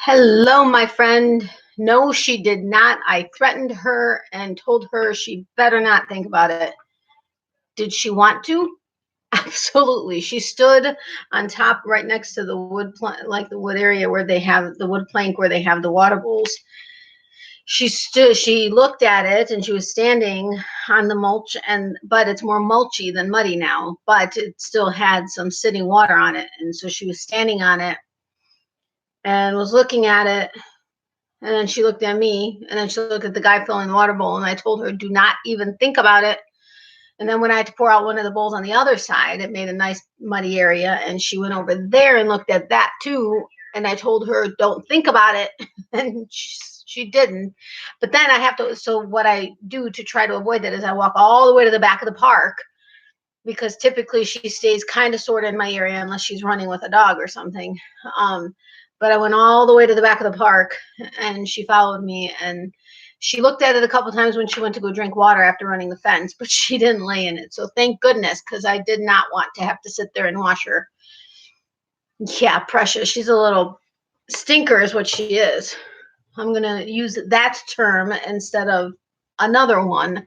Hello, my friend. No, she did not. I threatened her and told her she better not think about it. Did she want to? Absolutely. She stood on top right next to the wood like the wood area where they have the wood plank where they have the water bowls. She looked at it and she was standing on the mulch, but it's more mulchy than muddy now, but it still had some sitting water on it. And so she was standing on it and was looking at it. And then she looked at me, and then she looked at the guy filling the water bowl, and I told her, do not even think about it. And then when I had to pour out one of the bowls on the other side, it made a nice muddy area, and she went over there and looked at that too. And I told her, don't think about it. And she didn't. But then I have to, so what I do to try to avoid that is I walk all the way to the back of the park, because typically she stays kind of sort of in my area unless she's running with a dog or something. But I went all the way to the back of the park, and she followed me, and she looked at it a couple times when she went to go drink water after running the fence, but she didn't lay in it. So thank goodness, because I did not want to have to sit there and watch her. Yeah, precious. She's a little stinker is what she is. I'm going to use that term instead of another one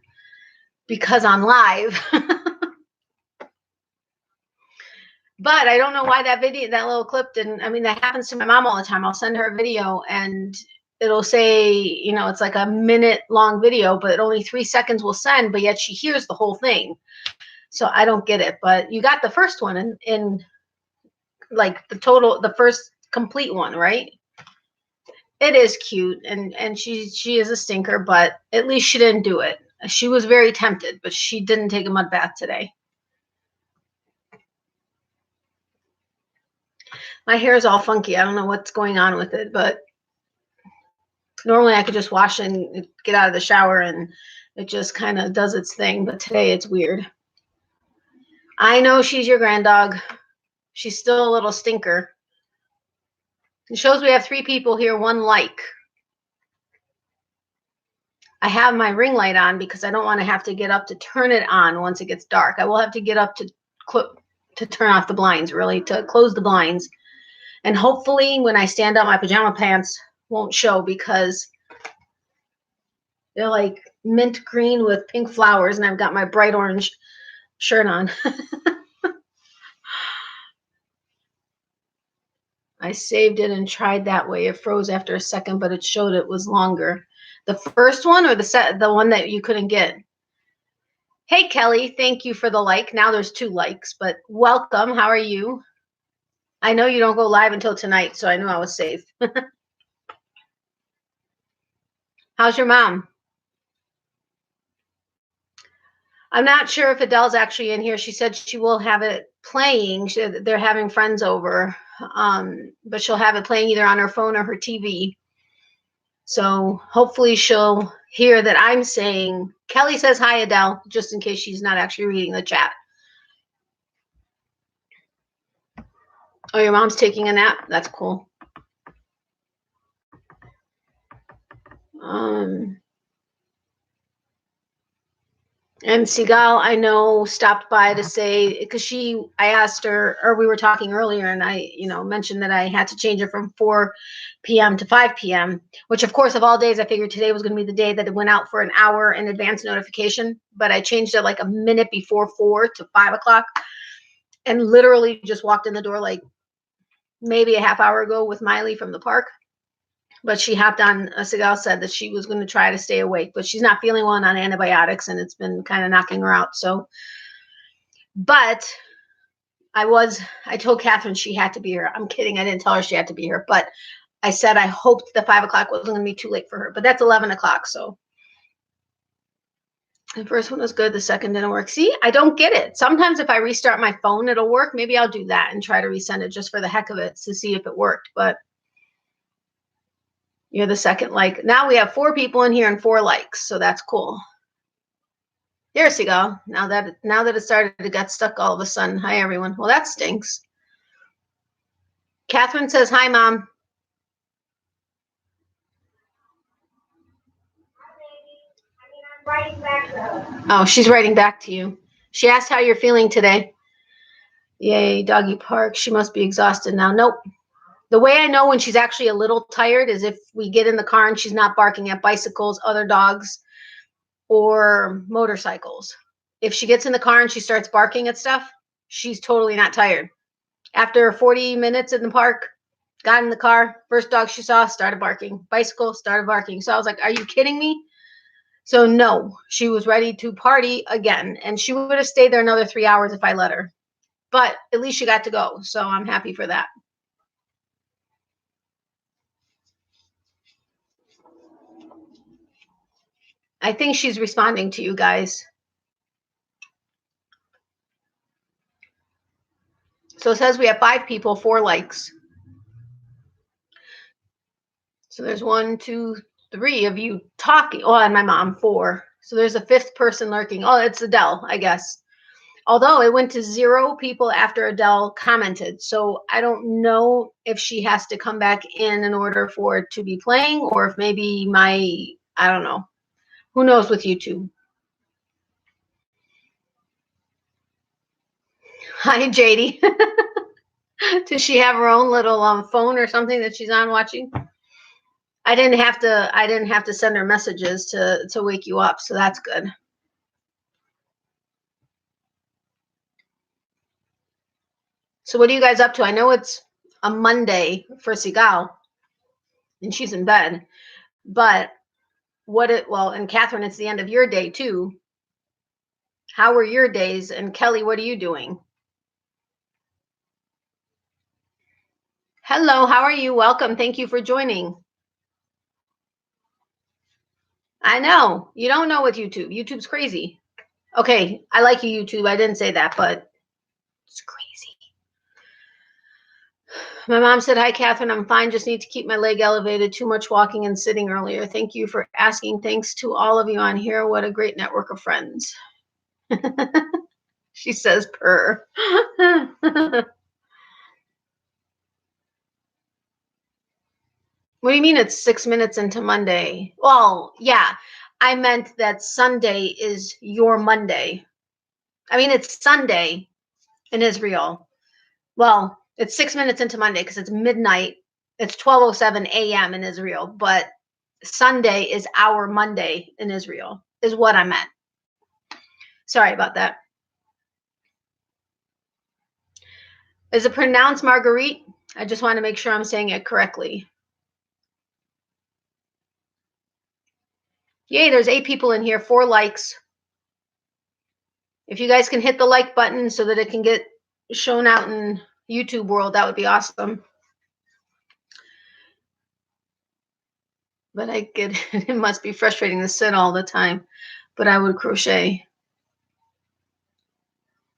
because I'm live. But I don't know why that little clip didn't. I mean, that happens to my mom all the time. I'll send her a video and it'll say, it's like a minute-long video, but only 3 seconds will send, but yet she hears the whole thing. So I don't get it. But you got the first one in like the first complete one, right? It is cute, and she is a stinker, but at least she didn't do it. She was very tempted, but she didn't take a mud bath today. My hair is all funky. I don't know what's going on with it, but normally I could just wash and get out of the shower and it just kind of does its thing. But today it's weird. I know she's your grand dog. She's still a little stinker. It shows we have 3 people here, 1 like. I have my ring light on because I don't want to have to get up to turn it on once it gets dark. I will have to get up to turn off the blinds, really, to close the blinds. And hopefully when I stand up, my pajama pants won't show because they're like mint green with pink flowers, and I've got my bright orange shirt on. I saved it and tried that way. It froze after a second, but it showed it was longer. The first one or the one that you couldn't get? Hey, Kelly, thank you for the like. Now there's 2 likes, but welcome. How are you? I know you don't go live until tonight, so I knew I was safe. How's your mom? I'm not sure if Adele's actually in here. She said she will have it playing. They're having friends over, but she'll have it playing either on her phone or her TV. So hopefully she'll hear that I'm saying, Kelly says hi, Adele, just in case she's not actually reading the chat. Oh, your mom's taking a nap? That's cool. And Sigal, I know, stopped by to say, because I asked her, or we were talking earlier, and I, mentioned that I had to change it from 4 p.m. to 5 p.m., which, of course, of all days, I figured today was going to be the day that it went out for an hour in advance notification, but I changed it like a minute before 4 to 5 o'clock, and literally just walked in the door like maybe a half hour ago with Miley from the park. But she hopped on, Sigal said that she was going to try to stay awake, but she's not feeling well on antibiotics, and it's been kind of knocking her out. So, but I told Catherine she had to be here. I'm kidding. I didn't tell her she had to be here, but I said I hoped the 5 o'clock wasn't going to be too late for her, but that's 11 o'clock. So the first one was good. The second didn't work. See, I don't get it. Sometimes if I restart my phone, it'll work. Maybe I'll do that and try to resend it just for the heck of it to see if it worked, but you're the second like. Now we have 4 people in here and 4 likes, so that's cool. Here she go. Now that it started to get stuck all of a sudden. Hi, everyone. Well, that stinks. Catherine says, hi, Mom. I'm writing back to her. Oh, she's writing back to you. She asked how you're feeling today. Yay, doggy park. She must be exhausted now. Nope. The way I know when she's actually a little tired is if we get in the car and she's not barking at bicycles, other dogs, or motorcycles. If she gets in the car and she starts barking at stuff, she's totally not tired. After 40 minutes in the park, got in the car, first dog she saw started barking. Bicycle started barking. So I was like, are you kidding me? So no, she was ready to party again. And she would have stayed there another 3 hours if I let her. But at least she got to go. So I'm happy for that. I think she's responding to you guys. So it says we have 5 people, 4 likes. So there's 1, 2, 3 of you talking. Oh, and my mom, 4. So there's a 5th person lurking. Oh, it's Adele, I guess. Although it went to 0 people after Adele commented. So I don't know if she has to come back in order for it to be playing, or if maybe I don't know. Who knows with YouTube? Hi, JD. Does she have her own little phone or something that she's on watching? I didn't have to send her messages to wake you up, so that's good. So what are you guys up to? I know it's a Monday for Sigal, and she's in bed. But and Catherine, it's the end of your day too. How were your days? And Kelly, what are you doing? Hello, how are you? Welcome. Thank you for joining. I know. You don't know with YouTube. YouTube's crazy. Okay, I like you, YouTube. I didn't say that, but it's crazy. My mom said, hi, Catherine. I'm fine. Just need to keep my leg elevated. Too much walking and sitting earlier. Thank you for asking. Thanks to all of you on here. What a great network of friends. She says, purr. What do you mean it's 6 minutes into Monday? Well, yeah, I meant that Sunday is your Monday. I mean, it's Sunday in Israel. Well, it's 6 minutes into Monday because it's midnight. It's 12:07 a.m. in Israel, but Sunday is our Monday in Israel, is what I meant. Sorry about that. Is it pronounced Marguerite? I just want to make sure I'm saying it correctly. Yay, there's 8 people in here, 4 likes. If you guys can hit the like button so that it can get shown out in YouTube world, that would be awesome. But I get it must be frustrating to sit all the time, but I would crochet.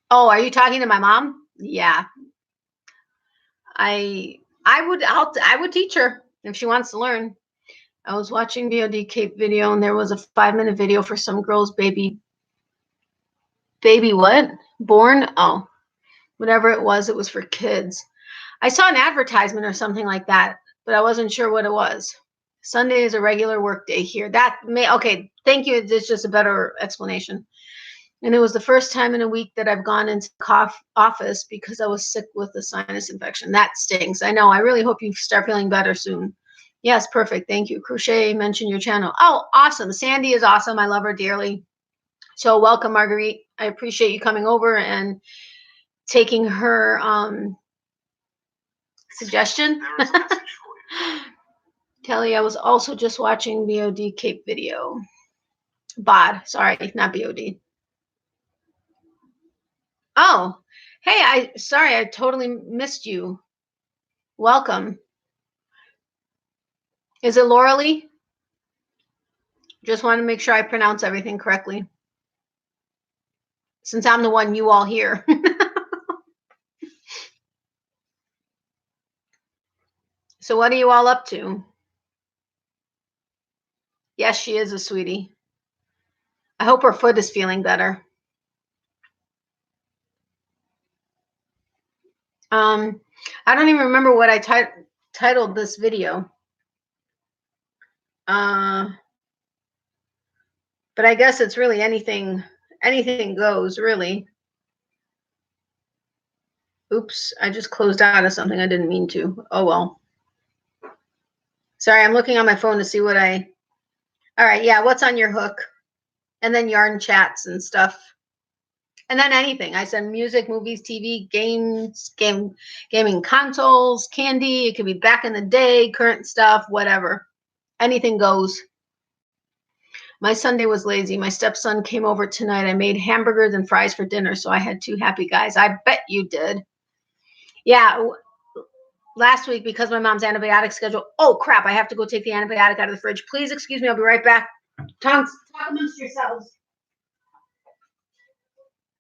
Oh, are you talking to my mom? Yeah. I would teach her if she wants to learn. I was watching VOD Cape video and there was a 5-minute video for some girl's baby what? Born? Oh, whatever it was for kids. I saw an advertisement or something like that, but I wasn't sure what it was. Sunday is a regular work day here. Okay, thank you. It's just a better explanation. And it was the first time in a week that I've gone into office because I was sick with a sinus infection. That stinks. I know. I really hope you start feeling better soon. Yes, perfect. Thank you. Crochet, mention your channel. Oh, awesome. Sandy is awesome. I love her dearly. So welcome, Marguerite. I appreciate you coming over and taking her suggestion. Kelly, I was also just watching BOD Cape video. BOD, sorry, not BOD. Oh, hey, I totally missed you. Welcome. Is it Laura Lee? Just want to make sure I pronounce everything correctly, since I'm the one you all hear. So what are you all up to? Yes, she is a sweetie. I hope her foot is feeling better. I don't even remember what I titled this video. But I guess it's really anything goes, really. Oops, I just closed out of something I didn't mean to. Oh well. Sorry, I'm looking on my phone to see what all right, yeah, what's on your hook? And then yarn chats and stuff. And then anything. I said music, movies, TV, games, gaming consoles, candy. It could be back in the day, current stuff, whatever. Anything goes. My Sunday was lazy. My stepson came over tonight. I made hamburgers and fries for dinner, so I had 2 happy guys. I bet you did. Yeah, last week because my mom's antibiotic schedule. Oh, crap. I have to go take the antibiotic out of the fridge. Please excuse me. I'll be right back. Talk amongst yourselves.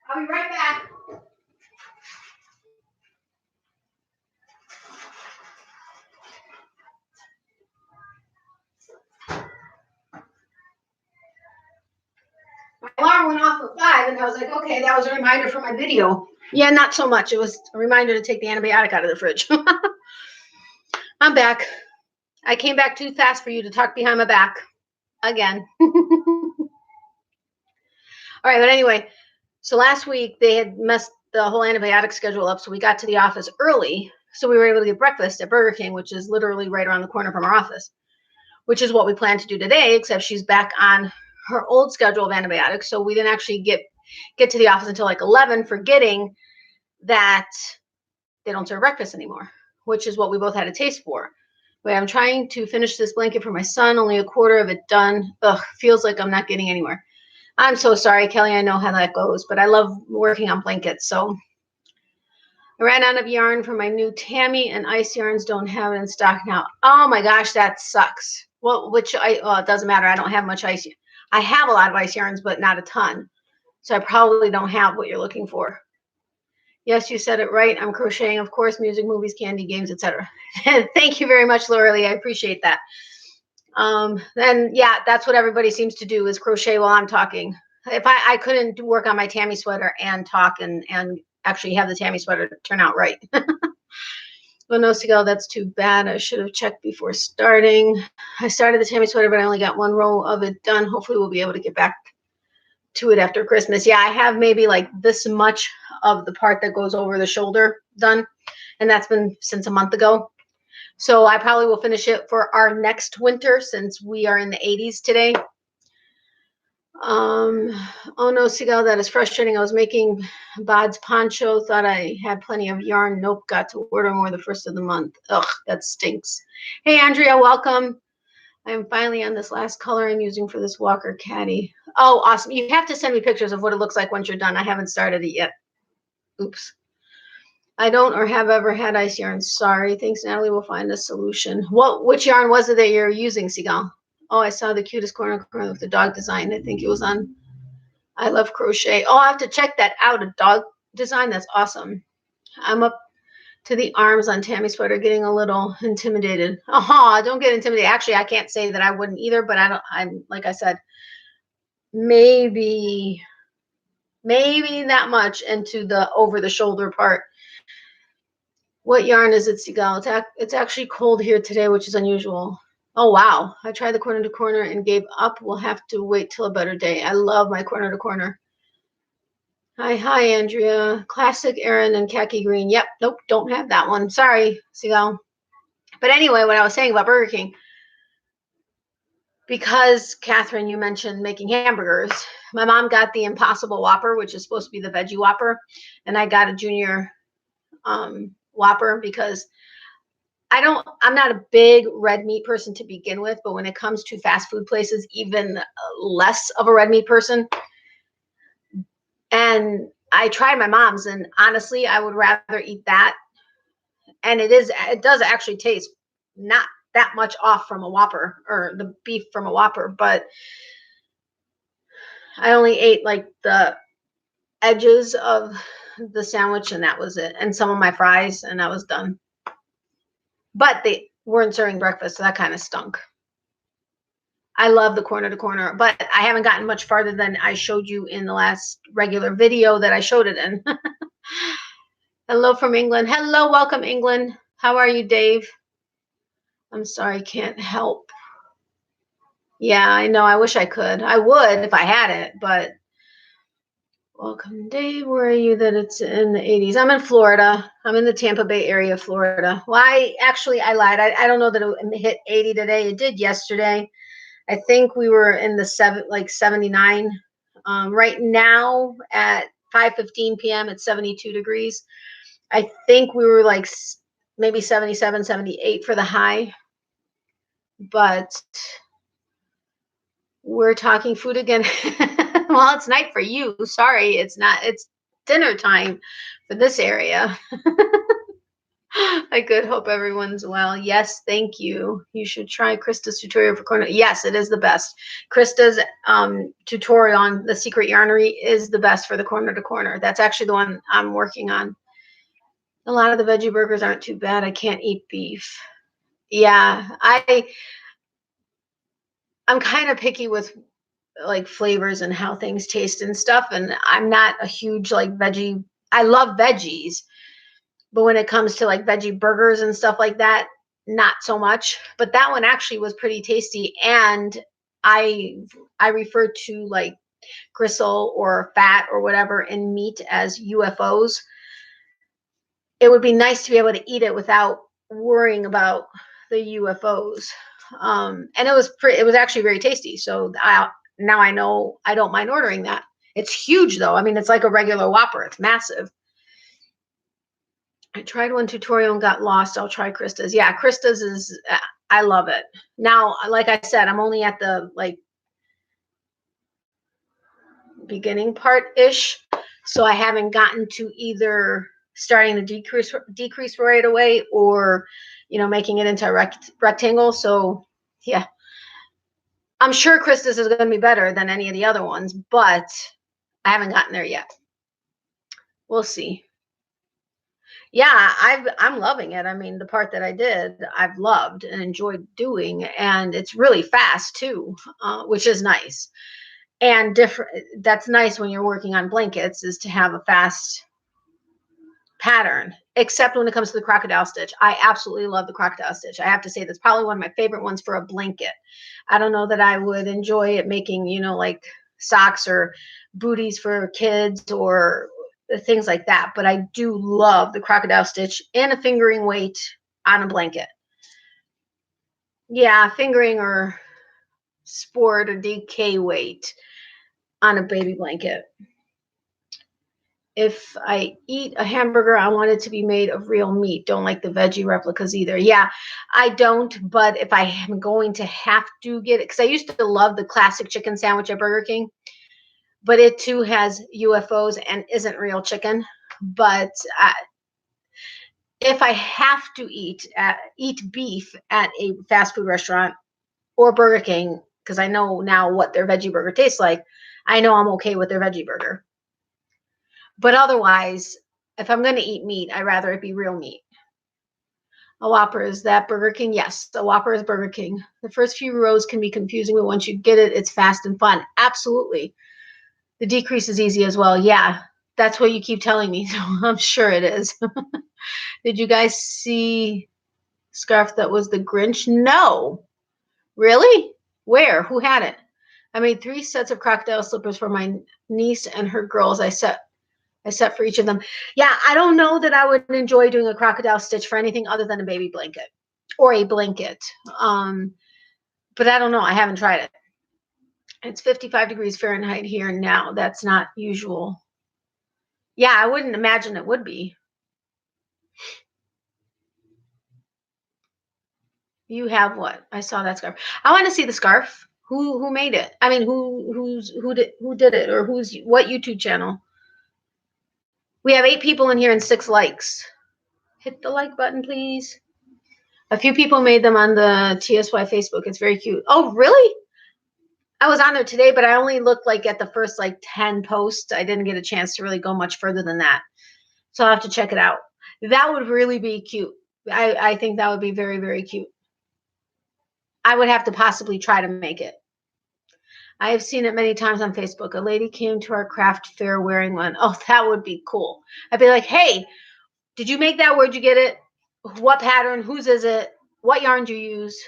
I'll be right back. My alarm went off at 5, and I was like, okay, that was a reminder for my video. Yeah, not so much. It was a reminder to take the antibiotic out of the fridge. I'm back. I came back too fast for you to talk behind my back again. All right, but anyway, so last week they had messed the whole antibiotic schedule up, so we got to the office early, so we were able to get breakfast at Burger King, which is literally right around the corner from our office, which is what we plan to do today, except she's back on her old schedule of antibiotics, so we didn't actually get to the office until like 11, forgetting that they don't serve breakfast anymore, which is what we both had a taste for. But I'm trying to finish this blanket for my son, only a quarter of it done. Ugh, feels like I'm not getting anywhere. I'm so sorry, Kelly. I know how that goes, but I love working on blankets. So I ran out of yarn for my new Tammy, and ice yarns don't have it in stock now. Oh my gosh, that sucks. Well, it doesn't matter. I don't have much ice. I have a lot of ice yarns, but not a ton. So I probably don't have what you're looking for. Yes, you said it right. I'm crocheting, of course, music, movies, candy, games, etc. Thank you very much, Laura Lee. I appreciate that. Then yeah, that's what everybody seems to do is crochet while I'm talking. If I couldn't work on my Tammy sweater and talk and actually have the Tammy sweater turn out right. Well, no, Seagull, that's too bad. I should have checked before starting. I started the Tammy sweater, but I only got 1 row of it done. Hopefully we'll be able to get back to it after Christmas. Yeah, I have maybe like this much of the part that goes over the shoulder done, and that's been since a month ago. So I probably will finish it for our next winter since we are in the 80s today. Oh no, Seagull, that is frustrating. I was making Bod's poncho, thought I had plenty of yarn. Nope, got to order more the first of the month. Ugh, that stinks. Hey, Andrea, welcome. I am finally on this last color I'm using for this Walker Caddy. Oh, awesome. You have to send me pictures of what it looks like once you're done. I haven't started it yet. Oops. I don't or have ever had ice yarn. Sorry. Thanks, Natalie. We'll find a solution. Which yarn was it that you're using, Seagull? Oh, I saw the cutest corner with the dog design. I think it was on I Love Crochet. Oh, I have to check that out. A dog design? That's awesome. I'm up to the arms on Tammy's sweater, getting a little intimidated. Don't get intimidated. Actually, I can't say that I wouldn't either, but I'm like I said, maybe that much into the over the shoulder part. What yarn is it, Seagull? It's actually cold here today, which is unusual. Oh, wow. I tried the corner to corner and gave up. We'll have to wait till a better day. I love my corner to corner. Hi, Andrea. Classic Erin and khaki green. Yep. Nope. Don't have that one. Sorry, Seagull. But anyway, what I was saying about Burger King, because Catherine, you mentioned making hamburgers. My mom got the Impossible Whopper, which is supposed to be the veggie Whopper, and I got a junior Whopper because I'm not a big red meat person to begin with, but when it comes to fast food places, even less of a red meat person. And I tried my mom's, and honestly, I would rather eat that. And it does actually taste not that much off from a Whopper or the beef from a Whopper, but I only ate like the edges of the sandwich and that was it. And some of my fries, and that was done. But they weren't serving breakfast, so that kind of stunk. I love the corner to corner, but I haven't gotten much farther than I showed you in the last regular video that I showed it in. Hello from England. Hello, welcome England. How are you, Dave? I'm sorry, can't help. Yeah, I know. I wish I could. I would if I had it, but Welcome, Dave. Where are you that it's in the 80s? I'm in Florida. I'm in the Tampa Bay area, Florida. Well, I lied. I don't know that it hit 80 today. It did yesterday. I think we were in the 79. Right now at 5:15 p.m. it's 72 degrees. I think we were like maybe 77, 78 for the high. But we're talking food again. Well, it's night for you. Sorry, it's not. It's dinner time for this area. I could hope everyone's well. Yes, thank you. You should try Krista's tutorial for corner. Yes, it is the best. Krista's tutorial on the secret yarnery is the best for the corner to corner. That's actually the one I'm working on. A lot of the veggie burgers aren't too bad. I can't eat beef. Yeah, I'm kind of picky with like flavors and how things taste and stuff, and I'm not a huge like veggie. I love veggies, but when it comes to like veggie burgers and stuff like that, not so much. But that one actually was pretty tasty, and I refer to like gristle or fat or whatever in meat as UFOs. It would be nice to be able to eat it without worrying about the UFOs. And it was actually very tasty. So now I know I don't mind ordering that. It's huge though. I mean, it's like a regular Whopper. It's massive. I tried one tutorial and got lost. I'll try Krista's. Yeah, Krista's is, I love it. Now, like I said, I'm only at the like beginning part-ish. So I haven't gotten to either starting the decrease right away or, making it into a rectangle. So yeah, I'm sure Krista's is going to be better than any of the other ones, but I haven't gotten there yet. We'll see. Yeah, I'm loving it. I mean, the part that I did, I've loved and enjoyed doing, and it's really fast too, which is nice and different. That's nice when you're working on blankets, is to have a fast pattern, except when it comes to the crocodile stitch. I absolutely love the crocodile stitch. I have to say that's probably one of my favorite ones for a blanket. I don't know that I would enjoy it making, like socks or booties for kids or things like that, but I do love the crocodile stitch and a fingering weight on a blanket. Yeah, fingering or sport or DK weight on a baby blanket. If I eat a hamburger, I want it to be made of real meat. Don't like the veggie replicas either. Yeah, I don't, but if I am going to have to get it, because I used to love the classic chicken sandwich at Burger King, but it too has UFOs and isn't real chicken. But if I have to eat beef at a fast food restaurant or Burger King, because I know now what their veggie burger tastes like, I know I'm okay with their veggie burger. But otherwise, if I'm going to eat meat, I'd rather it be real meat. A Whopper, is that Burger King? Yes, a Whopper is Burger King. The first few rows can be confusing, but once you get it, it's fast and fun. Absolutely. The decrease is easy as well. Yeah, that's what you keep telling me, so I'm sure it is. Did you guys see scarf that was the Grinch? No. Really? Where? Who had it? I made 3 sets of crocodile slippers for my niece and her girls. I set for each of them. Yeah, I don't know that I would enjoy doing a crocodile stitch for anything other than a baby blanket or a blanket. But I don't know. I haven't tried it. It's 55 degrees Fahrenheit here now. That's not usual. Yeah, I wouldn't imagine it would be. You have what? I saw that scarf. I want to see the scarf. Who made it? I mean, who did it, or what YouTube channel? We have 8 people in here and 6 likes. Hit the like button, please. A few people made them on the TSY Facebook. It's very cute. Oh, really? I was on there today, but I only looked like at the first like 10 posts. I didn't get a chance to really go much further than that. So I'll have to check it out. That would really be cute. I think that would be very, very cute. I would have to possibly try to make it. I have seen it many times on Facebook. A lady came to our craft fair wearing one. Oh, that would be cool. I'd be like, hey, did you make that? Where'd you get it? What pattern? Whose is it? What yarn do you use?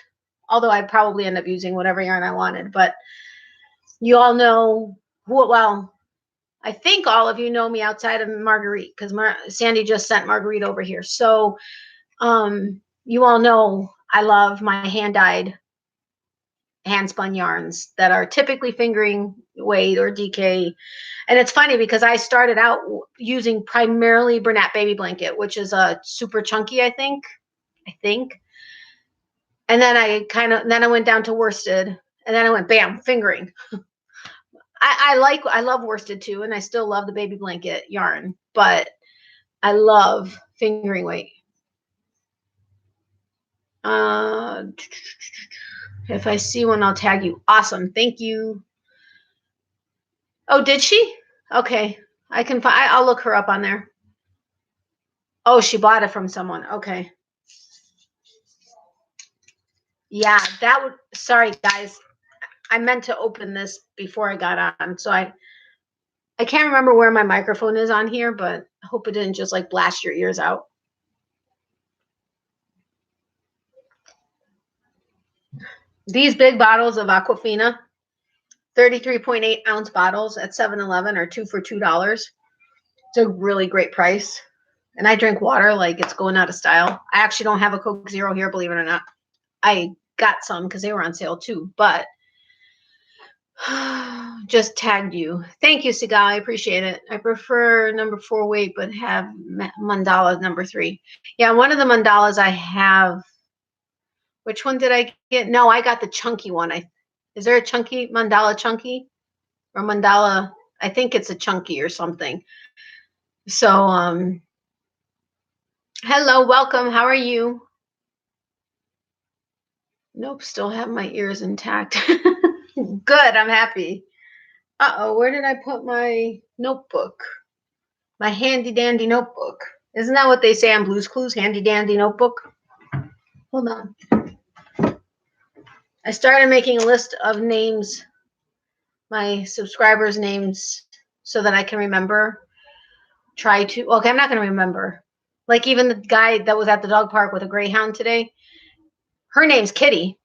Although I'd probably end up using whatever yarn I wanted. But you all know well, I think all of you know me outside of Marguerite, because Sandy just sent Marguerite over here. So you all know I love my hand-dyed, hand-spun yarns that are typically fingering weight or DK. And it's funny because I started out using primarily Bernat Baby Blanket, which is a super chunky, I think. And then I went down to worsted, and then I went bam, fingering. I love worsted too, and I still love the baby blanket yarn, but I love fingering weight. If I see one, I'll tag you. Awesome, thank you. Oh, did she? Okay, I can find. I'll look her up on there. Oh, she bought it from someone. Okay. Yeah, that would. Sorry, guys. I meant to open this before I got on, so I can't remember where my microphone is on here, but I hope it didn't just like blast your ears out. These big bottles of Aquafina, 33.8 ounce bottles at 7-Eleven are 2 for $2. It's a really great price. And I drink water like it's going out of style. I actually don't have a Coke Zero here, believe it or not. I got some because they were on sale too, but just tagged you. Thank you, Sigal. I appreciate it. I prefer number 4 weight, but have mandala number 3. Yeah, one of the mandalas I have. Which one did I get? No, I got the chunky one. Is there a chunky mandala chunky or mandala? I think it's a chunky or something. So, hello, welcome. How are you? Nope, still have my ears intact. Good, I'm happy. Uh-oh, where did I put my notebook? My handy dandy notebook. Isn't that what they say on Blue's Clues? Handy dandy notebook? Hold on. I started making a list of names, my subscribers' names, so that I can remember. Okay, I'm not going to remember. Like even the guy that was at the dog park with a greyhound today, her name's Kitty.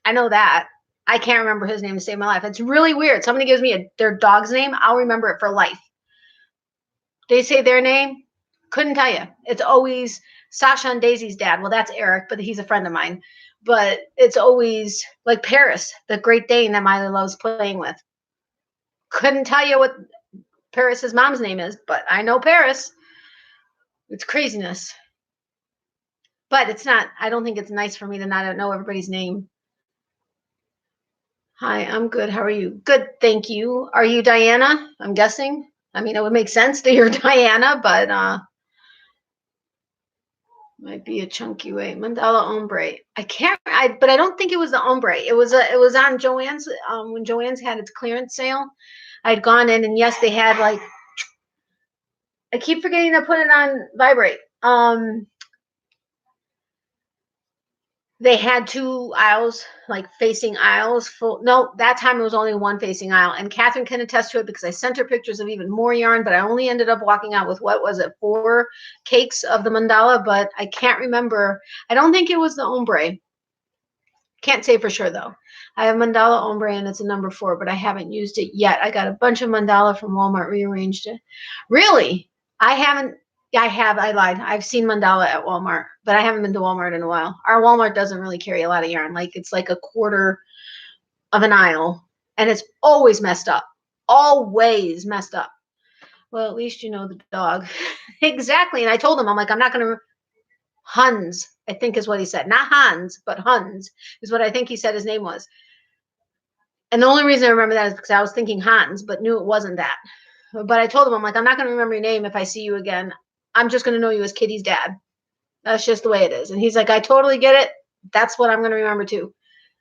I know that. I can't remember his name to save my life. It's really weird. Somebody gives me their dog's name, I'll remember it for life. They say their name, couldn't tell you. It's always Sasha and Daisy's dad. Well, that's Eric, but he's a friend of mine. But it's always like Paris, the Great Dane that Miley loves playing with. Couldn't tell you what Paris's mom's name is, but I know Paris. It's craziness. But it's not, I don't think it's nice for me to not know everybody's name. Hi, I'm good. How are you? Good, thank you. Are you Diana? I'm guessing. I mean, it would make sense that you're Diana, but might be a chunky way. Mandala ombre. But I don't think it was the ombre. It was on Joann's when Joann's had its clearance sale. I'd gone in, and yes, they had like, I keep forgetting to put it on vibrate. They had 2 aisles, like facing aisles full. No, that time it was only 1 facing aisle. And Catherine can attest to it because I sent her pictures of even more yarn, but I only ended up walking out with, what was it, 4 cakes of the mandala, but I can't remember. I don't think it was the ombre. Can't say for sure though. I have mandala ombre and it's a number 4, but I haven't used it yet. I got a bunch of mandala from Walmart, rearranged it. Really? I haven't. Yeah, I lied. I've seen mandala at Walmart, but I haven't been to Walmart in a while. Our Walmart doesn't really carry a lot of yarn. Like it's like a quarter of an aisle, and it's always messed up. Always messed up. Well, at least you know the dog. Exactly. And I told him, I'm like, I'm not going to. Hans, I think is what he said. Not Hans, but Hans is what I think he said his name was. And the only reason I remember that is because I was thinking Hans, but knew it wasn't that. But I told him, I'm like, I'm not going to remember your name if I see you again. I'm just going to know you as Kitty's dad. That's just the way it is. And he's like, I totally get it. That's what I'm going to remember too.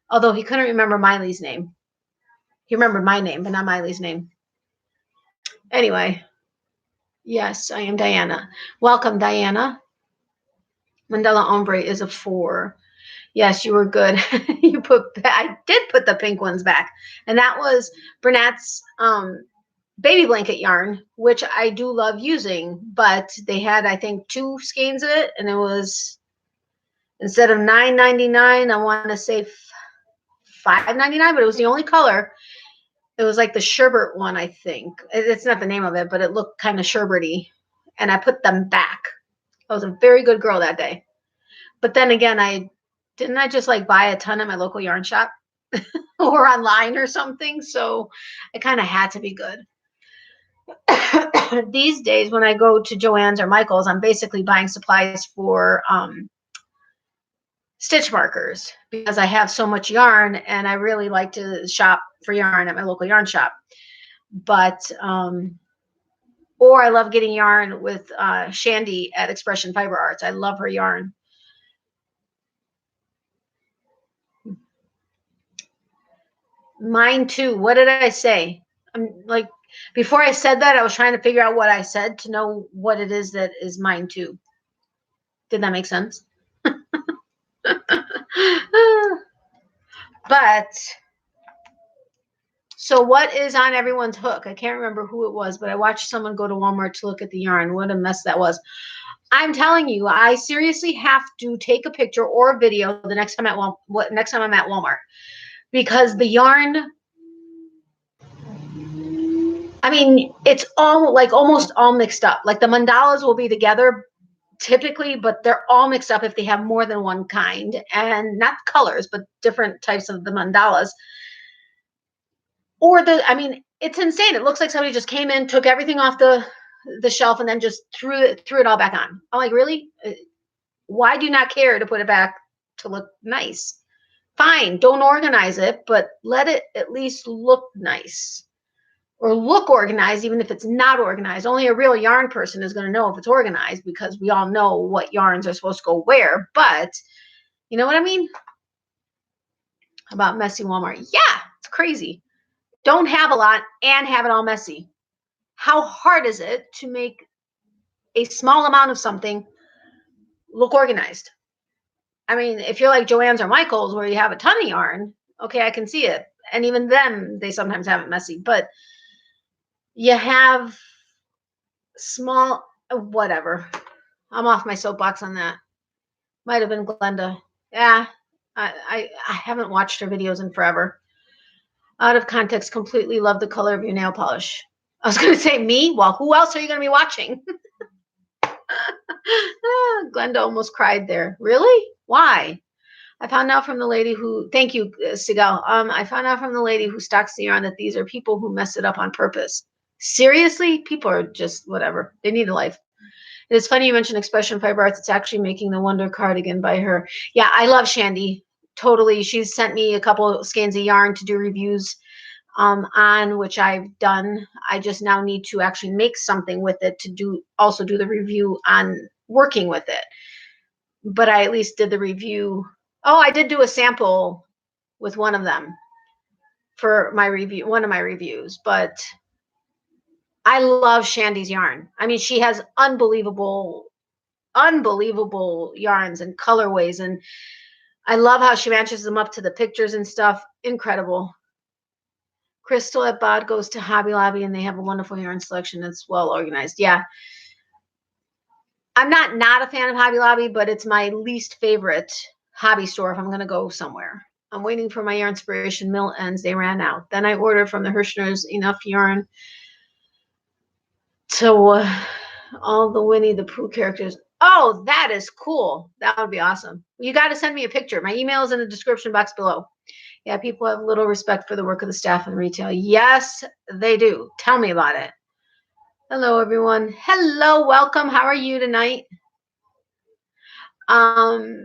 Although he couldn't remember Miley's name. He remembered my name, but not Miley's name. Anyway, yes, I am Diana. Welcome, Diana. Mandala ombre is a 4. Yes, you were good. I did put the pink ones back. And that was Bernat's baby blanket yarn, which I do love using, but they had, I think, 2 skeins of it, and it was, instead of $9.99, I want to say $5.99, but it was the only color. It was like the sherbet one, I think. It's not the name of it, but it looked kind of sherbety. And I put them back. I was a very good girl that day. But then again, I just like buy a ton at my local yarn shop or online or something. So I kind of had to be good. These days, when I go to Joann's or Michael's, I'm basically buying supplies for stitch markers because I have so much yarn and I really like to shop for yarn at my local yarn shop. But or I love getting yarn with Shandy at Expression Fiber Arts. I love her yarn. Mine too. What did I say? I'm like, before I said that, I was trying to figure out what I said to know what it is that is mine too. Did that make sense? But so what is on everyone's hook? I can't remember who it was, but I watched someone go to Walmart to look at the yarn. What a mess that was. I'm telling you, I seriously have to take a picture or a video the next time next time I'm at Walmart, because the yarn, I mean, it's all like almost all mixed up. Like the mandalas will be together typically, but they're all mixed up if they have more than one kind, and not colors, but different types of the mandalas. Or I mean, it's insane. It looks like somebody just came in, took everything off the shelf, and then just threw it all back on. I'm like, really? Why do you not care to put it back to look nice? Fine, don't organize it, but let it at least look nice. Or look organized, even if it's not organized. Only a real yarn person is going to know if it's organized, because we all know what yarns are supposed to go where. But you know what I mean? About messy Walmart. Yeah, it's crazy. Don't have a lot and have it all messy. How hard is it to make a small amount of something look organized? I mean, if you're like Joann's or Michael's, where you have a ton of yarn, okay, I can see it. And even them, they sometimes have it messy. But you have small, whatever. I'm off my soapbox on that. Might have been Glenda. Yeah, I haven't watched her videos in forever. Out of context, completely love the color of your nail polish. I was going to say me. Well, who else are you going to be watching? Glenda almost cried there. Really? Why? I found out from the lady who, thank you, Sigal. I found out from the lady who stocks the yarn that these are people who mess it up on purpose. Seriously? People are just whatever. They need a life. It's funny you mentioned Expression Fiber Arts. It's actually making the Wonder cardigan by her. Yeah, I love Shandy. Totally. She's sent me a couple skeins of yarn to do reviews on, which I've done. I just now need to actually make something with it to also do the review on working with it. But I at least did the review. Oh, I did do a sample with one of them for my review, one of my reviews. But I love Shandy's yarn. I mean, she has unbelievable yarns and colorways, and I love how she matches them up to the pictures and stuff. Incredible. Crystal at Bod goes to Hobby Lobby, and they have a wonderful yarn selection that's well organized. Yeah. I'm not a fan of Hobby Lobby, but it's my least favorite hobby store if I'm going to go somewhere. I'm waiting for my yarn inspiration mill ends. They ran out. Then I ordered from the Hirschners enough yarn to all the Winnie the Pooh characters. Oh, that is cool. That would be awesome. You got to send me a picture. My email is in the description box below. Yeah, people have little respect for the work of the staff in retail. Yes, they do. Tell me about it. Hello, everyone. Hello, welcome. How are you tonight? I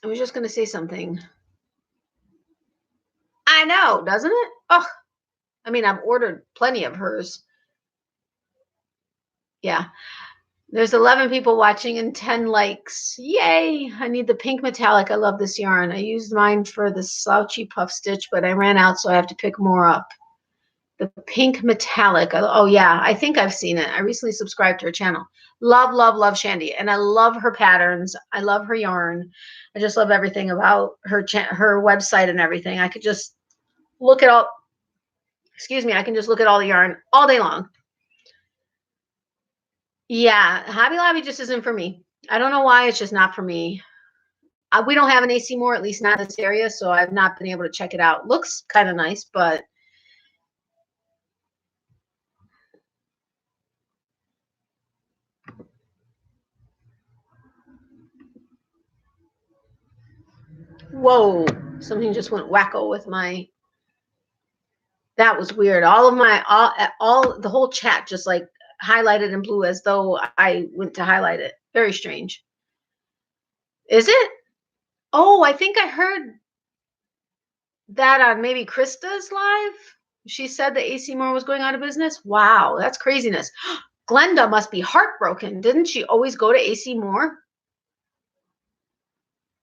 was just going to say something. I know, doesn't it? Oh, I mean, I've ordered plenty of hers. Yeah. There's 11 people watching and 10 likes. Yay. I need the pink metallic. I love this yarn. I used mine for the slouchy puff stitch, but I ran out, so I have to pick more up. The pink metallic. Oh, yeah. I think I've seen it. I recently subscribed to her channel. Love, love, love Shandy. And I love her patterns. I love her yarn. I just love everything about her website and everything. I could just look at all, excuse me, I can just look at all the yarn all day long. Yeah, Hobby Lobby just isn't for me. I don't know why. It's just not for me. We don't have an AC Moore, at least not in this area, so I've not been able to check it out. Looks kind of nice, but Whoa, something just went wacko with my, that was weird. All of my, all the whole chat just like highlighted in blue as though I went to highlight it. Very strange. Is it? Oh, I think I heard that on maybe Krista's live. She said that AC Moore was going out of business. Wow, that's craziness. Glenda must be heartbroken. Didn't she always go to AC Moore?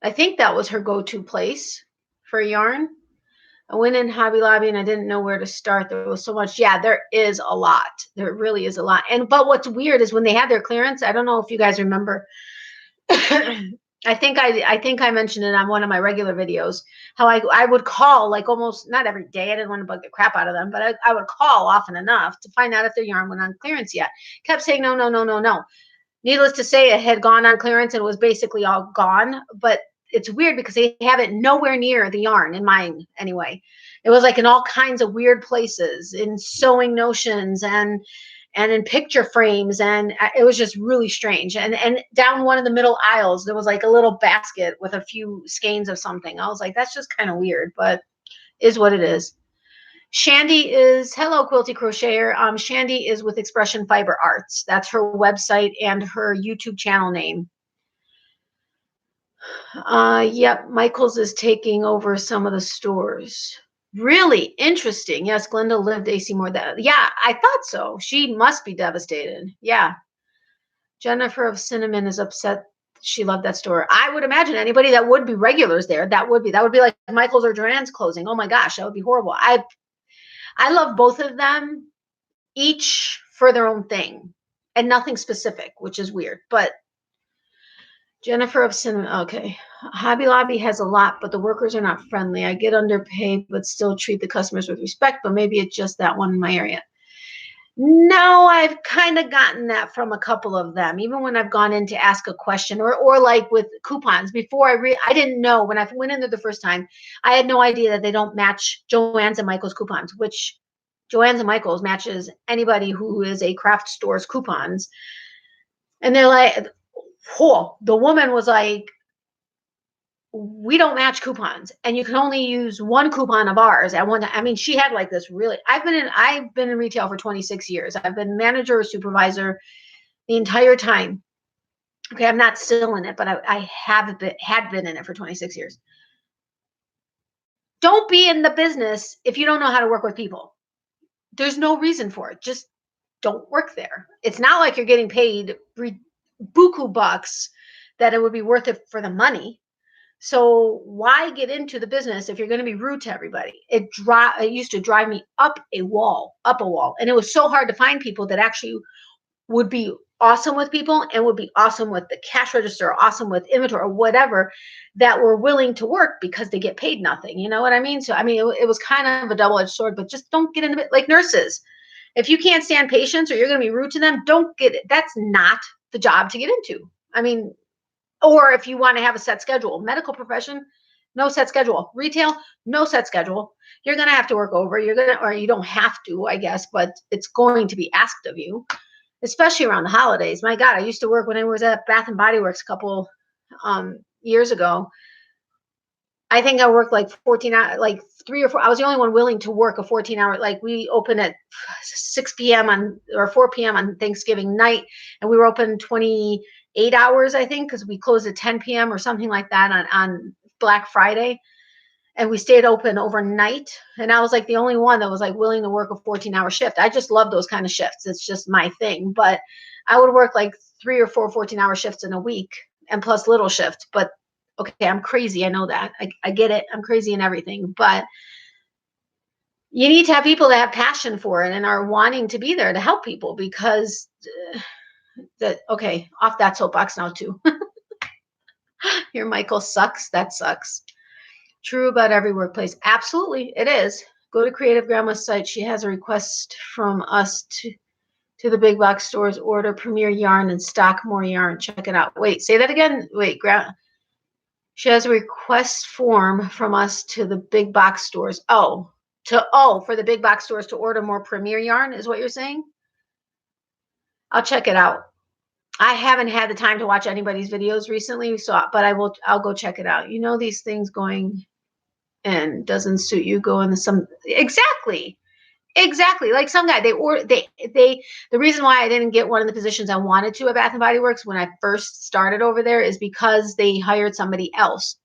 I think that was her go-to place for yarn. I went in Hobby Lobby and I didn't know where to start. There was so much. Yeah, there is a lot. There really is a lot. But what's weird is when they had their clearance, I don't know if you guys remember. I think I mentioned it on one of my regular videos, how I would call like almost not every day. I didn't want to bug the crap out of them, but I would call often enough to find out if their yarn went on clearance yet. Kept saying no, no, no, no, no. Needless to say, it had gone on clearance and was basically all gone. But it's weird because they have it nowhere near the yarn in mine anyway. It was like in all kinds of weird places, in sewing notions and in picture frames, and it was just really strange. And down one of the middle aisles, there was like a little basket with a few skeins of something. I was like, that's just kind of weird, but is what it is. Shandy is, hello, Quilty Crocheter. Shandy is with Expression Fiber Arts. That's her website and her YouTube channel name. Yep, Michael's is taking over some of the stores. Really interesting. Yes, Glenda lived AC Moore. Yeah, I thought so. She must be devastated. Yeah. Jennifer of Cinnamon is upset. She loved that store. I would imagine anybody that would be regulars there, that would be like Michael's or Joann's closing. Oh my gosh, that would be horrible. I love both of them, each for their own thing and nothing specific, which is weird. But Jennifer of Cinnamon, okay. Hobby Lobby has a lot, but the workers are not friendly. I get underpaid, but still treat the customers with respect, but maybe it's just that one in my area. No, I've kind of gotten that from a couple of them, even when I've gone in to ask a question or like with coupons. Before I didn't know when I went in there the first time, I had no idea that they don't match Joann's and Michael's coupons, which Joann's and Michael's matches anybody who is a craft store's coupons. And they're like, oh, the woman was like, we don't match coupons and you can only use one coupon of ours at one time. I mean, she had like this really, I've been in retail for 26 years. I've been manager or supervisor the entire time. Okay. I'm not still in it, but I had been in it for 26 years. Don't be in the business if you don't know how to work with people. There's no reason for it. Just don't work there. It's not like you're getting paid buku bucks that it would be worth it for the money. So why get into the business if you're going to be rude to everybody? It used to drive me up a wall. And it was so hard to find people that actually would be awesome with people and would be awesome with the cash register, awesome with inventory or whatever, that were willing to work because they get paid nothing. You know what I mean? So, I mean, it was kind of a double-edged sword, but just don't get into it like nurses. If you can't stand patients or you're going to be rude to them, don't get it. That's not the job to get into. I mean, or if you want to have a set schedule. Medical profession, no set schedule. Retail, no set schedule. You're going to have to work over. Or you don't have to, I guess, but it's going to be asked of you, especially around the holidays. My God, I used to work when I was at Bath and Body Works a couple years ago. I think I worked like 14 hours, like 3 or 4. I was the only one willing to work a 14-hour. Like we open at 6 p.m. or 4 p.m. on Thanksgiving night, and we were open 28 hours, I think, because we closed at 10 p.m. or something like that on Black Friday. And we stayed open overnight. And I was like the only one that was like willing to work a 14-hour shift. I just love those kind of shifts. It's just my thing. But I would work like 3 or 4 14-hour shifts in a week and plus little shifts. But okay, I'm crazy. I know that. I get it. I'm crazy and everything. But you need to have people that have passion for it and are wanting to be there to help people because okay, off that soapbox now too. Your Michael sucks. That sucks. True about every workplace. Absolutely, it is. Go to Creative Grandma's site. She has a request from us to the big box stores. Order Premier yarn and stock more yarn. Check it out. Wait, say that again. Wait, she has a request form from us to the big box stores. For the big box stores to order more Premier yarn is what you're saying? I'll check it out. I haven't had the time to watch anybody's videos recently, so but I'll go check it out. You know, these things going in doesn't suit you, go in some exactly. Exactly. Like some guy, the reason why I didn't get one of the positions I wanted to at Bath and Body Works when I first started over there is because they hired somebody else.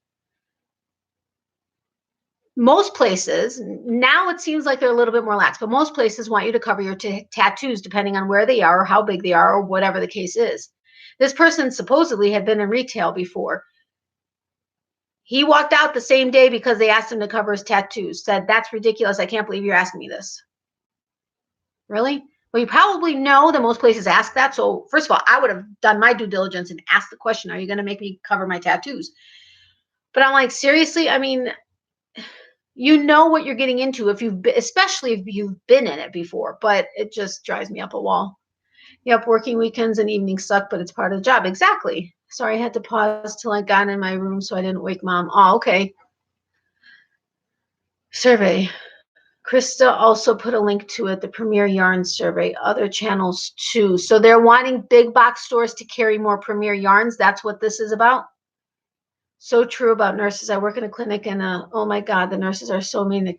Most places, now it seems like they're a little bit more lax, but most places want you to cover your tattoos depending on where they are or how big they are or whatever the case is. This person supposedly had been in retail before. He walked out the same day because they asked him to cover his tattoos. Said, "That's ridiculous. I can't believe you're asking me this." Really? Well, you probably know that most places ask that. So first of all, I would have done my due diligence and asked the question, "Are you going to make me cover my tattoos?" But I'm like, seriously? I mean, you know what you're getting into if you've been, especially if you've been in it before, but it just drives me up a wall. Yep, working weekends and evenings suck, but it's part of the job. Exactly. Sorry, I had to pause till I got in my room so I didn't wake mom. Oh, okay. Survey. Krista also put a link to it, the Premier Yarn survey, other channels too. So they're wanting big box stores to carry more Premier yarns. That's what this is about. So true about nurses. I work in a clinic and oh my God, the nurses are so mean,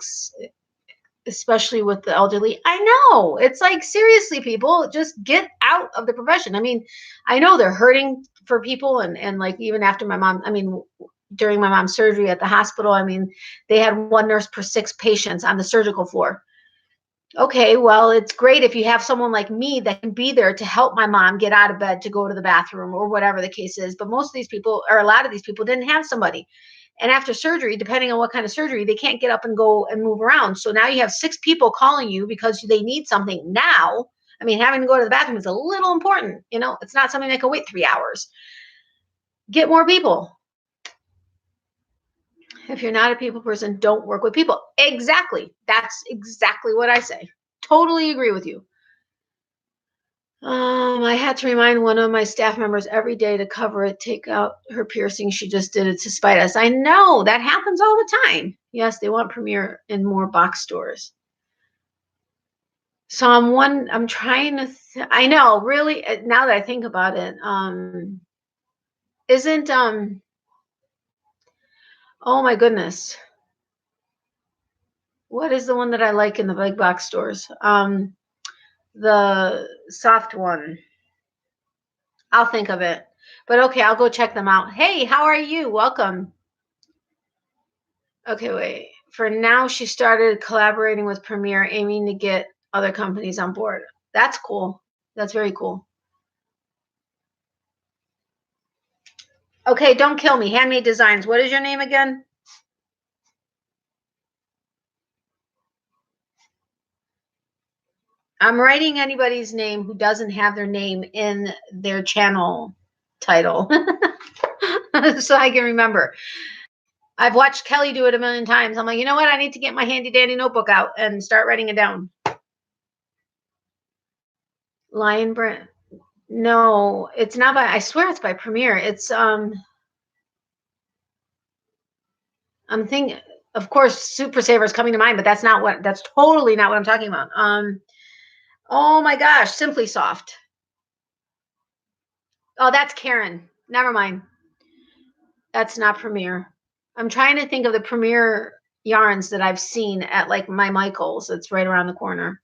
especially with the elderly. I know. It's like, seriously, people, just get out of the profession. I mean, I know they're hurting for people and like even after my mom, I mean, during my mom's surgery at the hospital, I mean, they had one nurse per 6 patients on the surgical floor. Okay, well, it's great if you have someone like me that can be there to help my mom get out of bed to go to the bathroom or whatever the case is. But most of these people, or a lot of these people, didn't have somebody. And after surgery, depending on what kind of surgery, they can't get up and go and move around. So now you have 6 people calling you because they need something now. I mean, having to go to the bathroom is a little important. You know, it's not something that can wait 3 hours. Get more people. If you're not a people person, don't work with people. Exactly. That's exactly what I say. Totally agree with you. I had to remind one of my staff members every day to cover it, take out her piercing. She just did it to spite us. I know that happens all the time. Yes, they want Premier in more box stores. So I'm trying to, I know, really, now that I think about it, isn't, oh my goodness. What is the one that I like in the big box stores? The soft one. I'll think of it. But okay, I'll go check them out. Hey, how are you? Welcome. Okay, wait. For now, she started collaborating with Premier, aiming to get other companies on board. That's cool. That's very cool. Okay, don't kill me. Handmade Designs. What is your name again? I'm writing anybody's name who doesn't have their name in their channel title so I can remember. I've watched Kelly do it a million times. I'm like, you know what? I need to get my handy dandy notebook out and start writing it down. Lion Brand. No, it's not by, I swear it's by Premier. It's, I'm thinking, of course, Super Saver is coming to mind, but that's totally not what I'm talking about. Oh my gosh, Simply Soft. Oh, that's Karen. Never mind. That's not Premier. I'm trying to think of the Premier yarns that I've seen at like my Michael's. It's right around the corner.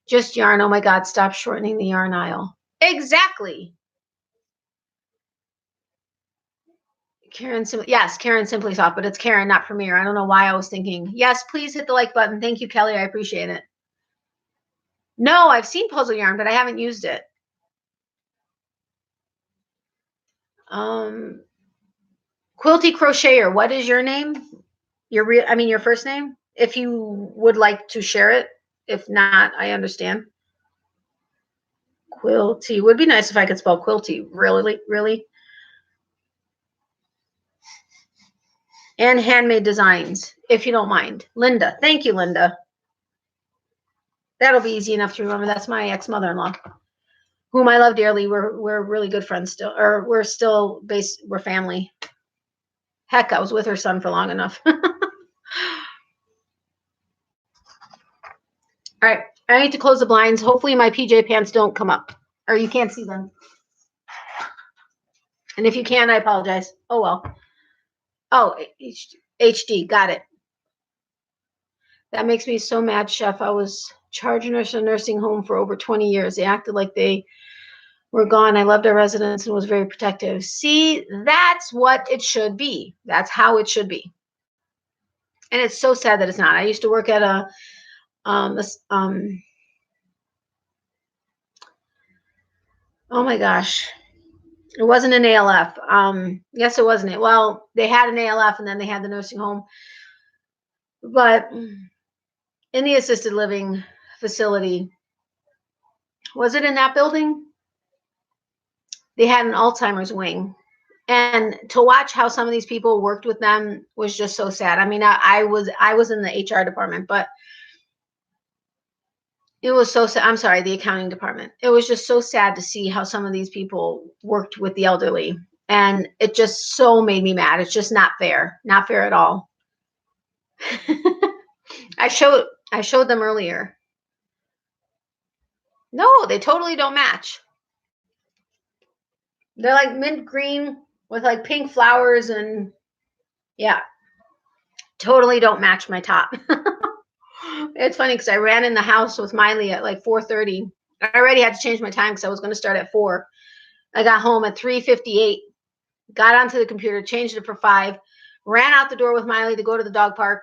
Just yarn. Oh my God, stop shortening the yarn aisle. Exactly. Karen, yes, Karen Simply Soft, but it's Karen, not Premier. I don't know why I was thinking. Yes, please hit the like button. Thank you, Kelly. I appreciate it. No, I've seen Puzzle Yarn, but I haven't used it. Quilty Crocheter, what is your name? Your first name? If you would like to share it. If not, I understand. Quilty. Would be nice if I could spell Quilty. Really, really. And Handmade Designs, if you don't mind. Linda. Thank you, Linda. That'll be easy enough to remember. That's my ex-mother-in-law, whom I love dearly. We're really good friends still, or we're family. Heck, I was with her son for long enough. All right, I need to close the blinds. Hopefully my PJ pants don't come up, or you can't see them. And if you can, I apologize. Oh, well. Oh, HD. Got it. That makes me so mad, Chef. I was charge nurse in a nursing home for over 20 years. They acted like they were gone. I loved our residents and was very protective. See, that's what it should be. That's how it should be. And it's so sad that it's not. I used to work at a oh my gosh. It wasn't an ALF. Yes, it wasn't it. Well, they had an ALF and then they had the nursing home. But in the assisted living facility, was it in that building? They had an Alzheimer's wing. And to watch how some of these people worked with them was just so sad. I mean, I was in the HR department, but it was so sad. I'm sorry, the accounting department. It was just so sad to see how some of these people worked with the elderly. And it just so made me mad. It's just not fair. Not fair at all. I showed them earlier. No, they totally don't match. They're like mint green with like pink flowers and yeah, totally don't match my top. It's funny because I ran in the house with Miley at like 4:30. I already had to change my time because I was going to start at 4. I got home at 3:58, got onto the computer, changed it for 5, ran out the door with Miley to go to the dog park.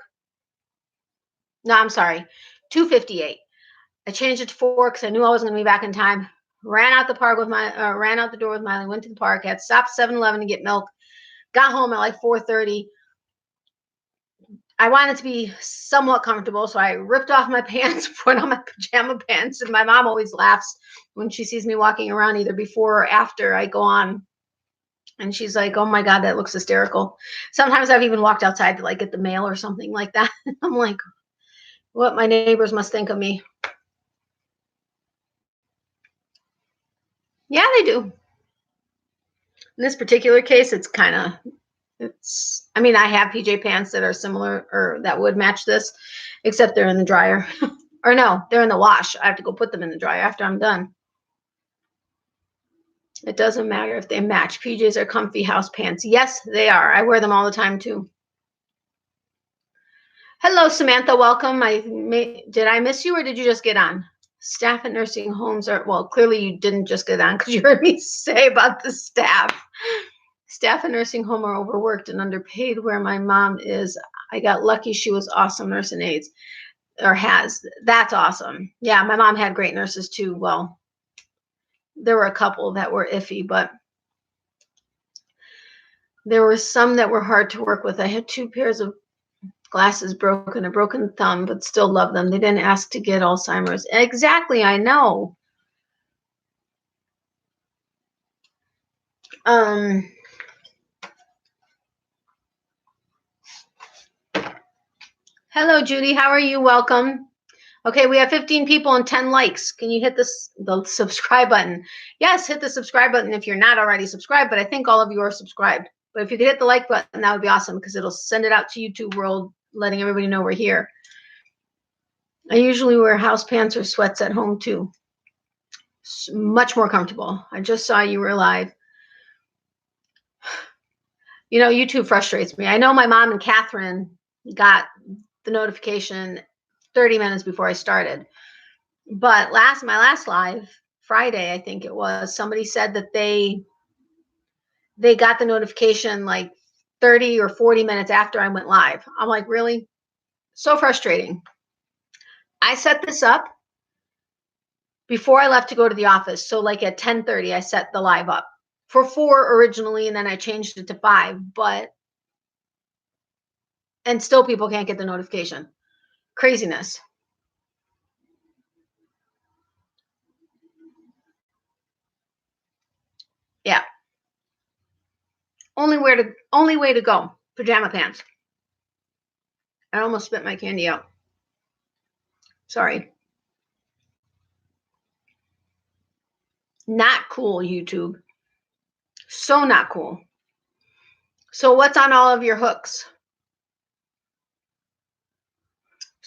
No, I'm sorry, 2:58. I changed it to 4 because I knew I wasn't going to be back in time. Ran out the door with Miley, went to the park, had stopped 7-Eleven to get milk, got home at like 4:30. I wanted to be somewhat comfortable, so I ripped off my pants, put on my pajama pants, and my mom always laughs when she sees me walking around either before or after I go on. And she's like, oh my God, that looks hysterical. Sometimes I've even walked outside to like get the mail or something like that. I'm like, what my neighbors must think of me. Yeah, they do. In this particular case, it's I mean, I have PJ pants that are similar or that would match this, except they're in the dryer. Or no, they're in the wash. I have to go put them in the dryer after I'm done. It doesn't matter if they match. PJs are comfy house pants. Yes, they are. I wear them all the time too. Hello, Samantha. Welcome. Did I miss you or did you just get on? Staff at nursing homes are, well, clearly you didn't just get on because you heard me say about the staff. Staff at nursing home are overworked and underpaid where my mom is. I got lucky. She was awesome nurse and aides, or has. That's awesome. Yeah, my mom had great nurses too. Well, there were a couple that were iffy, but there were some that were hard to work with. I had 2 pairs of glasses broken, a broken thumb, but still love them. They didn't ask to get Alzheimer's. Exactly, I know. Hello, Judy. How are you? Welcome. Okay, we have 15 people and 10 likes. Can you hit the subscribe button? Yes, hit the subscribe button if you're not already subscribed, but I think all of you are subscribed. But if you could hit the like button, that would be awesome because it'll send it out to YouTube world, letting everybody know we're here. I usually wear house pants or sweats at home too. It's much more comfortable. I just saw you were live. You know, YouTube frustrates me. I know my mom and Catherine got the notification 30 minutes before I started. But my last live, Friday, I think it was, somebody said that they got the notification like 30 or 40 minutes after I went live. I'm like, really? So frustrating. I set this up before I left to go to the office. So like at 10:30, I set the live up for 4 originally, and then I changed it to 5. And still people can't get the notification. Craziness. Yeah. Only way to go. Pajama pants. I almost spit my candy out. Sorry. Not cool, YouTube. So not cool. So what's on all of your hooks?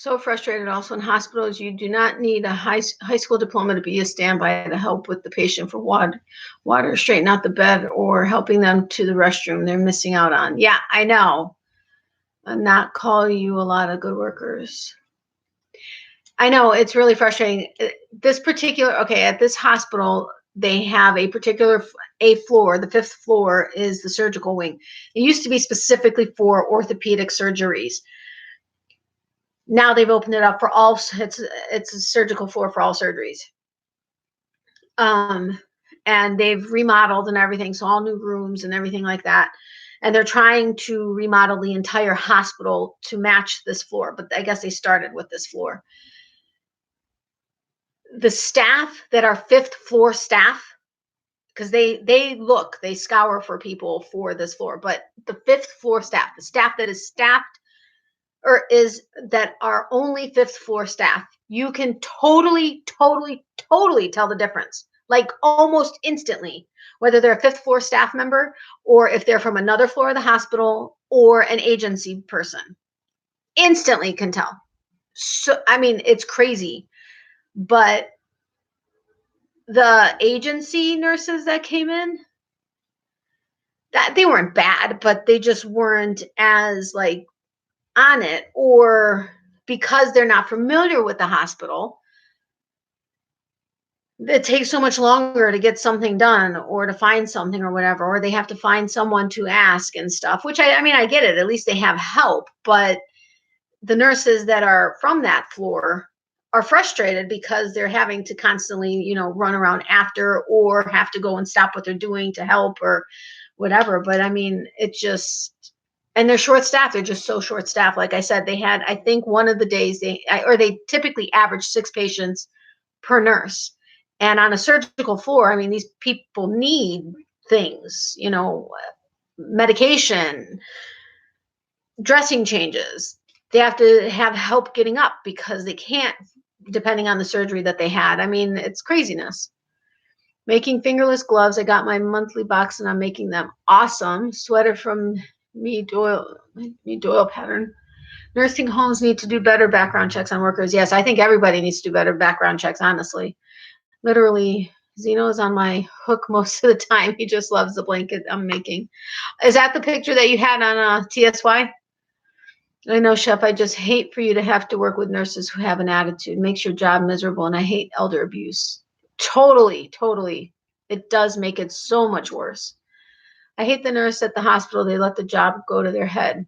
So frustrated also in hospitals. You do not need a high school diploma to be a standby to help with the patient for water, straighten out the bed, or helping them to the restroom they're missing out on. Yeah, I know. Not call you a lot of good workers. I know, it's really frustrating. This particular, okay, at this hospital, they have a particular floor. The 5th floor is the surgical wing. It used to be specifically for orthopedic surgeries. Now they've opened it up for all. It's a surgical floor for all surgeries. And they've remodeled and everything, so all new rooms and everything like that. And they're trying to remodel the entire hospital to match this floor, but I guess they started with this floor. The staff that are 5th floor staff, because they scour for people for this floor, but the 5th floor staff, the staff that is staffed or is that are only 5th floor staff, you can totally tell the difference, like almost instantly, whether they're a 5th floor staff member or if they're from another floor of the hospital or an agency person. Instantly can tell. So I mean, it's crazy. But the agency nurses that came in, that they weren't bad, but they just weren't as like on it, or because they're not familiar with the hospital, it takes so much longer to get something done or to find something or whatever, or they have to find someone to ask and stuff, which I mean, I get it. At least they have help, but the nurses that are from that floor are frustrated because they're having to constantly, run around after or have to go and stop what they're doing to help or whatever. But I mean, it just, and they're short staffed. They're just so short staffed. Like I said, they had, I think one of the days they typically average 6 patients per nurse. And on a surgical floor, I mean, these people need things, medication, dressing changes. They have to have help getting up because they can't, depending on the surgery that they had. I mean, it's craziness. Making fingerless gloves. I got my monthly box and I'm making them. Awesome. Sweater from me Doyle pattern. Nursing homes need to do better background checks on workers. Yes, I think everybody needs to do better background checks, honestly. Literally, Zeno is on my hook most of the time. He just loves the blanket I'm making. Is that the picture that you had on TSY? I know, Chef, I just hate for you to have to work with nurses who have an attitude. It makes your job miserable, and I hate elder abuse. Totally. It does make it so much worse. I hate the nurse at the hospital. They let the job go to their head.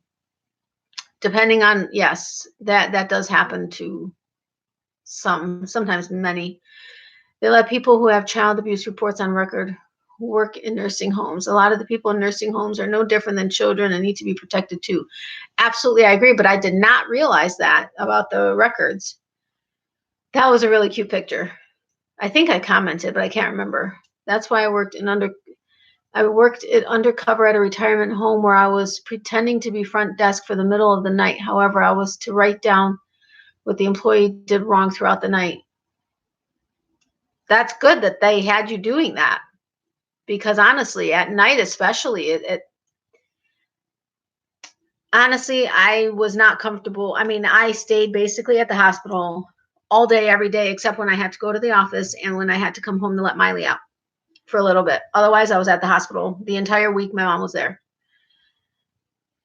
Depending on, yes, that does happen to sometimes many. They let people who have child abuse reports on record who work in nursing homes. A lot of the people in nursing homes are no different than children and need to be protected too. Absolutely, I agree, but I did not realize that about the records. That was a really cute picture. I think I commented, but I can't remember. That's why I worked undercover at a retirement home where I was pretending to be front desk for the middle of the night. However, I was to write down what the employee did wrong throughout the night. That's good that they had you doing that, because honestly, at night especially, honestly, I was not comfortable. I mean, I stayed basically at the hospital all day, every day, except when I had to go to the office and when I had to come home to let Miley out for a little bit. Otherwise, I was at the hospital the entire week. My mom was there.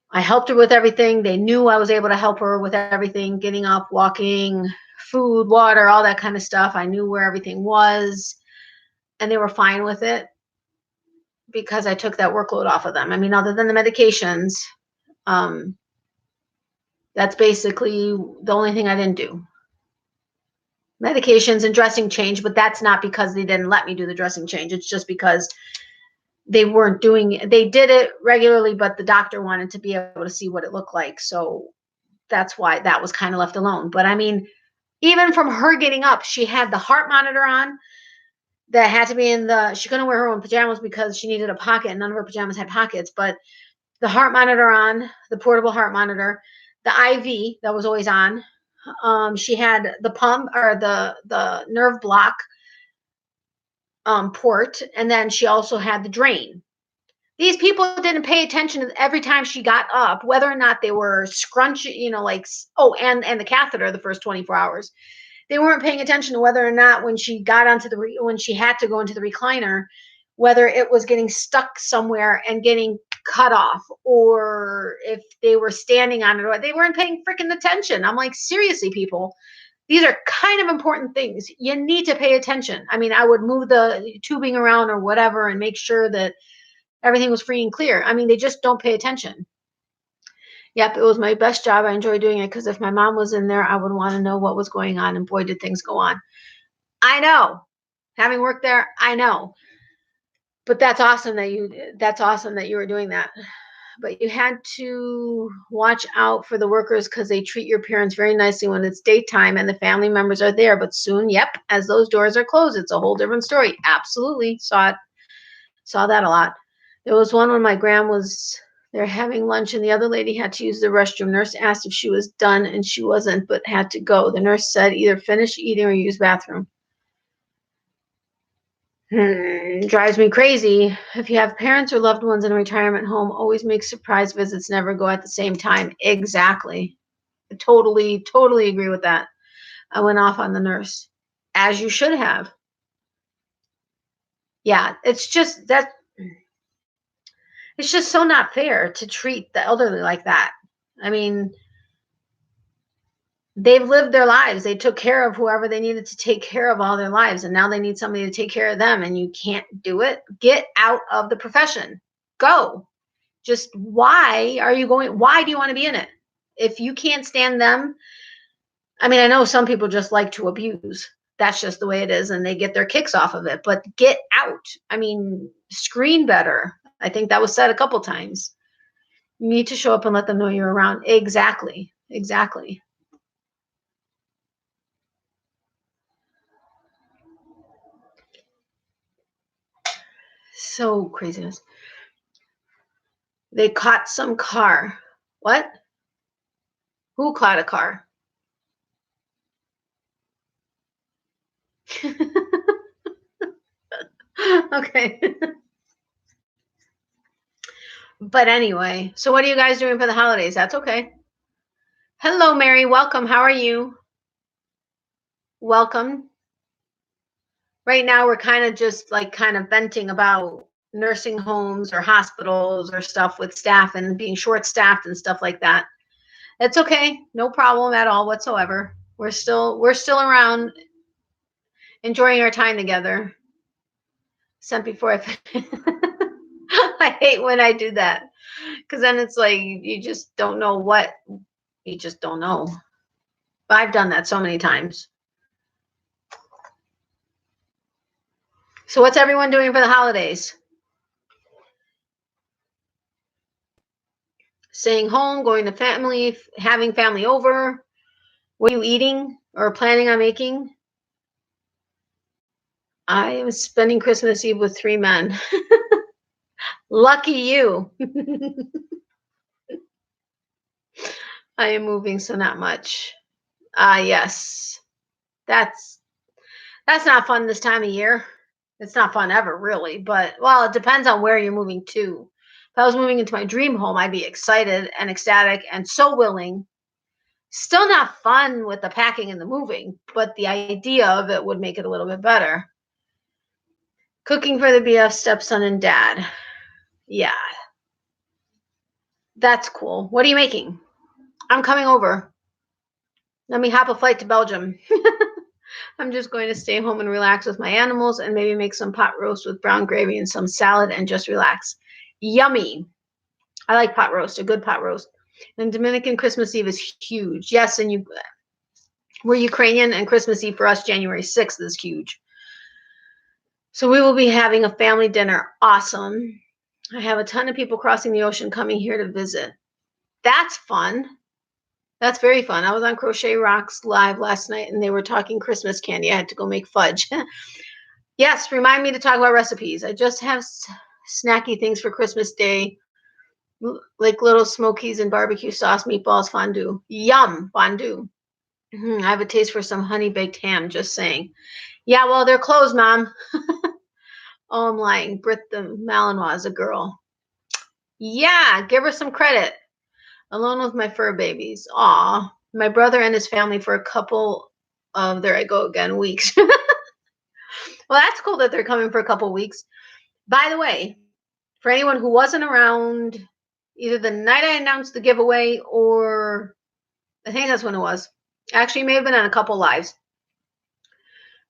I helped her with everything. They knew I was able to help her with everything, getting up, walking, food, water, all that kind of stuff. I knew where everything was, and they were fine with it because I took that workload off of them. I mean, other than the medications, that's basically the only thing I didn't do. Medications and dressing change, but that's not because they didn't let me do the dressing change. It's just because they weren't doing it. They did it regularly, but the doctor wanted to be able to see what it looked like. So that's why that was kind of left alone. But I mean, even from her getting up, she had the heart monitor on that had to be she couldn't wear her own pajamas because she needed a pocket and none of her pajamas had pockets, but the heart monitor on, the portable heart monitor, the IV that was always on. She had the pump or the nerve block port, and then she also had the drain. These people didn't pay attention to every time she got up, whether or not they were scrunching, you know, like, oh, and the catheter the first 24 hours. They weren't paying attention to whether or not when she got onto when she had to go into the recliner, whether it was getting stuck somewhere and getting cut off, or if they were standing on it, or they weren't paying freaking attention. I'm like, seriously, people, these are kind of important things. You need to pay attention. I mean, I would move the tubing around or whatever and make sure that everything was free and clear. I mean, they just don't pay attention. Yep, it was my best job. I enjoyed doing it because if my mom was in there, I would want to know what was going on, and boy, did things go on. I know. Having worked there, I know. But that's awesome that you were doing that. But you had to watch out for the workers because they treat your parents very nicely when it's daytime and the family members are there. But soon, yep, as those doors are closed, it's a whole different story. Absolutely. Saw that a lot. There was one when my gram was there having lunch and the other lady had to use the restroom. Nurse asked if she was done and she wasn't, but had to go. The nurse said either finish eating or use bathroom. Drives me crazy. If you have parents or loved ones in a retirement home, always make surprise visits, never go at the same time. Exactly. I totally agree with that. I went off on the nurse, as you should have. Yeah, it's just so not fair to treat the elderly like that. I mean, they've lived their lives. They took care of whoever they needed to take care of all their lives, and now they need somebody to take care of them, and you can't do it. Get out of the profession. Go. Just why are you going? Why do you want to be in it? If you can't stand them, I mean, I know some people just like to abuse. That's just the way it is, and they get their kicks off of it. But get out. I mean, screen better. I think that was said a couple times. You need to show up and let them know you're around. Exactly. So craziness. They caught some car. What? Who caught a car? Okay. But anyway, so what are you guys doing for the holidays? That's okay. Hello, Mary. Welcome. How are you? Welcome. Right now, we're kind of just like kind of venting about nursing homes or hospitals or stuff with staff and being short staffed and stuff like that. It's okay. No problem at all whatsoever. We're still around enjoying our time together. Sent before I hate when I do that because then it's like you just don't know what you just don't know. But I've done that so many times. So what's everyone doing for the holidays? Staying home, going to family, having family over. What are you eating or planning on making? I am spending Christmas Eve with 3 men. Lucky you. I am moving, so not much. Yes. That's not fun this time of year. It's not fun ever, really, but well, it depends on where you're moving to. If I was moving into my dream home, I'd be excited and ecstatic and so willing. Still not fun with the packing and the moving, but the idea of it would make it a little bit better. Cooking for the BF stepson and dad. Yeah. That's cool. What are you making? I'm coming over. Let me hop a flight to Belgium. I'm just going to stay home and relax with my animals and maybe make some pot roast with brown gravy and some salad and just relax. Yummy. I like pot roast, a good pot roast. And Dominican Christmas Eve is huge. Yes, and we're Ukrainian, and Christmas Eve for us, January 6th, is huge. So we will be having a family dinner. Awesome. I have a ton of people crossing the ocean coming here to visit. That's fun. That's very fun. I was on Crochet Rocks live last night, and they were talking Christmas candy. I had to go make fudge. Yes, remind me to talk about recipes. I just have snacky things for Christmas Day, like little smokies and barbecue sauce, meatballs, fondue. Yum, fondue. I have a taste for some honey baked ham, just saying. Yeah, well, they're closed, Mom. Oh, I'm lying. Britt the Malinois is a girl. Yeah, give her some credit. Alone with my fur babies. Aw. My brother and his family for a couple of, there I go again, weeks. Well, that's cool that they're coming for a couple weeks. By the way, for anyone who wasn't around either the night I announced the giveaway or I think that's when it was. Actually, may have been on a couple lives.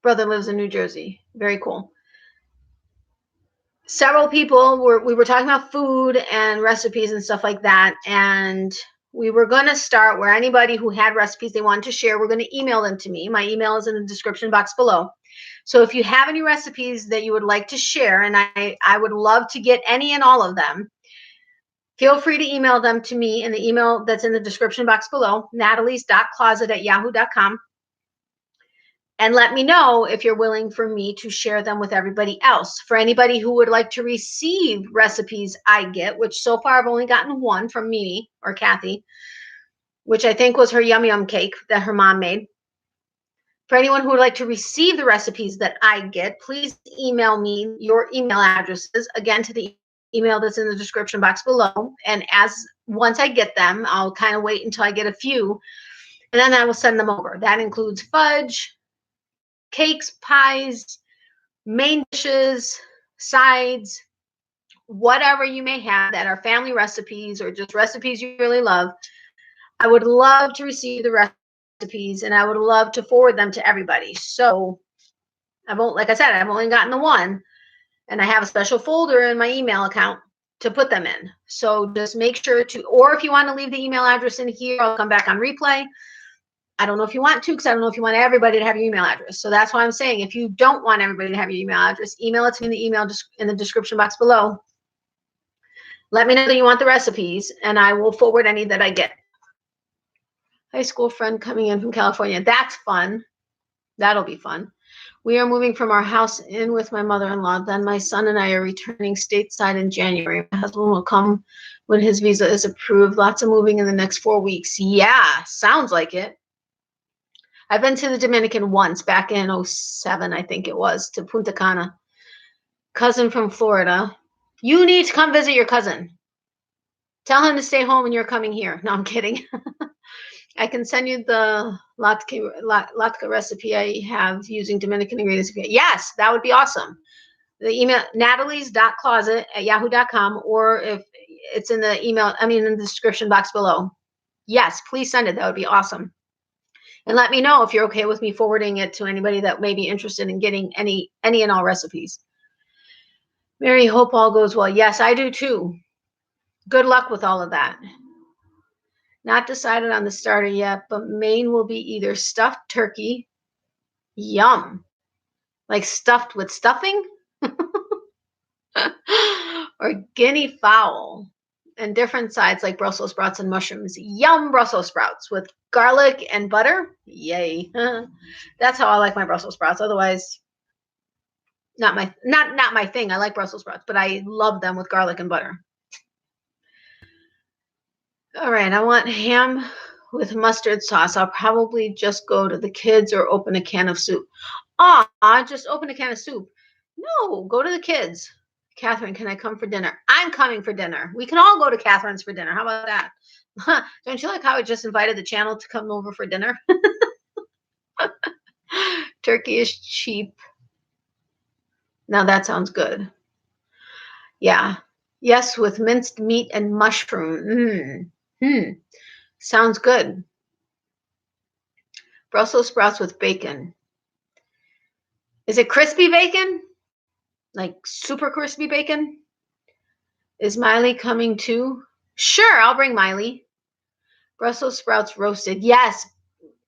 Brother lives in New Jersey. Very cool. Several people we were talking about food and recipes and stuff like that, and we were going to start where anybody who had recipes they wanted to share, we're going to email them to me. My email is in the description box below. So if you have any recipes that you would like to share, and I would love to get any and all of them, feel free to email them to me in the email that's in the description box below, natalies.closet@yahoo.com. And let me know if you're willing for me to share them with everybody else. For anybody who would like to receive recipes I get, which so far I've only gotten one from Mimi or Kathy, which I think was her yum yum cake that her mom made. For anyone who would like to receive the recipes that I get, please email me your email addresses, again, to the email that's in the description box below. And once I get them, I'll kind of wait until I get a few, and then I will send them over. That includes fudge, cakes, pies, main dishes, sides, whatever you may have that are family recipes or just recipes you really love. I would love to receive the recipes and I would love to forward them to everybody. So like I said, I've only gotten the one, and I have a special folder in my email account to put them in. So just make sure to, or if you want to leave the email address in here, I'll come back on replay. I don't know if you want to, because I don't know if you want everybody to have your email address. So that's why I'm saying, if you don't want everybody to have your email address, email it to me in the email in the description box below. Let me know that you want the recipes, and I will forward any that I get. High school friend coming in from California. That's fun. That'll be fun. We are moving from our house in with my mother-in-law. Then my son and I are returning stateside in January. My husband will come when his visa is approved. Lots of moving in the next 4 weeks. Yeah, sounds like it. I've been to the Dominican once, back in 07, I think it was, to Punta Cana. Cousin from Florida. You need to come visit your cousin. Tell him to stay home and you're coming here. No, I'm kidding. I can send you the latke recipe I have using Dominican ingredients. Yes, that would be awesome. The email, natalies.closet@yahoo.com, or if it's in the email, in the description box below. Yes, please send it. That would be awesome. And let me know if you're okay with me forwarding it to anybody that may be interested in getting any and all recipes. Mary, hope all goes well. Yes, I do too. Good luck with all of that. Not decided on the starter yet, but main will be either stuffed turkey, yum, like stuffed with stuffing, or guinea fowl, and different sides like Brussels sprouts and mushrooms. Yum, Brussels sprouts with garlic and butter. Yay. That's how I like my Brussels sprouts. Otherwise, not my thing. I like Brussels sprouts, but I love them with garlic and butter. All right, I want ham with mustard sauce. I'll probably just go to the kids or open a can of soup. Just open a can of soup. No, go to the kids. Catherine, can I come for dinner? I'm coming for dinner. We can all go to Catherine's for dinner. How about that? Don't you like how I just invited the channel to come over for dinner? Turkey is cheap. Now that sounds good. Yeah. Yes, with minced meat and mushroom. Sounds good. Brussels sprouts with bacon. Is it crispy bacon? Like super crispy bacon? Is Miley coming too? Sure, I'll bring Miley. Brussels sprouts roasted. Yes,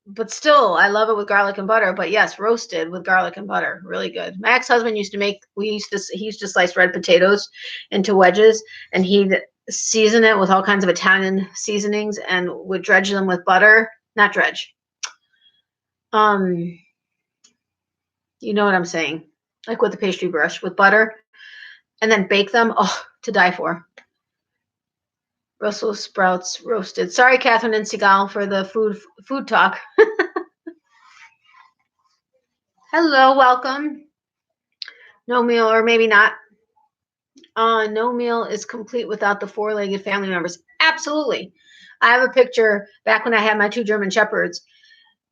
but still, I love it with garlic and butter. But yes, roasted with garlic and butter. Really good. My ex-husband used to slice red potatoes into wedges, and he'd season it with all kinds of Italian seasonings and would dredge them with butter. Not dredge. You know what I'm saying? Like with the pastry brush with butter, and then bake them. Oh, to die for. Brussels sprouts roasted. Sorry, Catherine and Seagal, for the food talk. Hello, welcome. No meal, or maybe not. No meal is complete without the four-legged family members. Absolutely. I have a picture back when I had my 2 German Shepherds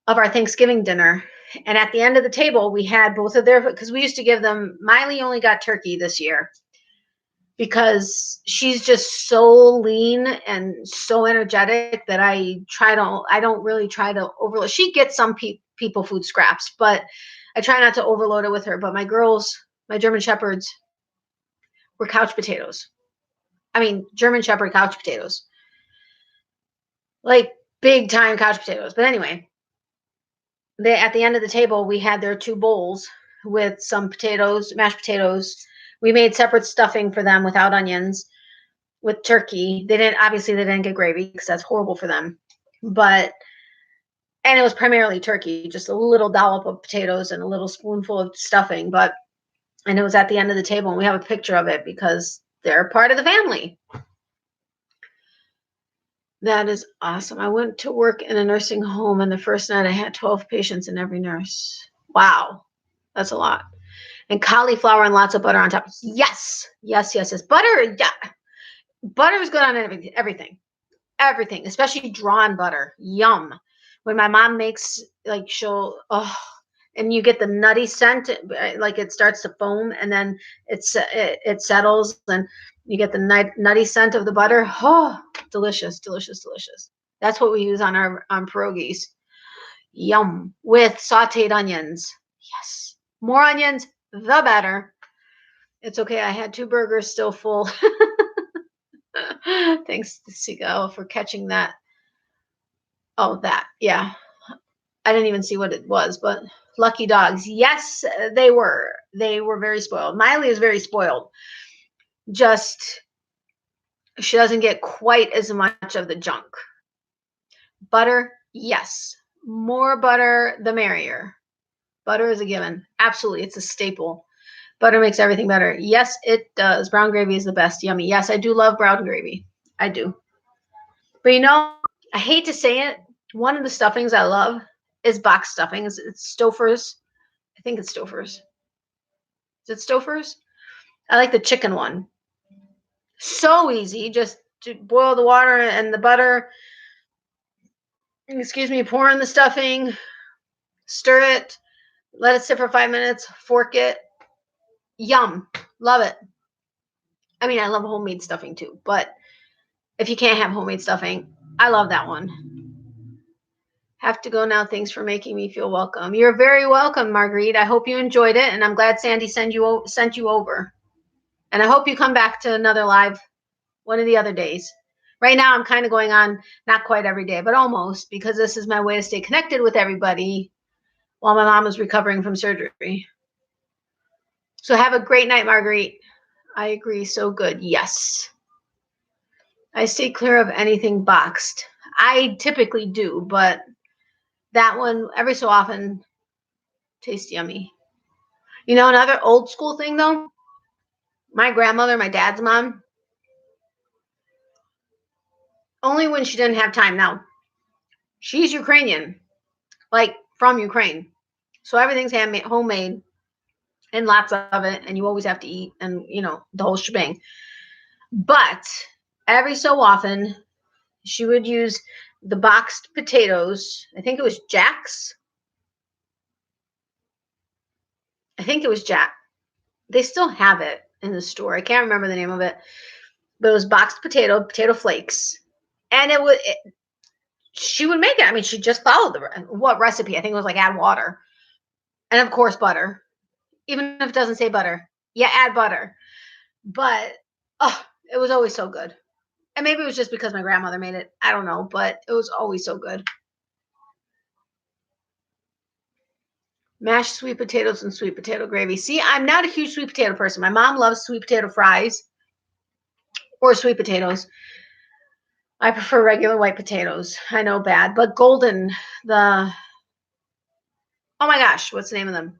of our Thanksgiving dinner. And at the end of the table, we had both of their, because we used to give them, Miley only got turkey this year because she's just so lean and so energetic that I don't really try to overload. She gets some people food scraps, but I try not to overload it with her. But my girls, my German Shepherds, were couch potatoes. I mean, German Shepherd couch potatoes. Like big time couch potatoes. But anyway, at the end of the table, we had their 2 bowls with some potatoes, mashed potatoes. We made separate stuffing for them without onions, with turkey. They didn't get gravy because that's horrible for them. And it was primarily turkey, just a little dollop of potatoes and a little spoonful of stuffing. And it was at the end of the table, and we have a picture of it because they're part of the family. That is awesome. I went to work in a nursing home, and the first night I had 12 patients and every nurse. Wow. That's a lot. And cauliflower and lots of butter on top. Yes. Yes, yes, yes. Butter, yeah. Butter is good on everything. Everything, especially drawn butter. Yum. When my mom makes, like, and you get the nutty scent, like it starts to foam, and then it settles, and you get the nutty scent of the butter. Oh, delicious, delicious, delicious. That's what we use on our pierogies. Yum. With sauteed onions. Yes. More onions, the better. It's okay. I had 2 burgers still full. Thanks to Seagull for catching that. Oh, that. Yeah. I didn't even see what it was, but lucky dogs. Yes, they were. They were very spoiled. Miley is very spoiled. Just, she doesn't get quite as much of the junk. Butter, yes. More butter, the merrier. Butter is a given. Absolutely. It's a staple. Butter makes everything better. Yes, it does. Brown gravy is the best. Yummy. Yes, I do love brown gravy. I do. But I hate to say it. One of the stuffings I love is box stuffing. It's Stouffer's. I think it's Stouffer's. Is it Stouffer's? I like the chicken one. So easy. Just to boil the water and the butter. Excuse me. Pour in the stuffing. Stir it. Let it sit for 5 minutes. Fork it. Yum. Love it. I mean, I love homemade stuffing too. But if you can't have homemade stuffing, I love that one. Have to go now. Thanks for making me feel welcome. You're very welcome, Marguerite. I hope you enjoyed it, and I'm glad Sandy sent you over. And I hope you come back to another live one of the other days. Right now, I'm kind of going on, not quite every day, but almost, because this is my way to stay connected with everybody while my mom is recovering from surgery. So have a great night, Marguerite. I agree. So good. Yes. I stay clear of anything boxed. I typically do, but that one, every so often, tastes yummy. Another old school thing, though, my grandmother, my dad's mom, only when she didn't have time. Now, she's Ukrainian, like from Ukraine. So everything's handmade, homemade, and lots of it, and you always have to eat, and, the whole shebang. But every so often, she would use the boxed potatoes. I think it was Jack's. I think it was Jack. They still have it in the store. I can't remember the name of it. But it was boxed potato flakes. And she would make it. I mean, she just followed what recipe? I think it was like add water. And of course, butter. Even if it doesn't say butter. Yeah, add butter. But, it was always so good. And maybe it was just because my grandmother made it. I don't know. But it was always so good. Mashed sweet potatoes and sweet potato gravy. See, I'm not a huge sweet potato person. My mom loves sweet potato fries or sweet potatoes. I prefer regular white potatoes. I know, bad, but golden, oh my gosh, what's the name of them?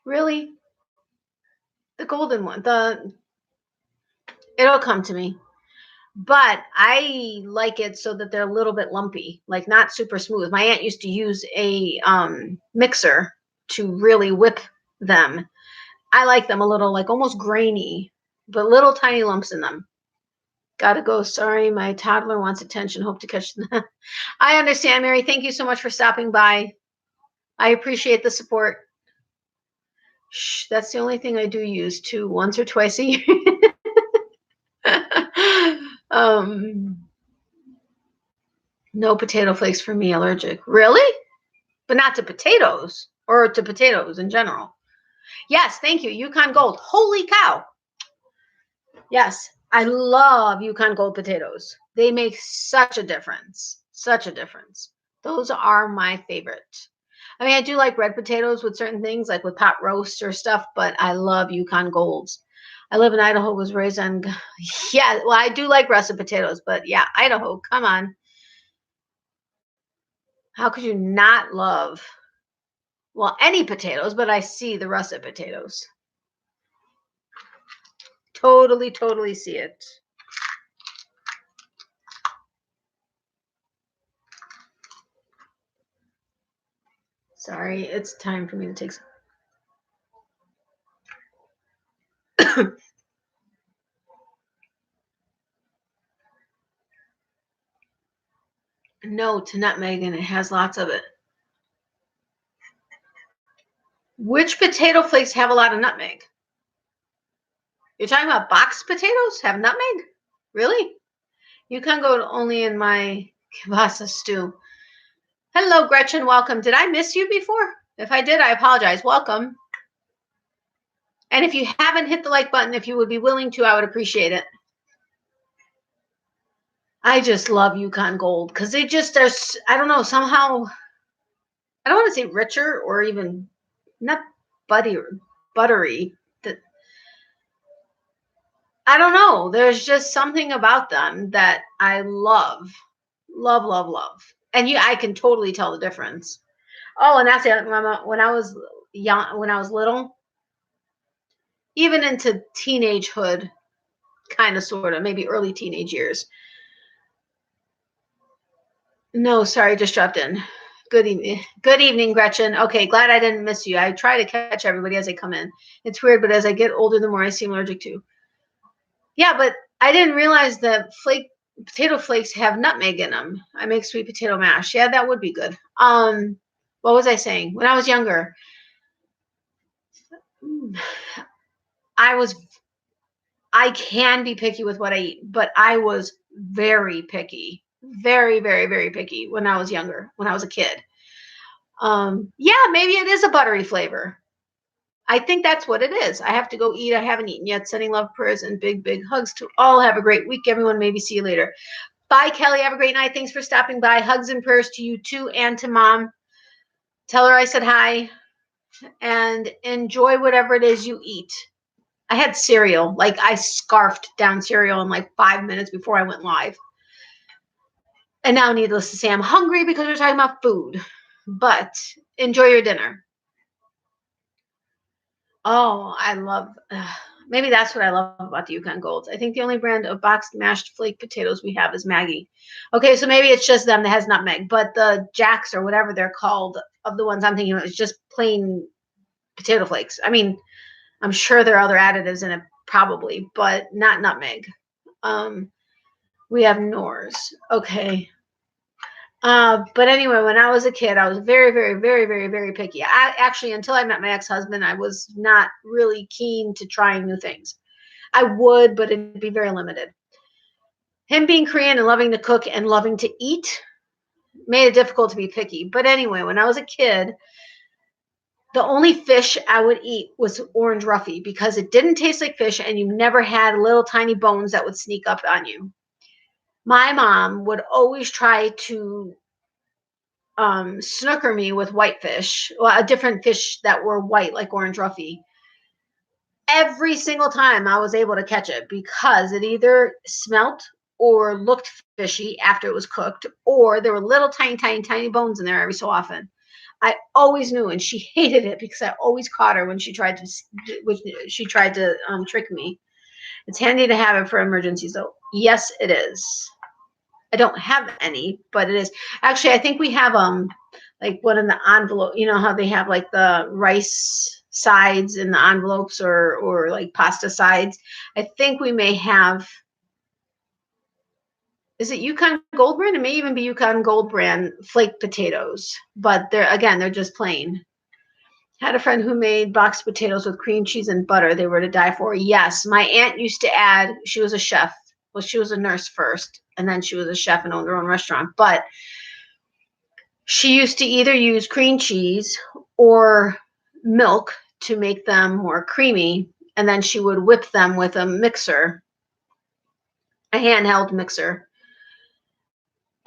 Really? The golden one. It'll come to me. But I like it so that they're a little bit lumpy, like not super smooth. My aunt used to use a mixer to really whip them. I like them a little, like almost grainy, but little tiny lumps in them. Gotta go. Sorry, my toddler wants attention. Hope to catch them. I understand, Mary. Thank you so much for stopping by. I appreciate the support. Shh, that's the only thing I do use too, once or twice a year. No potato flakes for me, allergic. Really? But not to potatoes or to potatoes in general. Yes, thank you. Yukon Gold. Holy cow. Yes, I love Yukon Gold potatoes. They make such a difference. Such a difference. Those are my favorite. I mean, I do like red potatoes with certain things, like with pot roast or stuff, but I love Yukon Golds. I live in Idaho, was raised on, yeah, well, I do like russet potatoes, but yeah, Idaho, come on. How could you not love, well, any potatoes, but I see the russet potatoes. Totally, totally see it. Sorry, it's time for me to take some. No to nutmeg, and it has lots of it. Which potato flakes have a lot of nutmeg? You're talking about boxed potatoes have nutmeg? Really? You can go only in my kielbasa stew. Hello, Gretchen. Welcome. Did I miss you before? If I did, I apologize. Welcome. And if you haven't hit the like button, if you would be willing to, I would appreciate it. I just love Yukon Gold because they just are, I don't know, somehow, I don't want to say richer or even not buttery. I don't know. There's just something about them that I love, love, love, love. And I can totally tell the difference. Oh, and that's it. When I was young, when I was little, even into teenagehood, kind of, sort of, maybe early teenage years. No, sorry, just dropped in. Good evening. Good evening, Gretchen. Okay, glad I didn't miss you. I try to catch everybody as they come in. It's weird, but as I get older, the more I seem allergic to. Yeah, but I didn't realize that potato flakes have nutmeg in them. I make sweet potato mash. Yeah, that would be good. What was I saying? When I was younger, I can be picky with what I eat, but I was very picky. Very, very, very picky when I was younger, when I was a kid. Yeah, maybe it is a buttery flavor. I think that's what it is. I have to go eat. I haven't eaten yet. Sending love, prayers, and big, big hugs to all. Have a great week, everyone. Maybe see you later. Bye, Kelly. Have a great night. Thanks for stopping by. Hugs and prayers to you too, and to Mom. Tell her I said hi, and enjoy whatever it is you eat. I had cereal. Like, I scarfed down cereal in like 5 minutes before I went live. And now, needless to say, I'm hungry because we're talking about food. But enjoy your dinner. Oh, I love, maybe that's what I love about the Yukon Golds. I think the only brand of boxed mashed flake potatoes we have is Maggie. Okay, so maybe it's just them that has nutmeg, but the Jacks or whatever they're called, of the ones I'm thinking of, is just plain potato flakes. I mean, I'm sure there are other additives in it, probably, but not nutmeg. We have Knorrs. Okay. But anyway, when I was a kid, I was very, very, very, very, very picky. I actually, until I met my ex-husband, I was not really keen to trying new things. I would, but it'd be very limited. Him being Korean and loving to cook and loving to eat made it difficult to be picky. But anyway, when I was a kid, the only fish I would eat was orange roughy because it didn't taste like fish and you never had little tiny bones that would sneak up on you. My mom would always try to snooker me with whitefish, well, a different fish that were white, like orange roughy. Every single time I was able to catch it because it either smelt or looked fishy after it was cooked, or there were little tiny, tiny, tiny bones in there every so often. I always knew, and she hated it because I always caught her when she tried to trick me. It's handy to have it for emergencies, though. Yes, it is. I don't have any, but it is. Actually, I think we have like one in the envelope. You know how they have like the rice sides in the envelopes or like pasta sides. I think we may have, is it Yukon Gold Brand? It may even be Yukon Gold Brand flaked potatoes, but they're just plain. Had a friend who made boxed potatoes with cream cheese and butter. They were to die for. Yes, my aunt used to add, she was a chef. Well, she was a nurse first, and then she was a chef and owned her own restaurant. But she used to either use cream cheese or milk to make them more creamy, and then she would whip them with a mixer, a handheld mixer,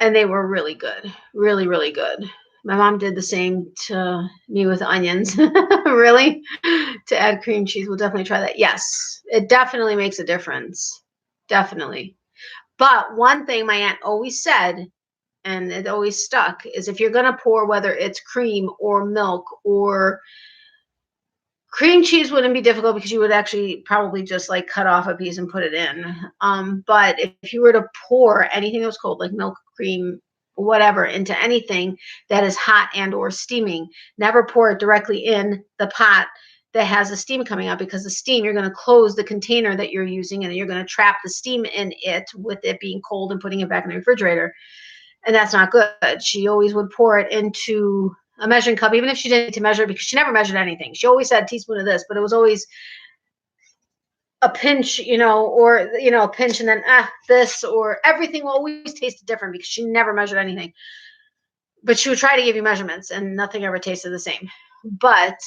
and they were really good. Really, really good. My mom did the same to me with onions. Really? To add cream cheese. We'll definitely try that. Yes, it definitely makes a difference. Definitely. But one thing my aunt always said, and it always stuck, is if you're going to pour, whether it's cream or milk or cream cheese, wouldn't be difficult because you would actually probably just like cut off a piece and put it in. But if you were to pour anything that was cold, like milk, cream, whatever, into anything that is hot and or steaming, never pour it directly in the pot that has the steam coming out, because the steam, you're going to close the container that you're using and you're going to trap the steam in it with it being cold and putting it back in the refrigerator. And that's not good. She always would pour it into a measuring cup, even if she didn't need to measure, because she never measured anything. She always said a teaspoon of this, but it was always a pinch, or, a pinch and then this, or everything will always taste different because she never measured anything. But she would try to give you measurements and nothing ever tasted the same. But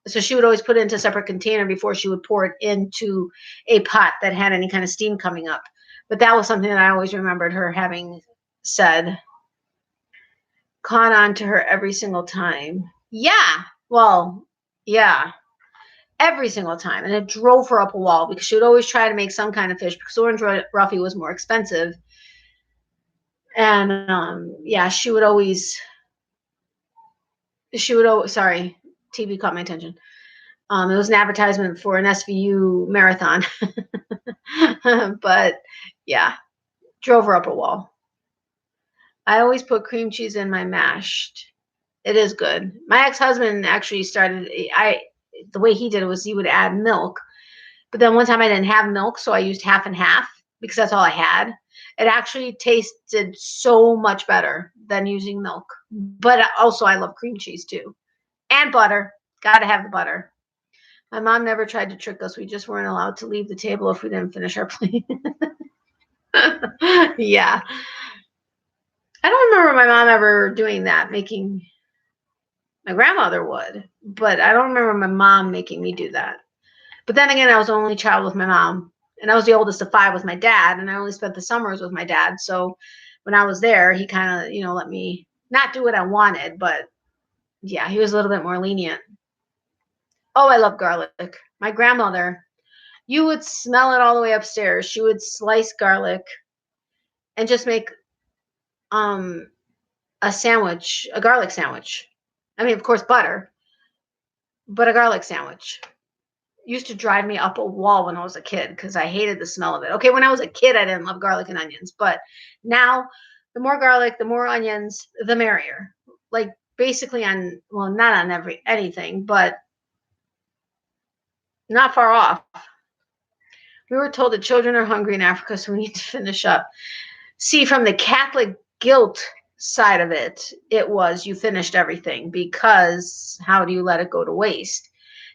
so she would always put it into a separate container before she would pour it into a pot that had any kind of steam coming up. But that was something that I always remembered her having said. Caught on to her every single time. Yeah. Well, yeah. Every single time. And it drove her up a wall because she would always try to make some kind of fish because orange roughy was more expensive. And yeah, she would always, sorry, TV caught my attention. It was an advertisement for an SVU marathon. But yeah, drove her up a wall. I always put cream cheese in my mashed. It is good. My ex-husband actually started, the way he did it was he would add milk. But then one time I didn't have milk, so I used half and half because that's all I had. It actually tasted so much better than using milk. But also I love cream cheese too. And butter. Got to have the butter. My mom never tried to trick us. We just weren't allowed to leave the table if we didn't finish our plate. Yeah. I don't remember my mom ever doing that, making, my grandmother would, but I don't remember my mom making me do that. But then again, I was the only child with my mom, and I was the oldest of 5 with my dad, and I only spent the summers with my dad. So when I was there, he kind of, let me not do what I wanted, but yeah, he was a little bit more lenient. Oh, I love garlic. My grandmother, you would smell it all the way upstairs. She would slice garlic and just make a sandwich, a garlic sandwich. I mean, of course, butter, but a garlic sandwich. Used to drive me up a wall when I was a kid because I hated the smell of it. Okay, when I was a kid, I didn't love garlic and onions, but now the more garlic, the more onions, the merrier. Like basically on, well, not on anything, but not far off. We were told that children are hungry in Africa, so we need to finish up. See, from the Catholic guilt side of it, it was you finished everything because how do you let it go to waste?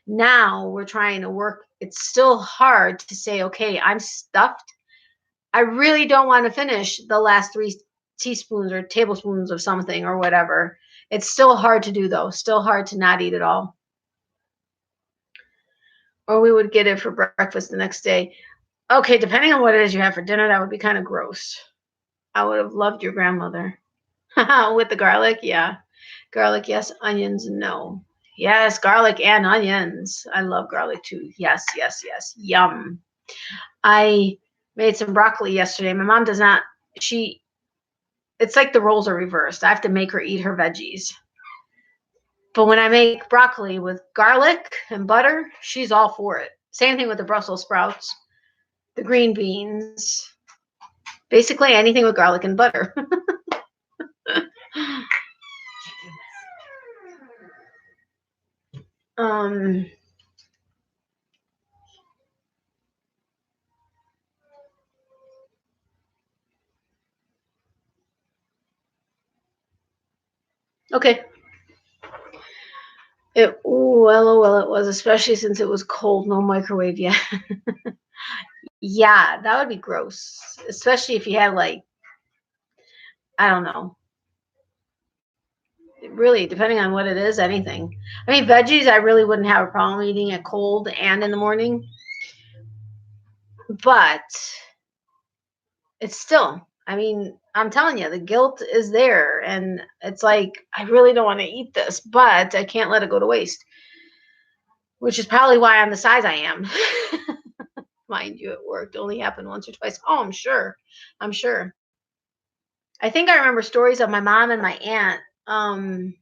Now we're trying to work. It's still hard to say, okay, I'm stuffed. I really don't want to finish the last 3 teaspoons or tablespoons of something or whatever. It's still hard to do, though. Still hard to not eat it all. Or we would get it for breakfast the next day. Okay, depending on what it is you have for dinner, that would be kind of gross. I would have loved your grandmother. With the garlic, yeah. Garlic, yes. Onions, no. Yes, garlic and onions. I love garlic too. Yes, yes, yes. Yum. I made some broccoli yesterday. My mom does not, it's like the roles are reversed. I have to make her eat her veggies. But when I make broccoli with garlic and butter, she's all for it. Same thing with the Brussels sprouts, the green beans, basically anything with garlic and butter. Okay. Well, it was, especially since it was cold, no microwave yet. Yeah, that would be gross, especially if you had like, I don't know, really, depending on what it is, anything. I mean, veggies, I really wouldn't have a problem eating it cold and in the morning, but it's still, I mean, I'm telling you, the guilt is there, and it's like, I really don't want to eat this, but I can't let it go to waste, which is probably why I'm the size I am. Mind you, it worked. Only happened once or twice. Oh, I'm sure. I'm sure. I think I remember stories of my mom and my aunt.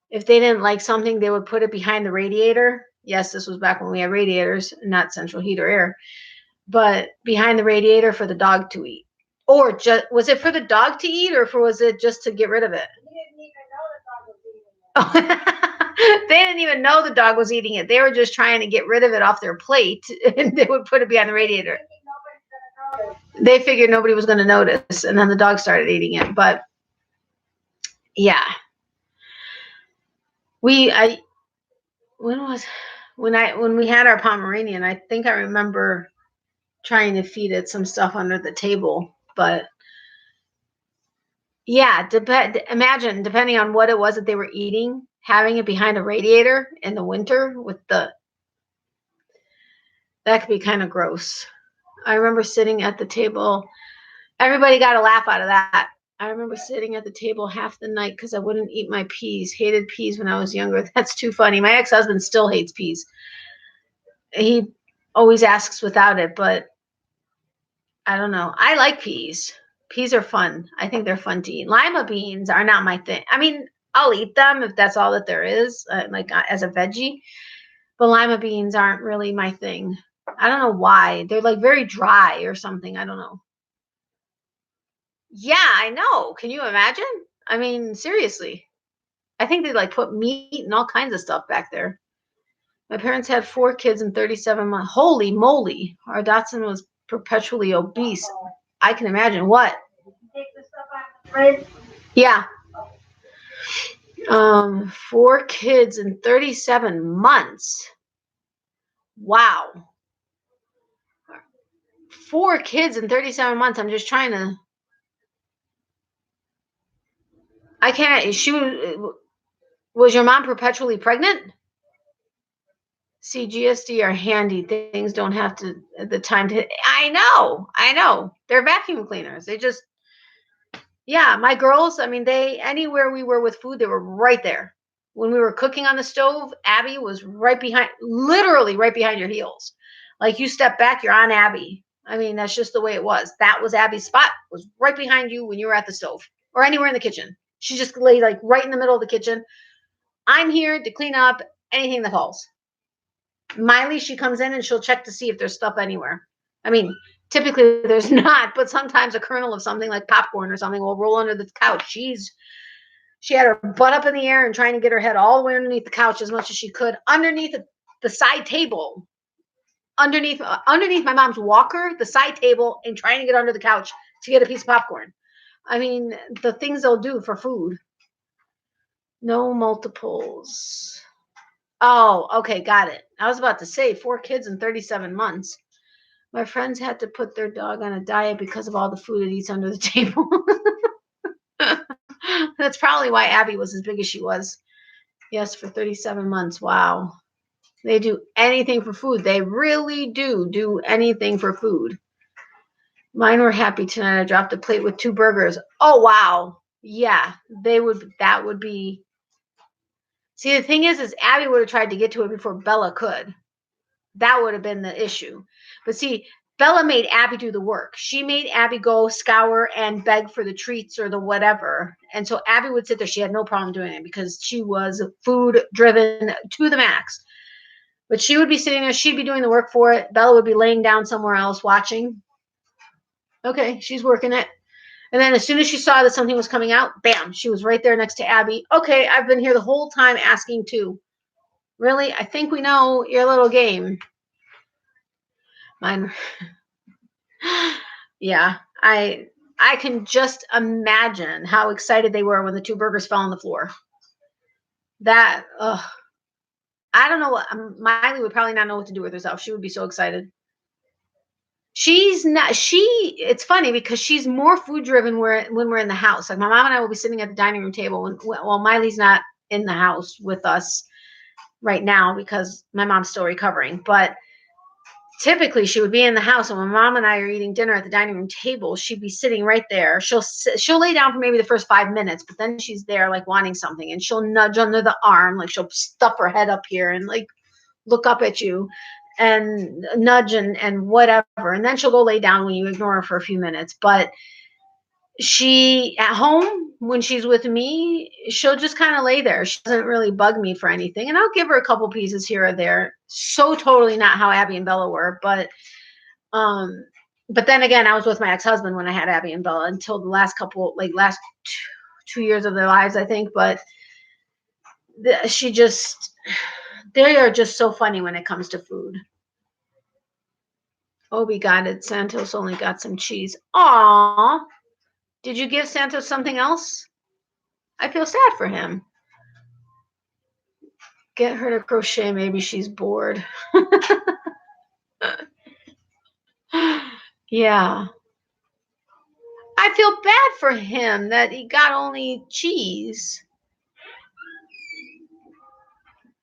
If they didn't like something, they would put it behind the radiator. Yes, this was back when we had radiators, not central heat or air, but behind the radiator for the dog to eat. Or just, was it for the dog to eat, or was it just to get rid of it? They didn't even know the dog was eating it. They were just trying to get rid of it off their plate, and they would put it behind the radiator. They figured nobody was going to notice, and then the dog started eating it. But yeah, when we had our Pomeranian, I think I remember trying to feed it some stuff under the table. But yeah, imagine, depending on what it was that they were eating, having it behind a radiator in the winter that could be kind of gross. I remember sitting at the table. Everybody got a laugh out of that. I remember sitting at the table half the night because I wouldn't eat my peas. Hated peas when I was younger. That's too funny. My ex-husband still hates peas. He always asks without it, but I don't know. I like peas. Peas are fun. I think they're fun to eat. Lima beans are not my thing. I mean, I'll eat them if that's all that there is, as a veggie. But lima beans aren't really my thing. I don't know why. They're like very dry or something. I don't know. Yeah, I know. Can you imagine? I mean, seriously. I think they like put meat and all kinds of stuff back there. My parents had 4 kids in 37 months. Holy moly. Our Dotson was perpetually obese. I can imagine. What? Take the stuff out of the fridge? Yeah. 4 kids in 37 months. Wow. 4 kids in 37 months. I'm just trying to. I can't. Was your mom perpetually pregnant? See, GSD are handy. Things don't have to at the time to. I know. They're vacuum cleaners. They just, yeah, my girls, I mean, anywhere we were with food, they were right there. When we were cooking on the stove, Abby was right behind, literally right behind your heels. Like you step back, you're on Abby. I mean, that's just the way it was. That was Abby's spot, was right behind you when you were at the stove or anywhere in the kitchen. She just lay like right in the middle of the kitchen. I'm here to clean up anything that falls. Miley, she comes in and she'll check to see if there's stuff anywhere. I mean, typically there's not, but sometimes a kernel of something like popcorn or something will roll under the couch. She had her butt up in the air and trying to get her head all the way underneath the couch as much as she could, underneath the side table, underneath my mom's walker, the side table, and trying to get under the couch to get a piece of popcorn. I mean, the things they'll do for food. No multiples. Oh, okay, got it. I was about to say 4 kids in 37 months. My friends had to put their dog on a diet because of all the food it eats under the table. That's probably why Abby was as big as she was. Yes, for 37 months. Wow. They do anything for food. They really do anything for food. Mine were happy tonight. I dropped a plate with 2 burgers. Oh, wow. Yeah, that would be. See, the thing is Abby would have tried to get to it before Bella could. That would have been the issue. But see, Bella made Abby do the work. She made Abby go scour and beg for the treats or the whatever. And so Abby would sit there. She had no problem doing it because she was food driven to the max. But she would be sitting there. She'd be doing the work for it. Bella would be laying down somewhere else watching. Okay, she's working it. And then as soon as she saw that something was coming out, bam, she was right there next to Abby. Okay, I've been here the whole time asking too. Really? I think we know your little game. Mine. Yeah, I can just imagine how excited they were when the 2 burgers fell on the floor. That, I don't know what, Miley would probably not know what to do with herself. She would be so excited. She's not, it's funny because she's more food driven when we're in the house. Like my mom and I will be sitting at the dining room table well, Miley's not in the house with us right now because my mom's still recovering. But typically she would be in the house, and when mom and I are eating dinner at the dining room table, she'd be sitting right there. She'll lay down for maybe the first 5 minutes, but then she's there like wanting something, and she'll nudge under the arm, like she'll stuff her head up here and like look up at you and nudge and whatever, and then she'll go lay down when you ignore her for a few minutes. But she at home, when she's with me, she'll just kind of lay there. She doesn't really bug me for anything, and I'll give her a couple pieces here or there. So totally not how Abby and Bella were, but then again, I was with my ex-husband when I had Abby and Bella until the last couple, like last 2 years of their lives, I think. But they are just so funny when it comes to food. Obi got it. Santos only got some cheese. Aw. Did you give Santos something else? I feel sad for him. Get her to crochet. Maybe she's bored. Yeah. I feel bad for him that he got only cheese.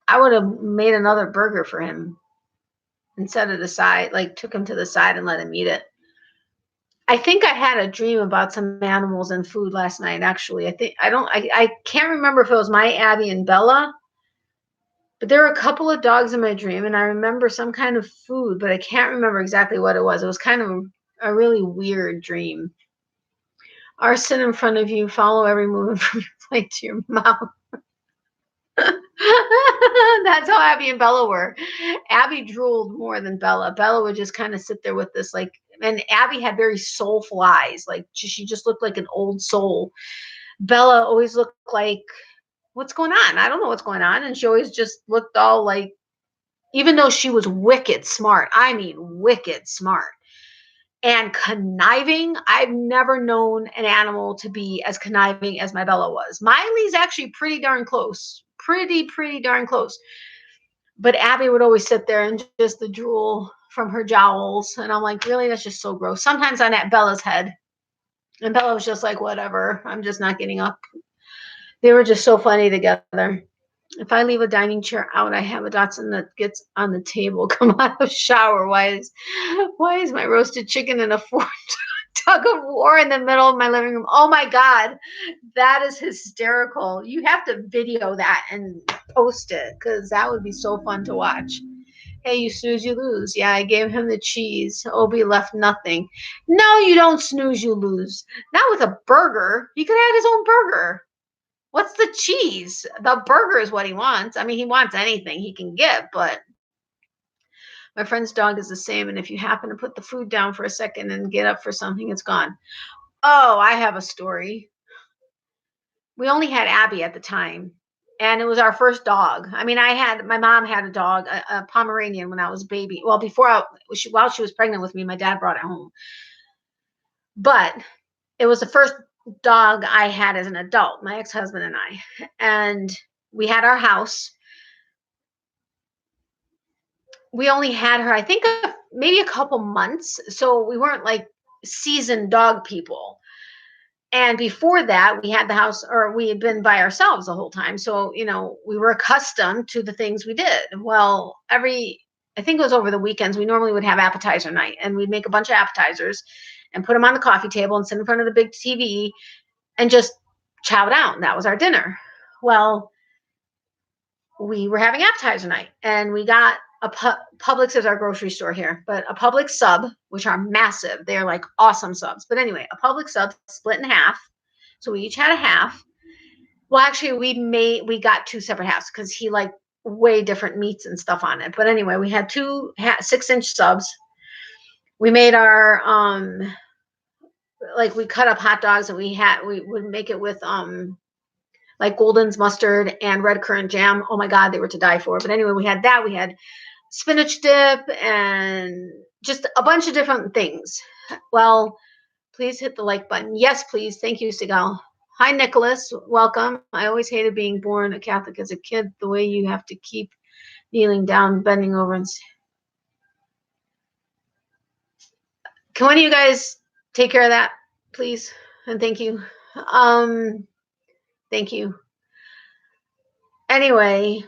I would have made another burger for him and set it aside, like took him to the side and let him eat it. I think I had a dream about some animals and food last night, actually. I can't remember if it was my Abby and Bella, but there were a couple of dogs in my dream, and I remember some kind of food, but I can't remember exactly what it was. It was kind of a really weird dream. Or sit in front of you, follow every movement from your plate to your mouth. That's how Abby and Bella were. Abby drooled more than Bella. Bella would just kind of sit there with this, like, and Abby had very soulful eyes. Like she just looked like an old soul. Bella always looked like, what's going on? I don't know what's going on. And she always just looked all like, even though she was wicked smart, I mean, wicked smart and conniving. I've never known an animal to be as conniving as my Bella was. Miley's actually pretty darn close. Pretty darn close. But Abby would always sit there and just the drool from her jowls. And I'm like, really? That's just so gross. Sometimes I'm at Bella's head. And Bella was just like, whatever. I'm just not getting up. They were just so funny together. If I leave a dining chair out, I have a Dotson that gets on the table, come out of shower. Why is my roasted chicken in a tug of war in the middle of my living room? Oh my God, that is hysterical. You have to video that and post it because that would be so fun to watch. Hey, you snooze, you lose. Yeah, I gave him the cheese. Obi left nothing. No, you don't snooze, you lose. Not with a burger. He could have had his own burger. What's the cheese? The burger is what he wants. I mean, he wants anything he can get, but my friend's dog is the same. And if you happen to put the food down for a second and get up for something, it's gone. Oh, I have a story. We only had Abby at the time, and it was our first dog. I mean, my mom had a dog, a Pomeranian, when I was a baby. Well, while she was pregnant with me, my dad brought it home. But it was the first dog I had as an adult, my ex-husband and I. And we had our house. We only had her, I think, maybe a couple months. So we weren't like seasoned dog people. And before that, we had the house, or we had been by ourselves the whole time. So, we were accustomed to the things we did. Well, I think it was over the weekends, we normally would have appetizer night, and we'd make a bunch of appetizers and put them on the coffee table and sit in front of the big TV and just chow down. That was our dinner. Well, we were having appetizer night, and we got a Publix is our grocery store here, but a Publix sub, which are massive. They're like awesome subs. But anyway, a Publix sub split in half. So we each had a half. Well, actually, we got 2 separate halves because he liked way different meats and stuff on it. But anyway, we had 2 6-inch subs. We made our we cut up hot dogs, and we would make it with like Golden's mustard and red currant jam. Oh my God, they were to die for. But anyway, we had that. We had spinach dip and just a bunch of different things. Well, Please hit the like button. Yes, please. Thank you, Sigal. Hi, Nicholas. Welcome. I always hated being born a Catholic as a kid. The way you have to keep kneeling down, bending over, and can one of you guys take care of that, please? And thank you. Thank you. Anyway,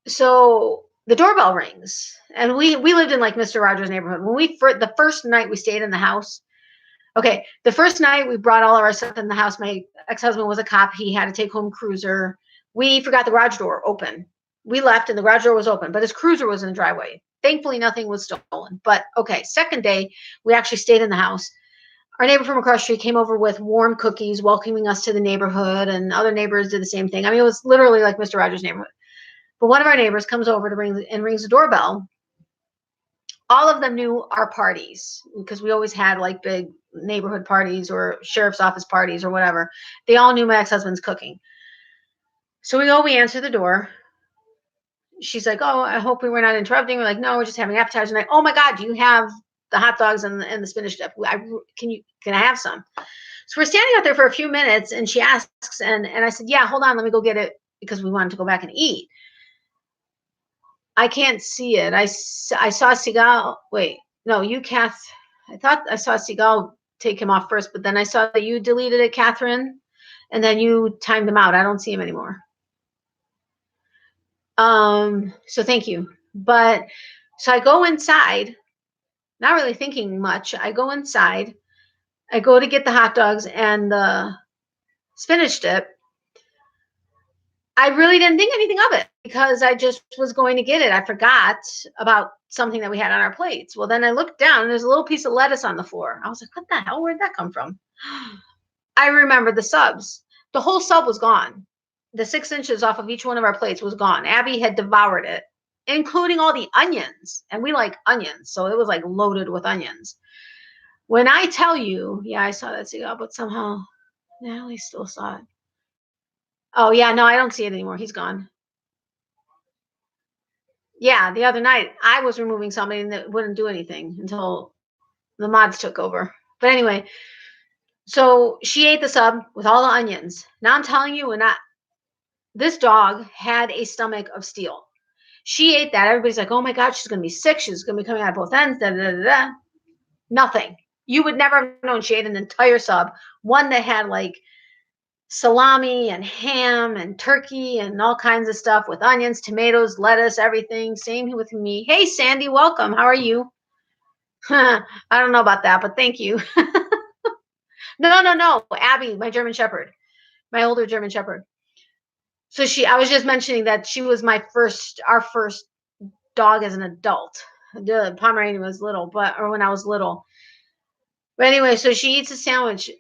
so the doorbell rings, and we lived in like Mr. Rogers' neighborhood. When the first night we stayed in the house. Okay, the first night we brought all of our stuff in the house. My ex-husband was a cop. He had to take home Cruiser. We forgot the garage door open. We left and the garage door was open, but his Cruiser was in the driveway. Thankfully, nothing was stolen. But okay, second day, we actually stayed in the house. Our neighbor from across the street came over with warm cookies, welcoming us to the neighborhood, and other neighbors did the same thing. I mean, it was literally like Mr. Rogers' neighborhood. But one of our neighbors comes over to rings the doorbell. All of them knew our parties because we always had like big neighborhood parties or sheriff's office parties or whatever. They all knew my ex-husband's cooking. So we answer the door. She's like, "Oh, I hope we were not interrupting." We're like, "No, we're just having appetizers." And like, "Oh my God, do you have the hot dogs and the spinach dip? Can I have some?" So we're standing out there for a few minutes, and she asks, and I said, "Yeah, hold on, let me go get it," because we wanted to go back and eat. I can't see it. I saw Sigal. Wait, no, you, Kath. I thought I saw Sigal take him off first, but then I saw that you deleted it, Catherine, and then you timed him out. I don't see him anymore. So thank you. But so I go inside, not really thinking much. I go inside. I go to get the hot dogs and the spinach dip. I really didn't think anything of it because I just was going to get it. I forgot about something that we had on our plates. Well, then I looked down and there's a little piece of lettuce on the floor. I was like, what the hell? Where'd that come from? I remember the subs. The whole sub was gone. The 6 inches off of each one of our plates was gone. Abby had devoured it, including all the onions. And we like onions. So it was like loaded with onions. When I tell you, yeah, I saw that Seagull, but somehow Natalie still saw it. Oh, yeah, no, I don't see it anymore. He's gone. Yeah, the other night I was removing somebody that wouldn't do anything until the mods took over. But anyway, so she ate the sub with all the onions. Now I'm telling you, this dog had a stomach of steel. She ate that. Everybody's like, oh my God, she's going to be sick. She's going to be coming out of both ends. Da, da, da, da. Nothing. You would never have known she ate an entire sub. One that had like salami and ham and turkey and all kinds of stuff with onions, tomatoes, lettuce, everything. Same with me. Hey, Sandy, welcome. How are you? I don't know about that, but thank you. No. Abby, my German Shepherd, my older German Shepherd. So I was just mentioning that she was our first dog as an adult. The Pomeranian was little, or when I was little. But anyway, so she eats a sandwich.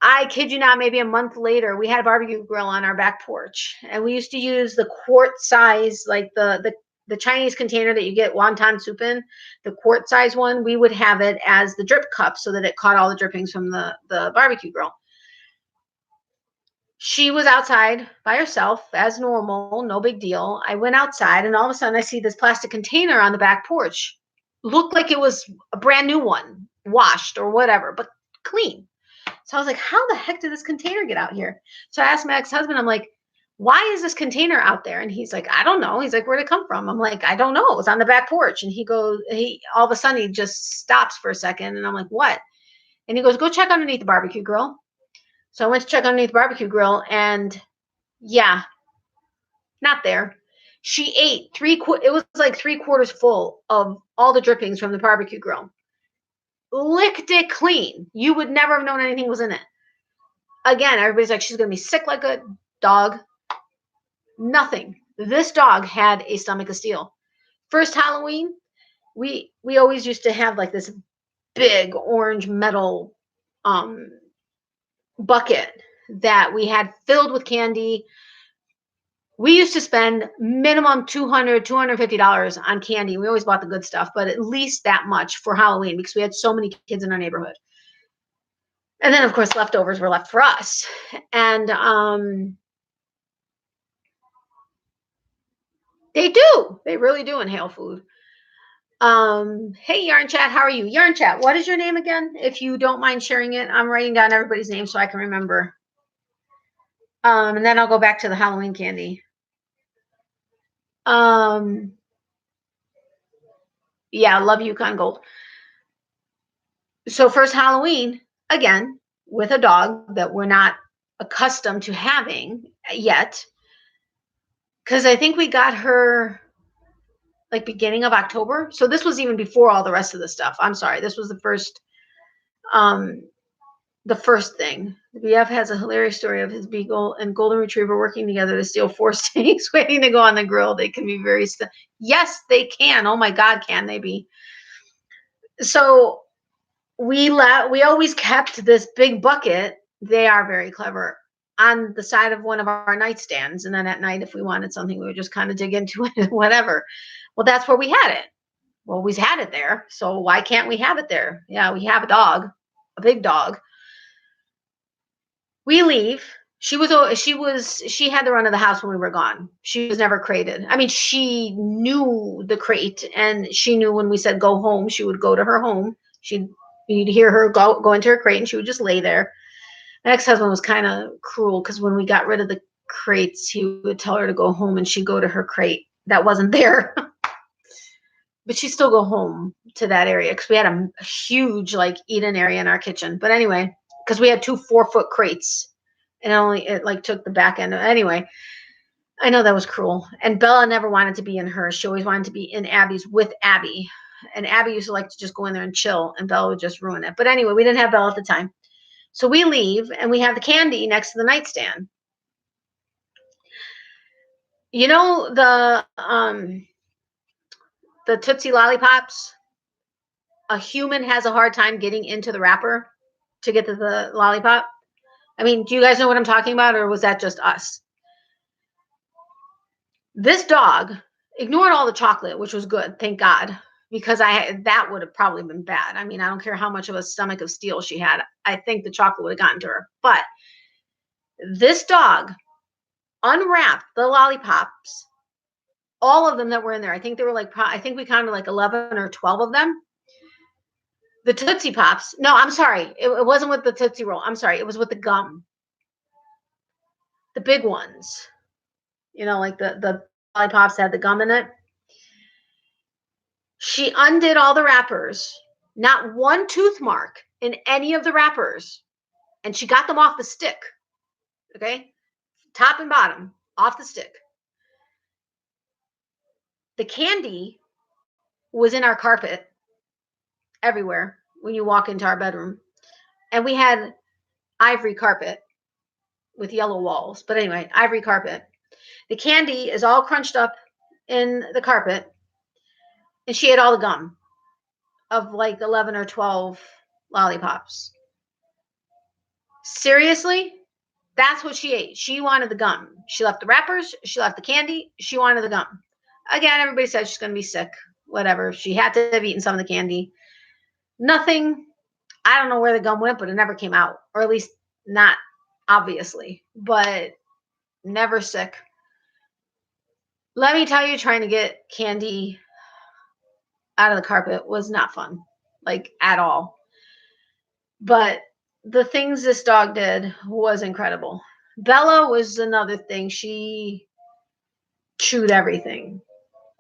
I kid you not, maybe a month later, we had a barbecue grill on our back porch, and we used to use the quart size, like the Chinese container that you get wonton soup in, the quart size one. We would have it as the drip cup so that it caught all the drippings from the barbecue grill. She was outside by herself as normal, no big deal. I went outside, and all of a sudden I see this plastic container on the back porch. Looked like it was a brand new one, washed or whatever, but clean. So I was like, how the heck did this container get out here? So I asked my ex-husband, I'm like, why is this container out there? And he's like, I don't know. He's like, where'd it come from? I'm like, I don't know. It was on the back porch. And all of a sudden he just stops for a second. And I'm like, what? And he goes, go check underneath the barbecue grill. So I went to check underneath the barbecue grill, and yeah, not there. She ate it was like 3/4 full of all the drippings from the barbecue grill. Licked it clean. You would never have known anything was in it. Again, everybody's like, she's going to be sick like a dog. Nothing. This dog had a stomach of steel. First Halloween, we always used to have like this big orange metal bucket that we had filled with candy. We used to spend minimum $200, $250 on candy. We always bought the good stuff, but at least that much for Halloween because we had so many kids in our neighborhood. And then, of course, leftovers were left for us. And they really do inhale food. Hey, Yarn Chat, how are you? Yarn Chat, what is your name again? If you don't mind sharing it, I'm writing down everybody's name so I can remember. And then I'll go back to the Halloween candy. Yeah, love Yukon Gold. So first Halloween, again, with a dog that we're not accustomed to having yet. Because I think we got her like beginning of October. So this was even before all the rest of the stuff. I'm sorry. This was the first thing. The BF has a hilarious story of his beagle and golden retriever working together to steal 4 steaks waiting to go on the grill. They can be very yes, they can. Oh my God, can they be? So we always kept this big bucket. They are very clever, on the side of one of our nightstands, and then at night, if we wanted something, we would just kind of dig into it, whatever. Well, that's where we had it. Well, we had it there, so why can't we have it there? Yeah, we have a dog, a big dog. We leave. She had the run of the house when we were gone. She was never crated. I mean, she knew the crate, and she knew when we said go home, she would go to her home. You'd hear her go into her crate, and she would just lay there. My ex-husband was kind of cruel, because when we got rid of the crates, he would tell her to go home, and she'd go to her crate that wasn't there. But she'd still go home to that area, because we had a huge like eat-in area in our kitchen. But anyway, because we had 2 4-foot crates, and it like took the back end. Anyway, I know that was cruel. And Bella never wanted to be in hers. She always wanted to be in Abby's with Abby. And Abby used to like to just go in there and chill, and Bella would just ruin it. But anyway, we didn't have Bella at the time. So we leave, and we have the candy next to the nightstand. You know the Tootsie Lollipops? A human has a hard time getting into the wrapper to get to the lollipop. I mean, do you guys know what I'm talking about, or was that just us? This dog ignored all the chocolate, which was good, thank God, because that would have probably been bad. I mean, I don't care how much of a stomach of steel she had. I think the chocolate would have gotten to her. But this dog unwrapped the lollipops, all of them that were in there. I think there were I think we counted like 11 or 12 of them. The Tootsie Pops. No, I'm sorry. It wasn't with the Tootsie Roll. I'm sorry. It was with the gum. The big ones. Like the lollipops had the gum in it. She undid all the wrappers. Not one tooth mark in any of the wrappers. And she got them off the stick. Okay? Top and bottom. Off the stick. The candy was in our carpet everywhere when you walk into our bedroom. And we had ivory carpet with yellow walls. But anyway, ivory carpet. The candy is all crunched up in the carpet. And she ate all the gum of like 11 or 12 lollipops. Seriously? That's what she ate. She wanted the gum. She left the wrappers. She left the candy. She wanted the gum. Again, everybody said she's going to be sick. Whatever. She had to have eaten some of the candy. Nothing. I don't know where the gum went, but it never came out. Or at least not obviously. But never sick. Let me tell you, trying to get candy out of the carpet was not fun. Like, at all. But the things this dog did was incredible. Bella was another thing. She chewed everything.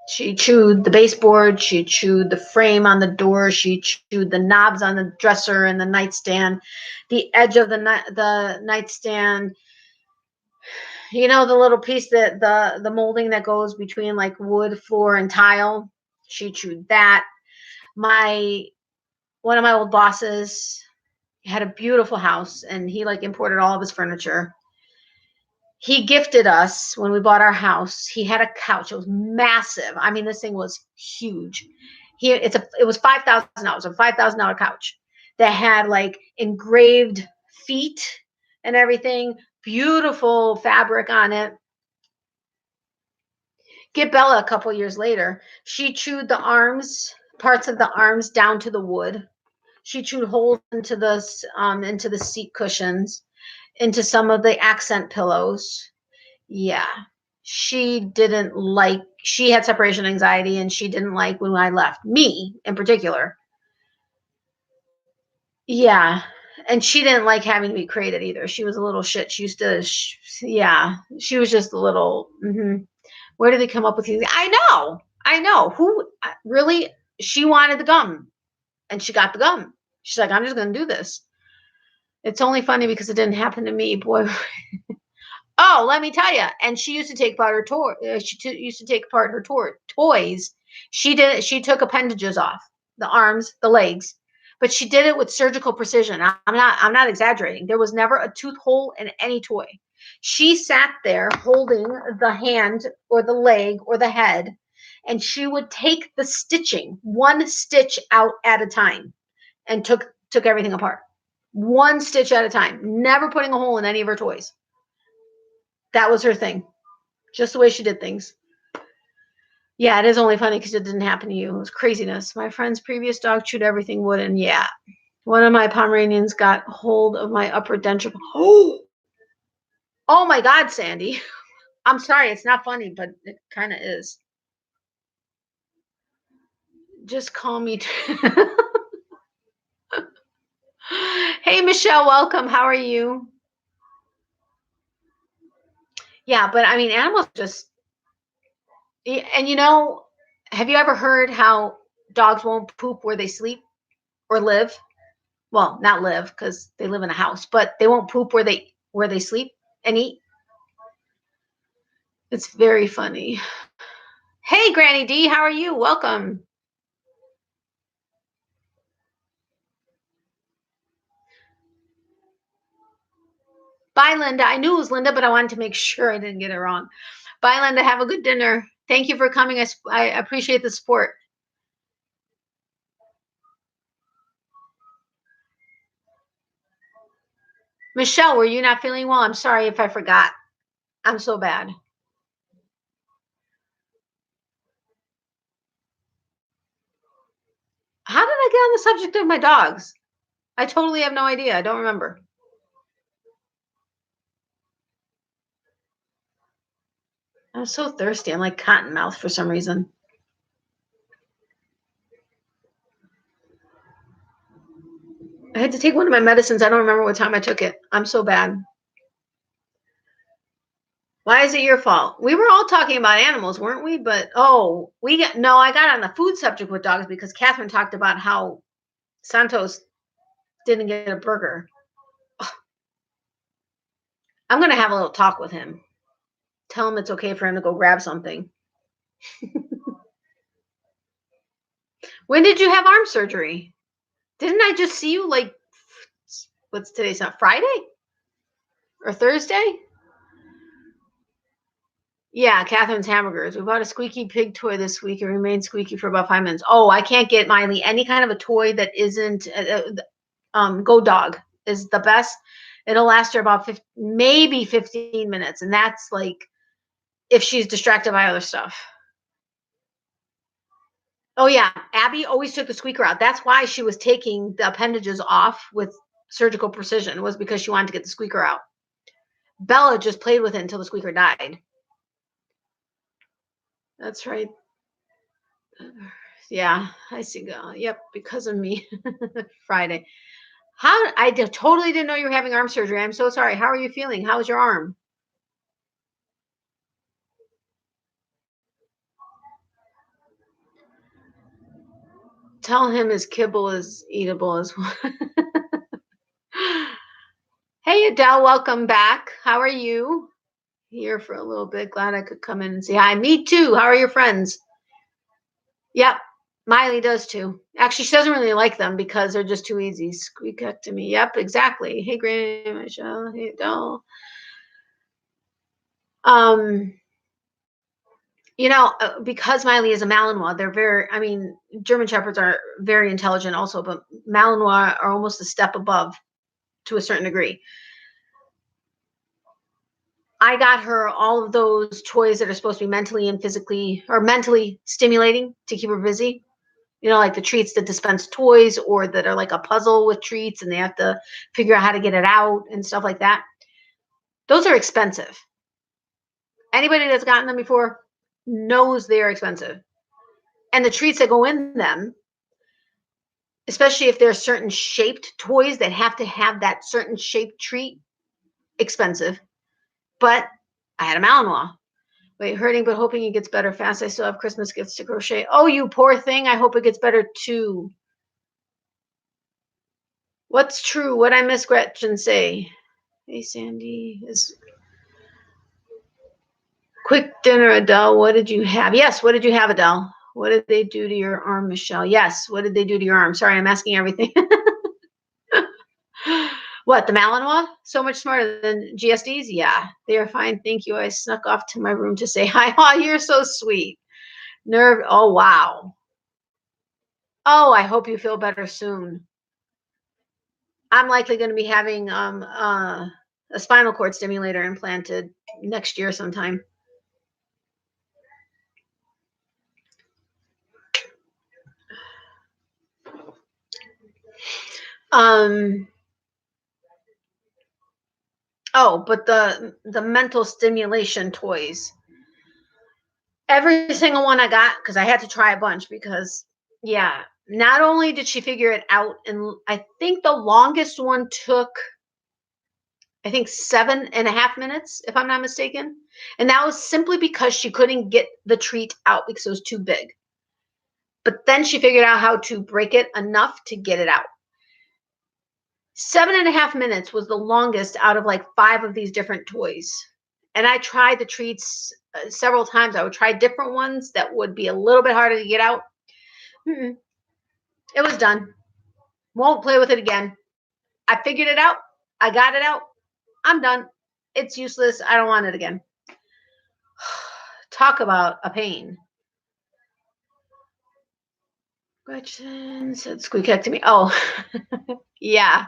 She chewed the baseboard. She chewed the frame on the door. She chewed the knobs on the dresser and the nightstand, the edge of the nightstand. The little piece that the molding that goes between like wood, floor, and tile. She chewed that. One of my old bosses had a beautiful house, and he like imported all of his furniture. He gifted us when we bought our house. He had a couch. It was massive. I mean, this thing was huge. It was $5,000, a $5,000 couch that had like engraved feet and everything. Beautiful fabric on it. Get Bella a couple years later. She chewed the arms, parts of the arms down to the wood. She chewed holes into the seat cushions, into some of the accent pillows. Yeah, she she had separation anxiety, and she didn't like when I left, me in particular. Yeah. And she didn't like having to be crated either. She was a little shit. She used to, yeah, she was just a little, where did they come up with these? I know. Who really? She wanted the gum, and she got the gum. She's like, I'm just going to do this. It's only funny because it didn't happen to me, boy. Oh, let me tell you. And she used to take apart her used to take apart her toys. She took appendages off, the arms, the legs, but she did it with surgical precision. I'm not exaggerating. There was never a tooth hole in any toy. She sat there holding the hand or the leg or the head, and she would take the stitching, one stitch out at a time, and took everything apart. One stitch at a time, never putting a hole in any of her toys. That was her thing. Just the way she did things. Yeah, it is only funny because it didn't happen to you. It was craziness. My friend's previous dog chewed everything wooden. Yeah. One of my Pomeranians got hold of my upper denture. Oh my God, Sandy. I'm sorry. It's not funny, but it kind of is. Just call me. Hey, Michelle, welcome. How are you? Yeah, but I mean, animals just, and have you ever heard how dogs won't poop where they sleep or live? Well, not live because they live in a house, but they won't poop where they sleep and eat. It's very funny. Hey, Granny D, how are you? Welcome. Bye, Linda. I knew it was Linda, but I wanted to make sure I didn't get it wrong. Bye, Linda. Have a good dinner. Thank you for coming. I appreciate the support. Michelle, were you not feeling well? I'm sorry if I forgot. I'm so bad. How did I get on the subject of my dogs? I totally have no idea. I don't remember. I'm so thirsty. I'm like cottonmouth for some reason. I had to take one of my medicines. I don't remember what time I took it. I'm so bad. Why is it your fault? We were all talking about animals, weren't we? But I got on the food subject with dogs because Catherine talked about how Santos didn't get a burger. I'm gonna have a little talk with him. Tell him it's okay for him to go grab something. When did you have arm surgery? Didn't I just see you like what's today's not Friday? Or Thursday? Yeah, Catherine's hamburgers. We bought a squeaky pig toy this week. It remained squeaky for about 5 minutes. Oh, I can't get Miley any kind of a toy that isn't Go Dog is the best. It'll last her about maybe 15 minutes, and that's like if she's distracted by other stuff. Oh yeah, Abby always took the squeaker out. That's why she was taking the appendages off with surgical precision, was because she wanted to get the squeaker out. Bella just played with it until the squeaker died. That's right. Yeah, I see. Yep, because of me. Friday. I totally didn't know you were having arm surgery. I'm so sorry. How are you feeling? How's your arm? Tell him his kibble is eatable as well. Hey, Adele, welcome back. How are you? Here for a little bit. Glad I could come in and say hi. Me too. How are your friends? Yep. Miley does too. Actually, she doesn't really like them because they're just too easy. Squeak up to me. Yep, exactly. Hey, Granny, Michelle. Hey, Adele. Because Miley is a Malinois, German Shepherds are very intelligent also, but Malinois are almost a step above to a certain degree. I got her all of those toys that are supposed to be mentally stimulating to keep her busy. Like the treats that dispense toys or that are like a puzzle with treats and they have to figure out how to get it out and stuff like that. Those are expensive. Anybody that's gotten them before? knows they are expensive. And the treats that go in them, especially if there's certain shaped toys that have to have that certain shaped treat, expensive. But I had a Malinois. Wait, hurting but hoping it gets better fast. I still have Christmas gifts to crochet. Oh, you poor thing. I hope it gets better too. What's true? What I miss Gretchen say? Hey, Sandy. Is quick dinner, Adele. What did you have? Yes, what did you have, Adele? What did they do to your arm, Michelle? Yes, what did they do to your arm? Sorry, I'm asking everything. What, the Malinois? So much smarter than GSDs? Yeah, they are fine. Thank you. I snuck off to my room to say hi. Oh, you're so sweet. Nerve. Oh, wow. Oh, I hope you feel better soon. I'm likely going to be having a spinal cord stimulator implanted next year sometime. Oh, but the mental stimulation toys. Every single one I got, because I had to try a bunch, because yeah, not only did she figure it out, and I think the longest one took, I think 7.5 minutes, if I'm not mistaken. And that was simply because she couldn't get the treat out because it was too big. But then she figured out how to break it enough to get it out. 7.5 minutes was the longest out of like 5 of these different toys. And I tried the treats several times. I would try different ones that would be a little bit harder to get out. It was done. Won't play with it again. I figured it out. I got it out. I'm done. It's useless. I don't want it again. Talk about a pain. Gretchen said squeakectomy. Oh, yeah.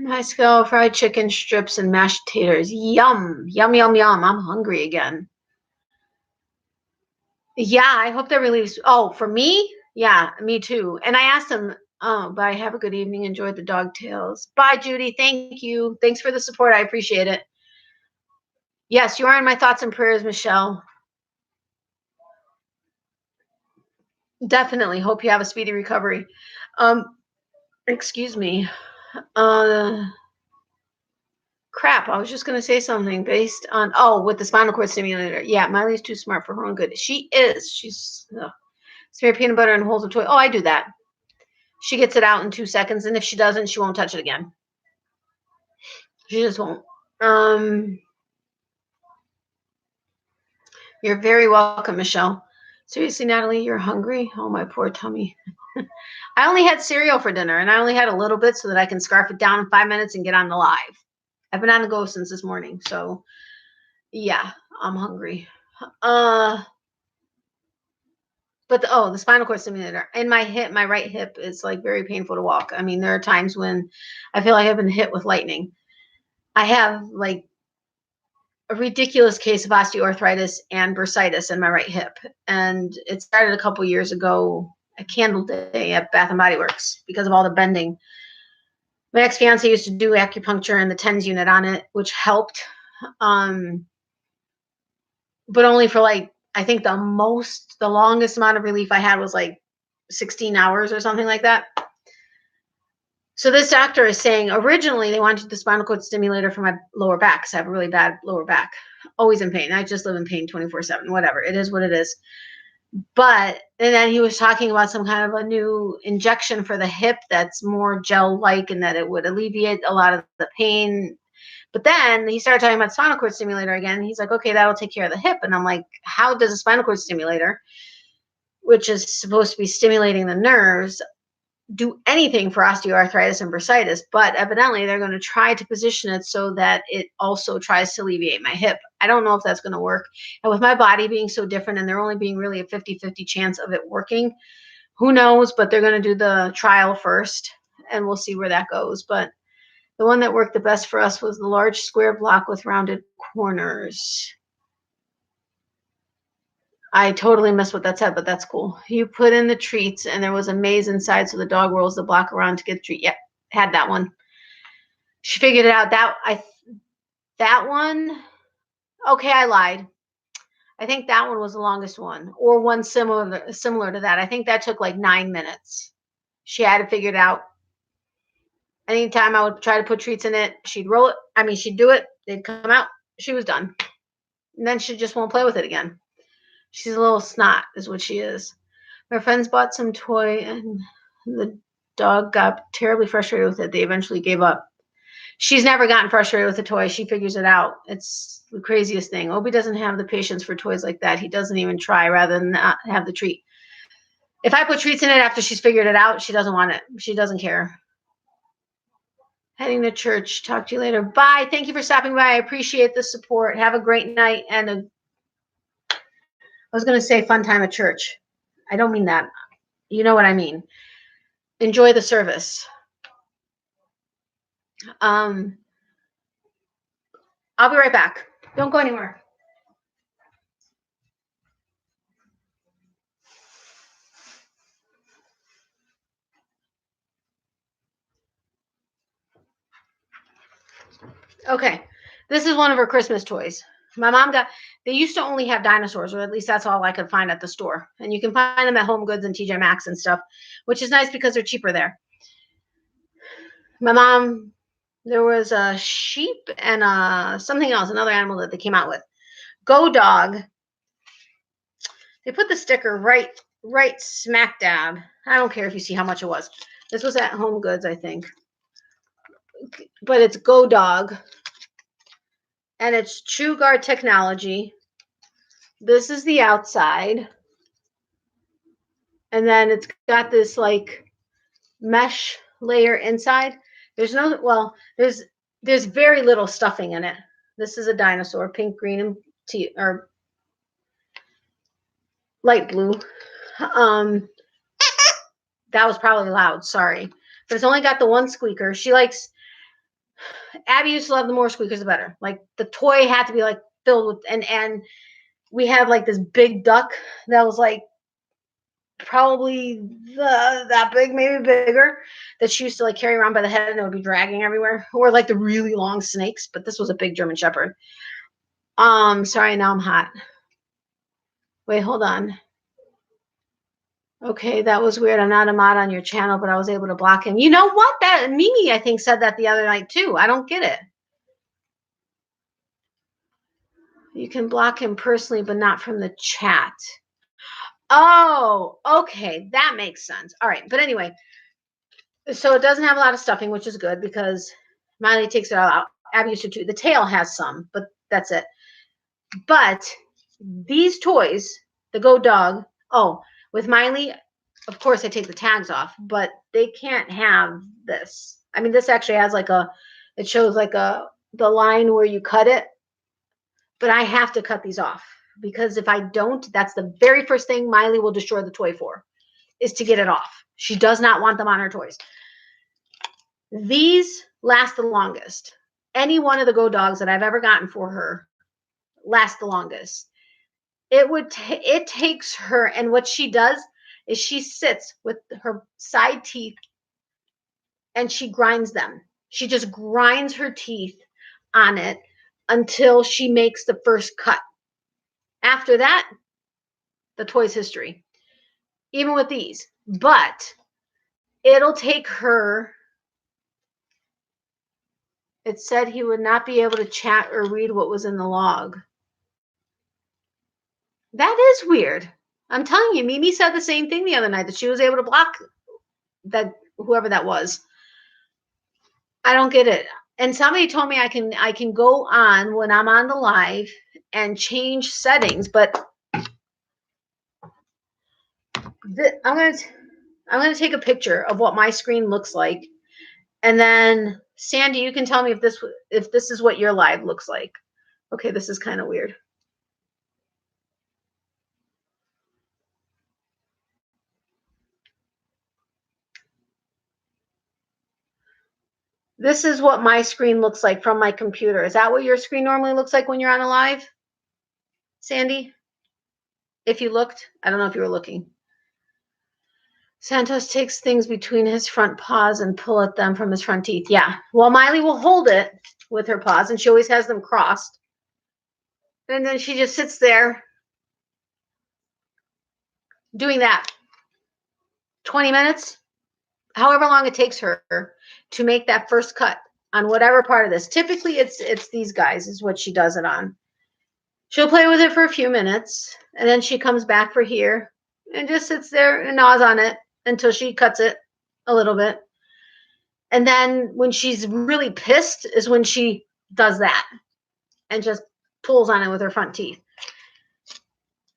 High scale fried chicken strips and mashed taters. Yum, yum, yum, yum. I'm hungry again. Yeah, I hope they're released. Oh, for me? Yeah, me too. And I asked them, oh, bye. Have a good evening. Enjoy the dog tails. Bye, Judy. Thank you. Thanks for the support. I appreciate it. Yes, you are in my thoughts and prayers, Michelle. Definitely. Hope you have a speedy recovery. Excuse me. Crap, I was just going to say something based on, oh, with the spinal cord stimulator. Yeah, Miley's too smart for her own good. She is. She's, smear peanut butter and holds a toy. Oh, I do that. She gets it out in 2 seconds, and if she doesn't, she won't touch it again. She just won't. You're very welcome, Michelle. Seriously, Natalie, you're hungry? Oh, my poor tummy. I only had cereal for dinner, and I only had a little bit so that I can scarf it down in 5 minutes and get on the live. I've been on the go since this morning, so yeah, I'm hungry. But the spinal cord stimulator in my hip, my right hip is like very painful to walk. I mean, there are times when I feel like I've been hit with lightning. I have like a ridiculous case of osteoarthritis and bursitis in my right hip, and it started a couple years ago, a candle day at Bath and Body Works, because of all the bending. My ex-fiance used to do acupuncture and the TENS unit on it, which helped, but only for like, I think the longest amount of relief I had was like 16 hours or something like that. So this doctor is saying originally they wanted the spinal cord stimulator for my lower back because I have a really bad lower back. Always in pain. I just live in pain 24/7, whatever. It is what it is. But, and then he was talking about some kind of a new injection for the hip that's more gel-like and that it would alleviate a lot of the pain. But then he started talking about spinal cord stimulator again. He's like, okay, that'll take care of the hip. And I'm like, how does a spinal cord stimulator, which is supposed to be stimulating the nerves, do anything for osteoarthritis and bursitis? But evidently they're going to try to position it so that it also tries to alleviate my hip. I don't know if that's going to work. And with my body being so different and there only being really a 50-50 chance of it working, who knows? But they're going to do the trial first and we'll see where that goes. But the one that worked the best for us was the large square block with rounded corners. I totally missed what that said, but that's cool. You put in the treats and there was a maze inside, so the dog rolls the block around to get the treat. Yep, had that one. She figured it out. That one, okay, I lied. I think that one was the longest one, or one similar to that. I think that took like 9 minutes. She had it figured out. Anytime I would try to put treats in it, she'd roll it. I mean, she'd do it. They'd come out. She was done. And then she just won't play with it again. She's a little snot, is what she is. My friends bought some toy, and the dog got terribly frustrated with it. They eventually gave up. She's never gotten frustrated with a toy. She figures it out. It's the craziest thing. Obi doesn't have the patience for toys like that. He doesn't even try rather than not have the treat. If I put treats in it after she's figured it out, she doesn't want it. She doesn't care. Heading to church. Talk to you later. Bye. Thank you for stopping by. I appreciate the support. Have a great night and I was going to say fun time at church. I don't mean that. You know what I mean. Enjoy the service. I'll be right back. Don't go anywhere. Okay, this is one of her Christmas toys. My mom got, they used to only have dinosaurs, or at least that's all I could find at the store. And you can find them at Home Goods and TJ Maxx and stuff, which is nice because they're cheaper there. My mom, there was a sheep and something else, another animal that they came out with. Go Dog. They put the sticker right smack dab. I don't care if you see how much it was. This was at Home Goods, I think. But it's Go Dog. And it's True Guard technology. This is the outside. And then it's got this like mesh layer inside. There's no, well, there's very little stuffing in it. This is a dinosaur, pink, green, and or light blue. That was probably loud, sorry. But it's only got the one squeaker. She likes, Abby used to love the more squeakers the better. Like the toy had to be like filled with, and we had like this big duck that was like probably that big, maybe bigger, that she used to like carry around by the head and it would be dragging everywhere, or like the really long snakes. But this was a big German Shepherd. Sorry, now I'm hot. Wait, hold on. Okay, that was weird. I'm not a mod on your channel, but I was able to block him. You know what? That Mimi, I think, said that the other night too. I don't get it. You can block him personally, but not from the chat. Oh, okay. That makes sense. All right. But anyway, so it doesn't have a lot of stuffing, which is good because Miley takes it all out. Abby used to too. The tail has some, but that's it. But these toys, the Go Dog, with Miley, of course I take the tags off, but they can't have this. I mean, this actually has like it shows like the line where you cut it, but I have to cut these off because if I don't, that's the very first thing Miley will destroy the toy for, is to get it off. She does not want them on her toys. These last the longest. Any one of the Go Dogs that I've ever gotten for her lasts the longest. It takes her, and what she does is she sits with her side teeth and she grinds them. She just grinds her teeth on it until she makes the first cut. After that, the toy's history. Even with these. But it'll take her. It said he would not be able to chat or read what was in the log. That is weird. I'm telling you, Mimi said the same thing the other night, that she was able to block that, whoever that was. I don't get it. And somebody told me I can go on when I'm on the live and change settings, but I'm gonna take a picture of what my screen looks like, and then Sandy, you can tell me if this is what your live looks like. Okay, this is kind of weird. This is what my screen looks like from my computer. Is that what your screen normally looks like when you're on a live, Sandy? If you looked, I don't know if you were looking. Santos takes things between his front paws and pull at them from his front teeth. Yeah. Well, Miley will hold it with her paws, and she always has them crossed. And then she just sits there doing that 20 minutes, however long it takes her to make that first cut on whatever part of this. Typically it's these guys is what she does it on. She'll play with it for a few minutes, and then she comes back for here and just sits there and gnaws on it until she cuts it a little bit. And then when she's really pissed is when she does that and just pulls on it with her front teeth.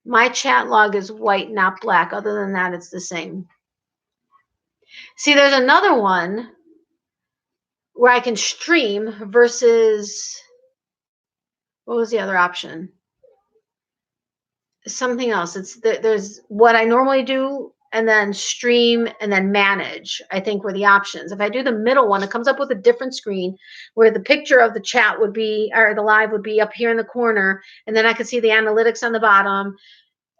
My chat log is white, not black. Other than that, it's the same. See, there's another one where I can stream versus, what was the other option? Something else. There's what I normally do, and then stream, and then manage, I think were the options. If I do the middle one, it comes up with a different screen where the picture of the chat would be, or the live would be up here in the corner, and then I could see the analytics on the bottom,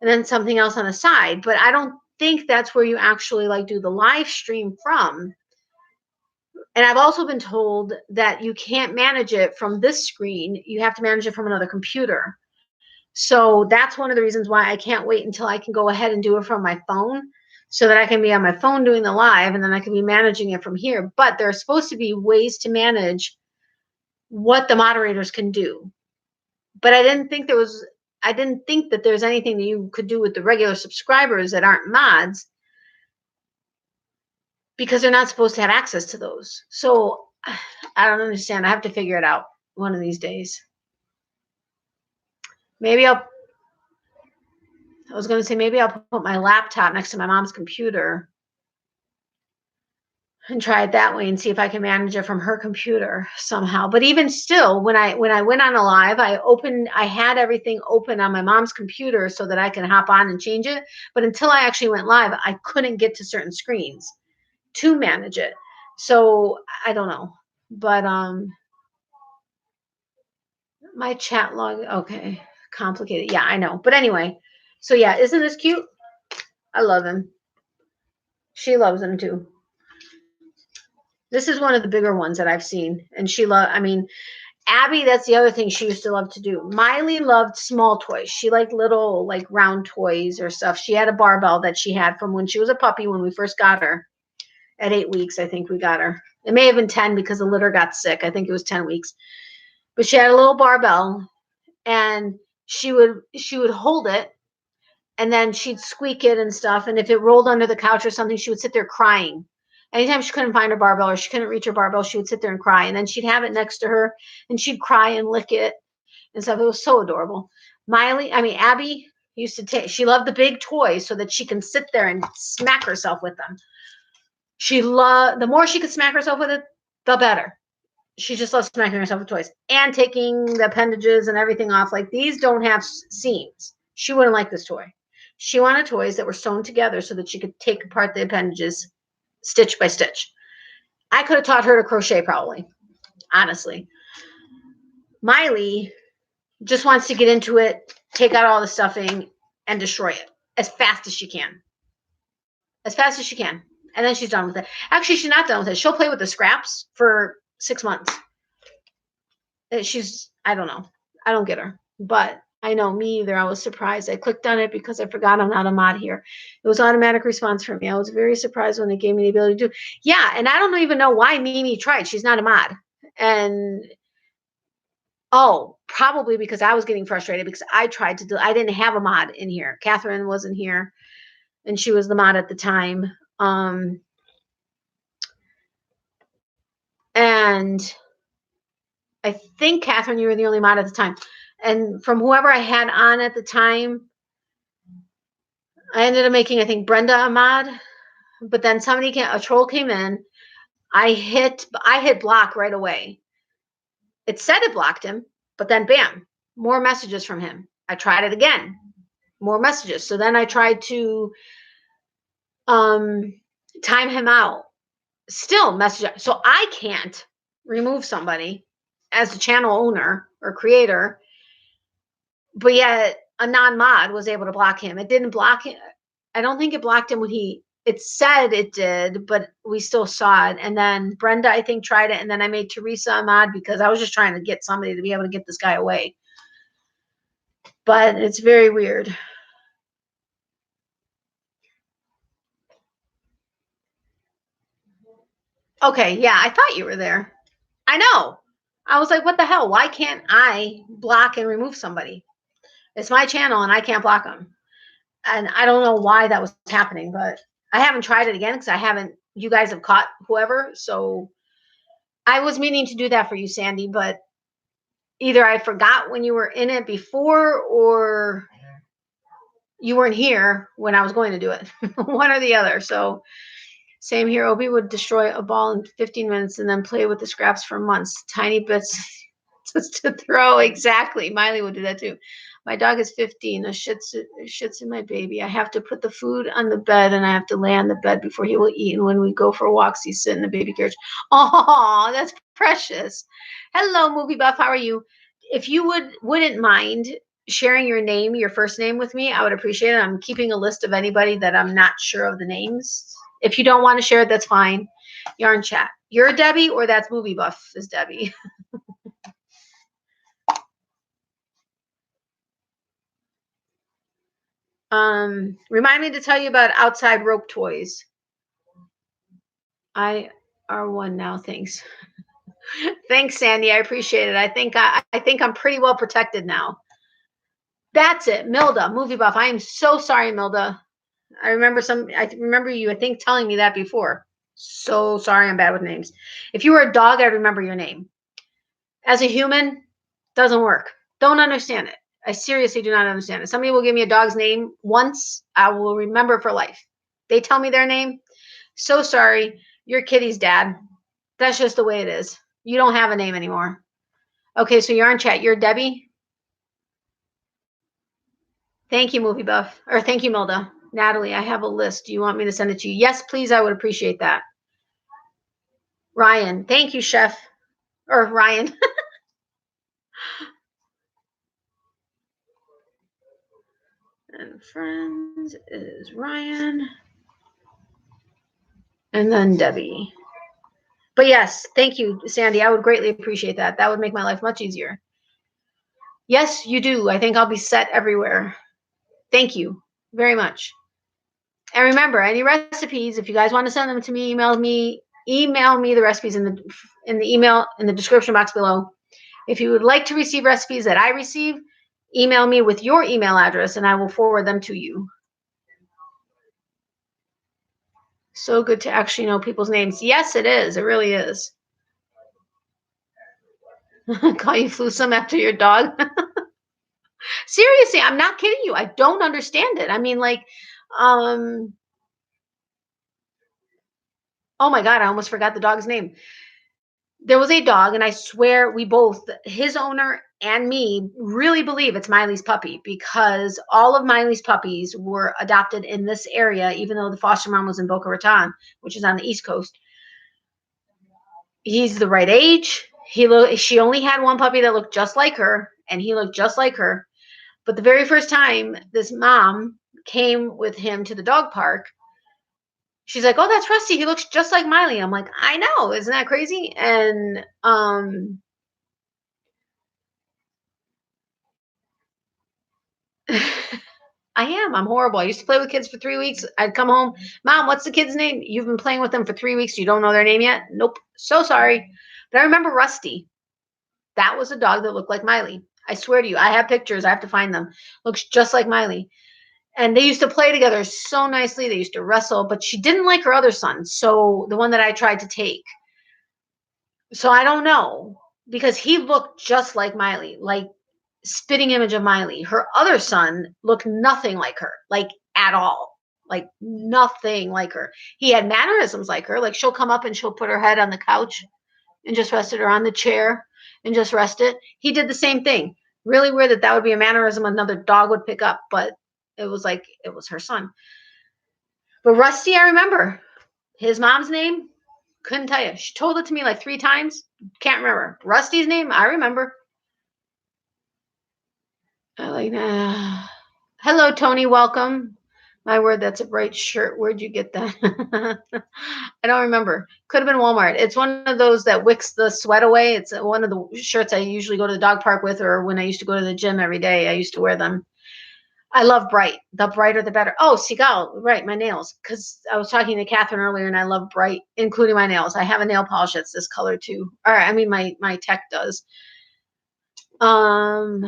and then something else on the side. But I don't think that's where you actually like do the live stream from. And I've also been told that you can't manage it from this screen. You have to manage it from another computer. So that's one of the reasons why I can't wait until I can go ahead and do it from my phone, so that I can be on my phone doing the live, and then I can be managing it from here. But there's supposed to be ways to manage what the moderators can do. But I didn't think that there's anything that you could do with the regular subscribers that aren't mods, because they're not supposed to have access to those. So I don't understand. I have to figure it out one of these days. Maybe I'll put my laptop next to my mom's computer and try it that way and see if I can manage it from her computer somehow. But even still, when I went on a live, I had everything open on my mom's computer so that I can hop on and change it. But until I actually went live, I couldn't get to certain screens to manage it. So I don't know. But my chat log, okay, complicated. Yeah, I know. But anyway, so yeah, isn't this cute? I love him. She loves him too. This is one of the bigger ones that I've seen. And Abby, that's the other thing she used to love to do. Miley loved small toys. She liked little, like, round toys or stuff. She had a barbell that she had from when she was a puppy, when we first got her. At 8 weeks, I think we got her. It may have been 10 because the litter got sick. I think it was 10 weeks. But she had a little barbell, and she would hold it, and then she'd squeak it and stuff. And if it rolled under the couch or something, she would sit there crying. Anytime she couldn't find her barbell or she couldn't reach her barbell, she would sit there and cry. And then she'd have it next to her, and she'd cry and lick it and stuff. It was so adorable. Abby used to she loved the big toys so that she can sit there and smack herself with them. The more she could smack herself with it, the better. She just loves smacking herself with toys and taking the appendages and everything off. Like, these don't have seams. She wouldn't like this toy. She wanted toys that were sewn together so that she could take apart the appendages stitch by stitch. I could have taught her to crochet probably, honestly. Miley just wants to get into it, take out all the stuffing, and destroy it as fast as she can. As fast as she can. And then she's done with it. Actually, she's not done with it. She'll play with the scraps for 6 months. I don't know. I don't get her. But I know, me either. I was surprised. I clicked on it because I forgot I'm not a mod here. It was automatic response for me. I was very surprised when they gave me the ability to do. Yeah, and I don't even know why Mimi tried. She's not a mod. And probably because I was getting frustrated because I tried to do. I didn't have a mod in here. Catherine wasn't here, and she was the mod at the time. And I think, Catherine, you were the only mod at the time. And from whoever I had on at the time, I ended up making, I think, Brenda a mod. But then a troll came in. I hit block right away. It said it blocked him, but then bam, more messages from him. I tried it again, more messages. So then I tried to time him out. Still message. So I can't remove somebody as the channel owner or creator, but yet a non-mod was able to block him. It didn't block him. I don't think it blocked him when it it said it did, but we still saw it. And then Brenda, I think, tried it. And then I made Teresa Ahmad because I was just trying to get somebody to be able to get this guy away. But it's very weird. Okay, yeah, I thought you were there. I know. I was like, what the hell? Why can't I block and remove somebody? It's my channel and I can't block them. And I don't know why that was happening, but I haven't tried it again because I haven't, you guys have caught whoever. So I was meaning to do that for you, Sandy, but either I forgot when you were in it before or you weren't here when I was going to do it. One or the other. So same here. Obi would destroy a ball in 15 minutes and then play with the scraps for months. Tiny bits just to throw. Exactly. Miley would do that too. My dog is 15. A shits in my baby. I have to put the food on the bed and I have to lay on the bed before he will eat. And when we go for walks, he's sitting in the baby carriage. Oh, that's precious. Hello, Movie Buff. How are you? If you wouldn't mind sharing your name, your first name with me, I would appreciate it. I'm keeping a list of anybody that I'm not sure of the names. If you don't want to share it, that's fine. Yarn chat. You're Debbie or that's Movie Buff is Debbie. Remind me to tell you about outside rope toys. I are one now. Thanks. Thanks, Sandy. I appreciate it. I think I'm pretty well protected now. That's it. Milda, Movie Buff. I am so sorry, Milda. I remember you, I think, telling me that before. So sorry, I'm bad with names. If you were a dog, I'd remember your name. As a human, doesn't work. Don't understand it. I seriously do not understand it. Somebody will give me a dog's name once, I will remember for life. They tell me their name. So sorry, you're Kitty's dad. That's just the way it is. You don't have a name anymore. Okay, so you're in chat. You're Debbie. Thank you, Movie Buff. Or thank you, Milda. Natalie, I have a list. Do you want me to send it to you? Yes, please. I would appreciate that. Ryan. Thank you, Chef. Or Ryan. And friends is Ryan. And then Debbie. But yes, thank you, Sandy. I would greatly appreciate that. That would make my life much easier. Yes, you do. I think I'll be set everywhere. Thank you very much. And remember, any recipes, if you guys want to send them to me, email me the recipes in the email in the description box below. If you would like to receive recipes that I receive, email me with your email address and I will forward them to you. So good to actually know people's names. Yes, it is. It really is. Call you Flusum after your dog. Seriously, I'm not kidding you. I don't understand it. I mean, like, oh my God, I almost forgot the dog's name. There was a dog, and I swear we both, his owner and me, really believe it's Miley's puppy because all of Miley's puppies were adopted in this area, even though the foster mom was in Boca Raton, which is on the East Coast. He's the right age. She only had one puppy that looked just like her, and he looked just like her. But the very first time this mom came with him to the dog park, she's like, "Oh, that's Rusty. He looks just like Miley." I'm like, "I know. Isn't that crazy?" And I am. I'm horrible. I used to play with kids for 3 weeks. I'd come home, "Mom, what's the kid's name? You've been playing with them for 3 weeks. You don't know their name yet?" Nope. So sorry. But I remember Rusty. That was a dog that looked like Miley. I swear to you, I have pictures. I have to find them. Looks just like Miley. And they used to play together so nicely. They used to wrestle, but she didn't like her other son. So the one that I tried to take. So I don't know because he looked just like Miley, like spitting image of Miley. Her other son looked nothing like her, like at all, like nothing like her. He had mannerisms like her. Like she'll come up and she'll put her head on the couch and just rested her on the chair and just rest it. He did the same thing. Really weird that would be a mannerism another dog would pick up, but it was like it was her son. But Rusty, I remember his mom's name. Couldn't tell you. She told it to me like 3 times. Can't remember. Rusty's name, I remember. I like that. Hello, Tony. Welcome. My word, that's a bright shirt. Where'd you get that? I don't remember. Could have been Walmart. It's one of those that wicks the sweat away. It's one of the shirts I usually go to the dog park with, or when I used to go to the gym every day, I used to wear them. I love bright. The brighter, the better. Oh, Seagull, right, my nails. Because I was talking to Catherine earlier, and I love bright, including my nails. I have a nail polish that's this color too. Or I mean, my tech does. I'm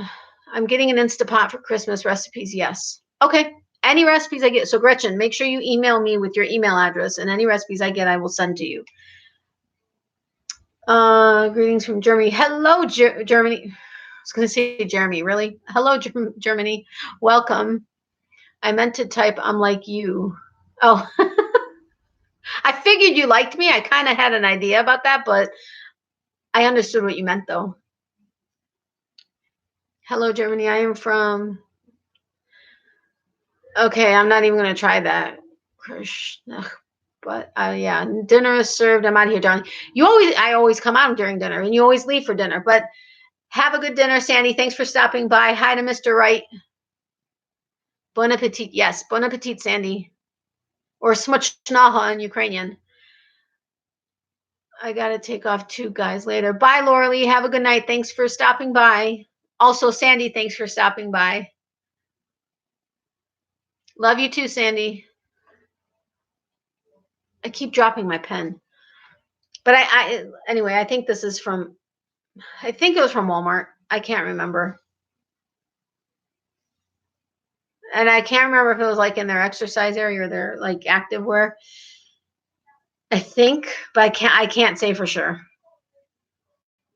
getting an Instapot for Christmas recipes. Yes. Okay. Any recipes I get. So Gretchen, make sure you email me with your email address, and any recipes I get, I will send to you. Greetings from Germany. Hello, Germany. I was going to say Jeremy. Really? Hello, Germany. Welcome. I meant to type, I'm like you. Oh, I figured you liked me. I kind of had an idea about that, but I understood what you meant, though. Hello, Germany. I am from. Okay, I'm not even going to try that. But yeah, dinner is served. I'm out of here, darling. I always come out during dinner, and you always leave for dinner. But have a good dinner, Sandy. Thanks for stopping by. Hi to Mr. Wright. Bon appetit. Yes, bon appetit, Sandy. Or smuchnaha in Ukrainian. I got to take off too, guys, later. Bye, Laura Lee. Have a good night. Thanks for stopping by. Also, Sandy, thanks for stopping by. Love you too, Sandy. I keep dropping my pen. But anyway, I think this is from, I think it was from Walmart. I can't remember. And I can't remember if it was like in their exercise area or their like active wear. I think, but I can't say for sure.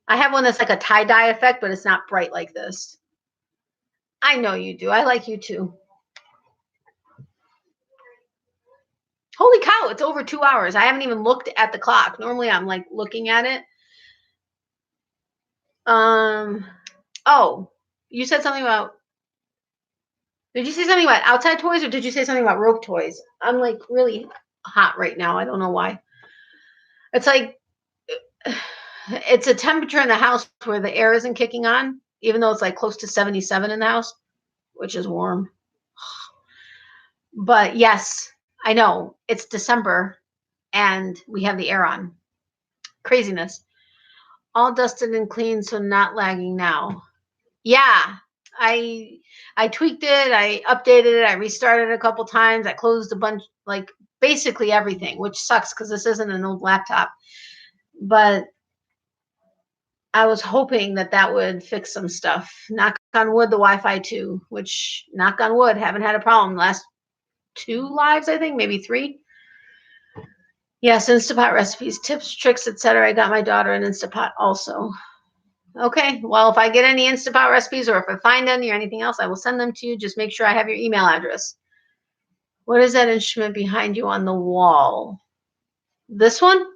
I have one that's like a tie-dye effect, but it's not bright like this. I know you do. I like you too. Holy cow, it's over 2 hours. I haven't even looked at the clock. Normally I'm like looking at it. Oh, you said something about, did you say something about outside toys, or did you say something about rope toys? I'm like really hot right now. I don't know why. It's like, it's a temperature in the house where the air isn't kicking on, even though it's like close to 77 in the house, which is warm. But yes, I know it's December and we have the air on. Craziness. All dusted and clean, so not lagging now. Yeah, I tweaked it, I updated it, I restarted it a couple times, I closed a bunch, like basically everything, which sucks because this isn't an old laptop. But I was hoping that would fix some stuff. Knock on wood, the Wi-Fi too, which knock on wood, haven't had a problem. Last 2 lives, I think, maybe 3. Yes, Instapot recipes, tips, tricks, etc. I got my daughter an Instapot also. Okay, well, if I get any Instapot recipes or if I find any or anything else, I will send them to you. Just make sure I have your email address. What is that instrument behind you on the wall? This one?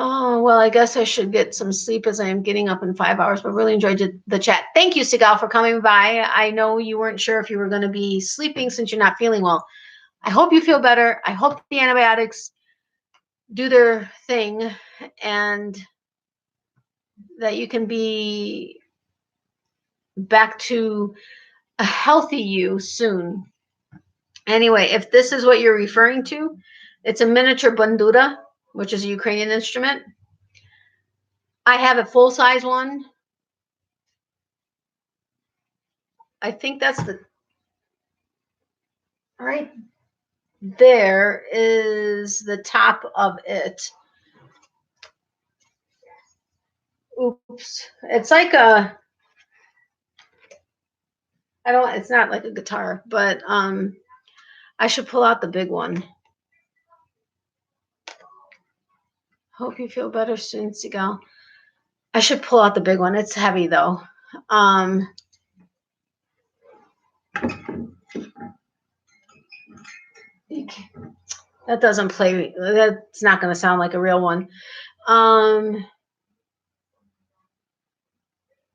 Oh, well, I guess I should get some sleep as I am getting up in 5 hours, but really enjoyed the chat. Thank you, Sigal, for coming by. I know you weren't sure if you were going to be sleeping since you're not feeling well. I hope you feel better. I hope the antibiotics do their thing and that you can be back to a healthy you soon. Anyway, if this is what you're referring to, it's a miniature bandura, which is a Ukrainian instrument. I have a full-size one. I think that's the right there is the top of it. Oops. It's like a, it's not like a guitar, but I should pull out the big one. Hope you feel better soon, Sigal. I should pull out the big one. It's heavy though. That doesn't play. That's not going to sound like a real one.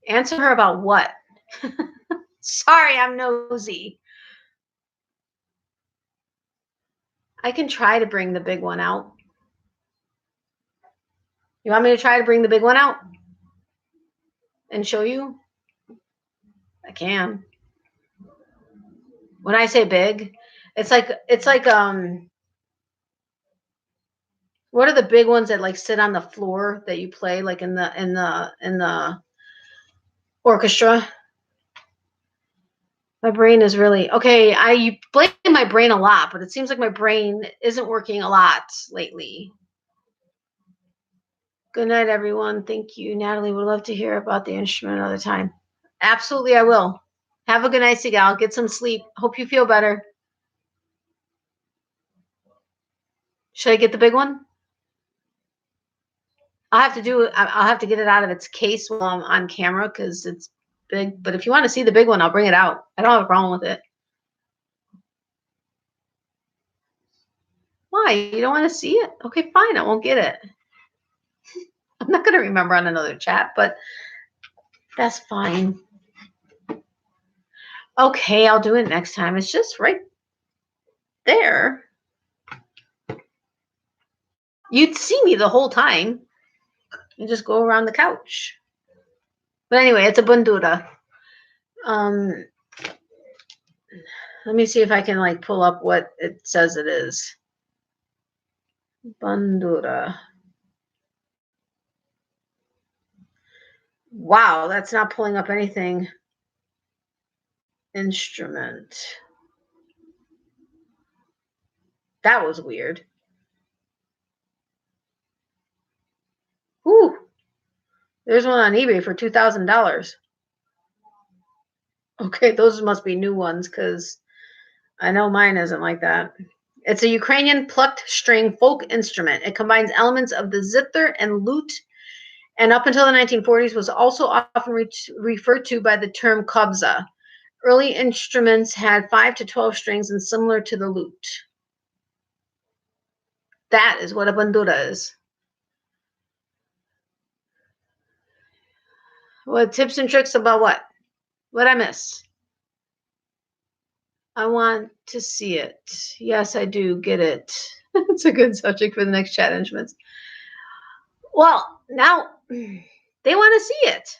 Answer her about what? Sorry, I'm nosy. I can try to bring the big one out. You want me to try to bring the big one out and show you? I can. When I say big, it's like what are the big ones that like sit on the floor that you play like in the orchestra? My brain is really okay. I blame my brain a lot, but it seems like my brain isn't working a lot lately. Good night, everyone. Thank you. Natalie would love to hear about the instrument another time. Absolutely, I will. Have a good night, Sigal. Get some sleep. Hope you feel better. Should I get the big one? I'll have to get it out of its case while I'm on camera because it's big. But if you want to see the big one, I'll bring it out. I don't have a problem with it. Why? You don't want to see it? Okay, fine. I won't get it. I'm not going to remember on another chat, but that's fine. Okay, I'll do it next time. It's just right there. You'd see me the whole time. You just go around the couch. But anyway, it's a bandura. Let me see if I can like pull up what it says it is. Bandura. Wow, that's not pulling up anything. Instrument. That was weird. Ooh. There's one on eBay for $2,000. Okay, those must be new ones because I know mine isn't like that. It's a Ukrainian plucked string folk instrument. It combines elements of the zither and lute, and up until the 1940s was also often referred to by the term kobza. Early instruments had 5 to 12 strings and similar to the lute. That is what a bandura is. What tips and tricks about what? What'd I miss? I want to see it. Yes, I do get it. It's a good subject for the next chat instruments. Well, now they want to see it.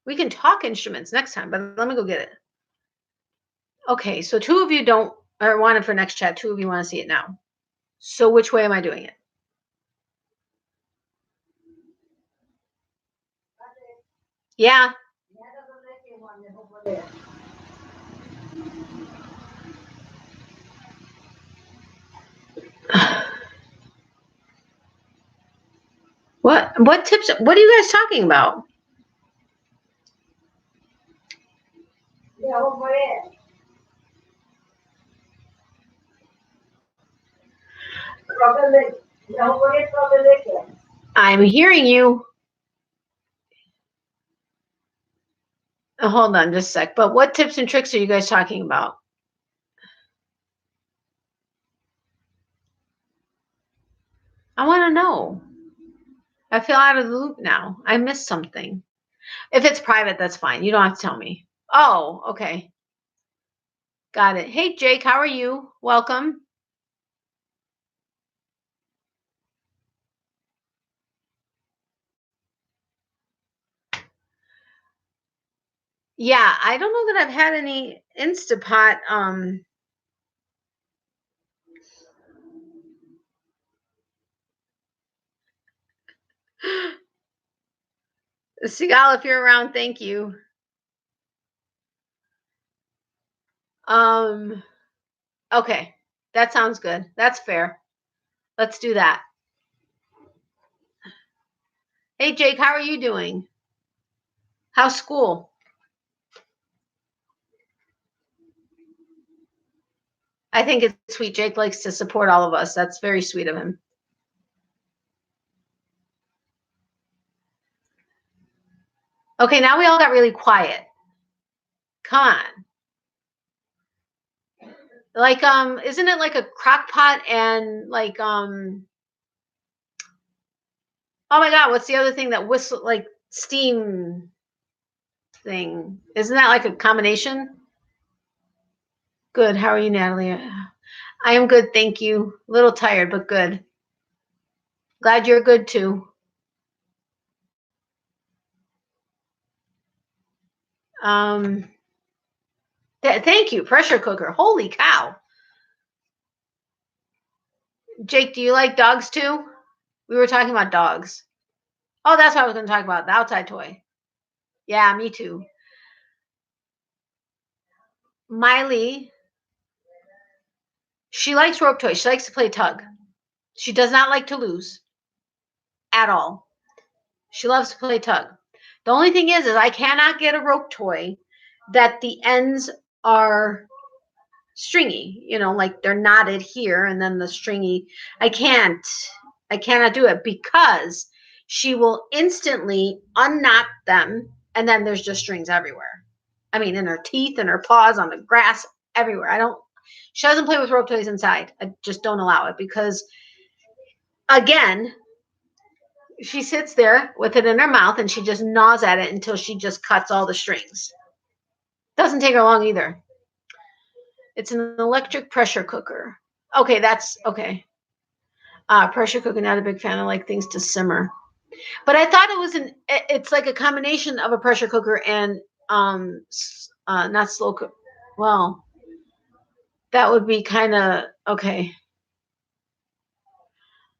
We can talk instruments next time, but let me go get it. Okay, so 2 of you don't or want it for next chat. 2 of you want to see it now. So which way am I doing it? Yeah. What tips? What are you guys talking about? I'm hearing you. Hold on just a sec. But what tips and tricks are you guys talking about? I want to know. I feel out of the loop now. I missed something. If it's private, that's fine. You don't have to tell me. Oh, okay. Got it. Hey, Jake, how are you? Welcome. Yeah, I don't know that I've had any Instapot. Sigal, if you're around, thank you. Okay, that sounds good. That's fair. Let's do that. Hey, Jake, how are you doing? How's school? I think it's sweet. Jake likes to support all of us. That's very sweet of him. Okay, now we all got really quiet. Come on. Like, isn't it like a crock pot and like, oh my God, what's the other thing that whistle, like steam thing? Isn't that like a combination? Good. How are you, Natalie? I am good, thank you. A little tired, but good. Glad you're good too. Thank you, pressure cooker. Holy cow. Jake, do you like dogs too? We were talking about dogs. Oh, that's what I was going to talk about, the outside toy. Yeah, me too. Miley, she likes rope toys. She likes to play tug. She does not like to lose at all. She loves to play tug. The only thing is I cannot get a rope toy that the ends are stringy, you know, like they're knotted here and then the stringy. I cannot do it because she will instantly unknot them and then there's just strings everywhere. I mean, in her teeth and her paws, on the grass, everywhere. She doesn't play with rope toys inside. I just don't allow it because, again, she sits there with it in her mouth and she just gnaws at it until she just cuts all the strings. Doesn't take her long either. It's an electric pressure cooker. Okay, that's okay. Pressure cooker, not a big fan. I like things to simmer. But I thought it's like a combination of a pressure cooker and not slow cook. Well, that would be kind of okay.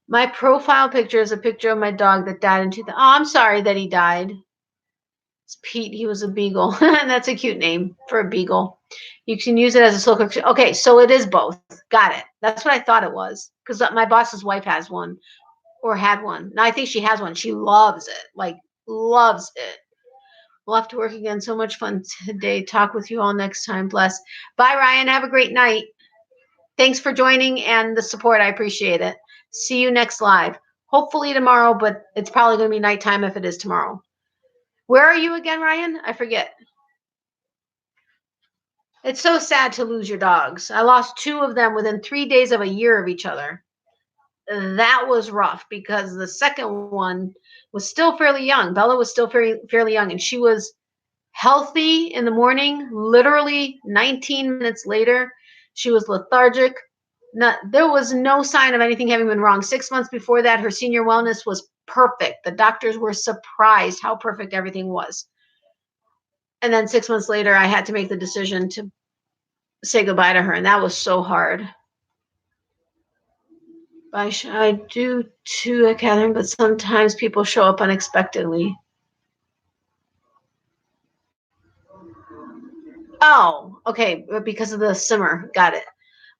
My profile picture is a picture of my dog that died in 2000. Oh, I'm sorry that he died. It's Pete. He was a beagle. And that's a cute name for a beagle. You can use it as a slow cooker. Okay, so it is both. Got it. That's what I thought it was. Because my boss's wife has one. Or had one. Now I think she has one. She loves it. Like, loves it. We'll have to work again. So much fun today. Talk with you all next time. Bless. Bye, Ryan. Have a great night. Thanks for joining and the support. I appreciate it. See you next live. Hopefully tomorrow, but it's probably going to be nighttime if it is tomorrow. Where are you again, Ryan? I forget. It's so sad to lose your dogs. I lost 2 of them within 3 days of a year of each other. That was rough because the second one was still fairly young. Bella was still fairly young, and she was healthy in the morning. Literally 19 minutes later, she was lethargic. There was no sign of anything having been wrong. 6 months before that, her senior wellness was perfect. The doctors were surprised how perfect everything was. And then 6 months later, I had to make the decision to say goodbye to her, and that was so hard. I do too, Catherine, but sometimes people show up unexpectedly. Oh, okay, because of the simmer. Got it.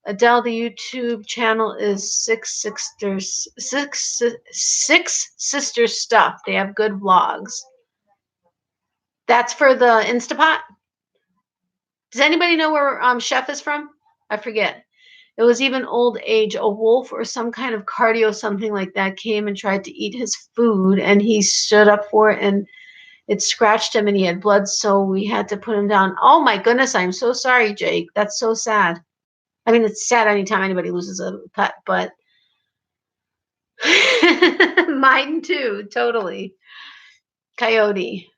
Adele, the YouTube channel is Six Sisters Stuff. They have good vlogs. That's for the Instapot. Does anybody know where Chef is from? I forget. It was even old age. A wolf or some kind of cardio, something like that, came and tried to eat his food, and he stood up for it, and it scratched him, and he had blood, so we had to put him down. Oh my goodness, I'm so sorry, Jake. That's so sad. I mean, it's sad anytime anybody loses a pet, but mine too, totally. Coyote.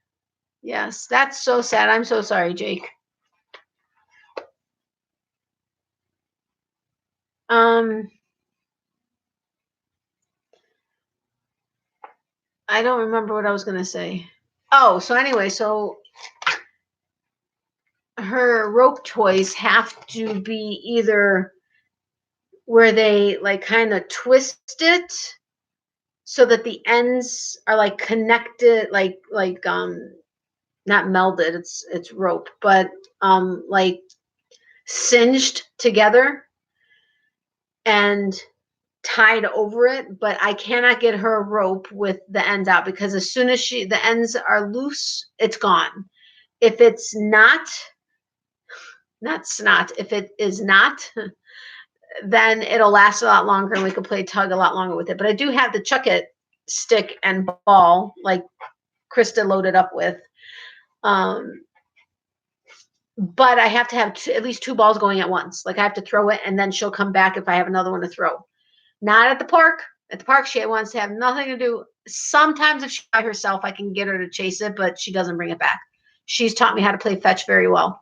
Yes, that's so sad. I'm so sorry, Jake. I don't remember what I was going to say. Oh, so anyway, so her rope toys have to be either where they like kind of twist it so that the ends are like connected, like not melded, it's rope, but like singed together and tied over it. But I cannot get her a rope with the ends out because as soon as the ends are loose, it's gone. If it's not snot, if it is not, then it'll last a lot longer and we can play tug a lot longer with it. But I do have the chuck it stick and ball like Krista loaded up with. But I have to have at least 2 balls going at once. Like I have to throw it and then she'll come back if I have another one to throw. Not at the park. At the park, she wants to have nothing to do. Sometimes if she's by herself, I can get her to chase it, but she doesn't bring it back. She's taught me how to play fetch very well.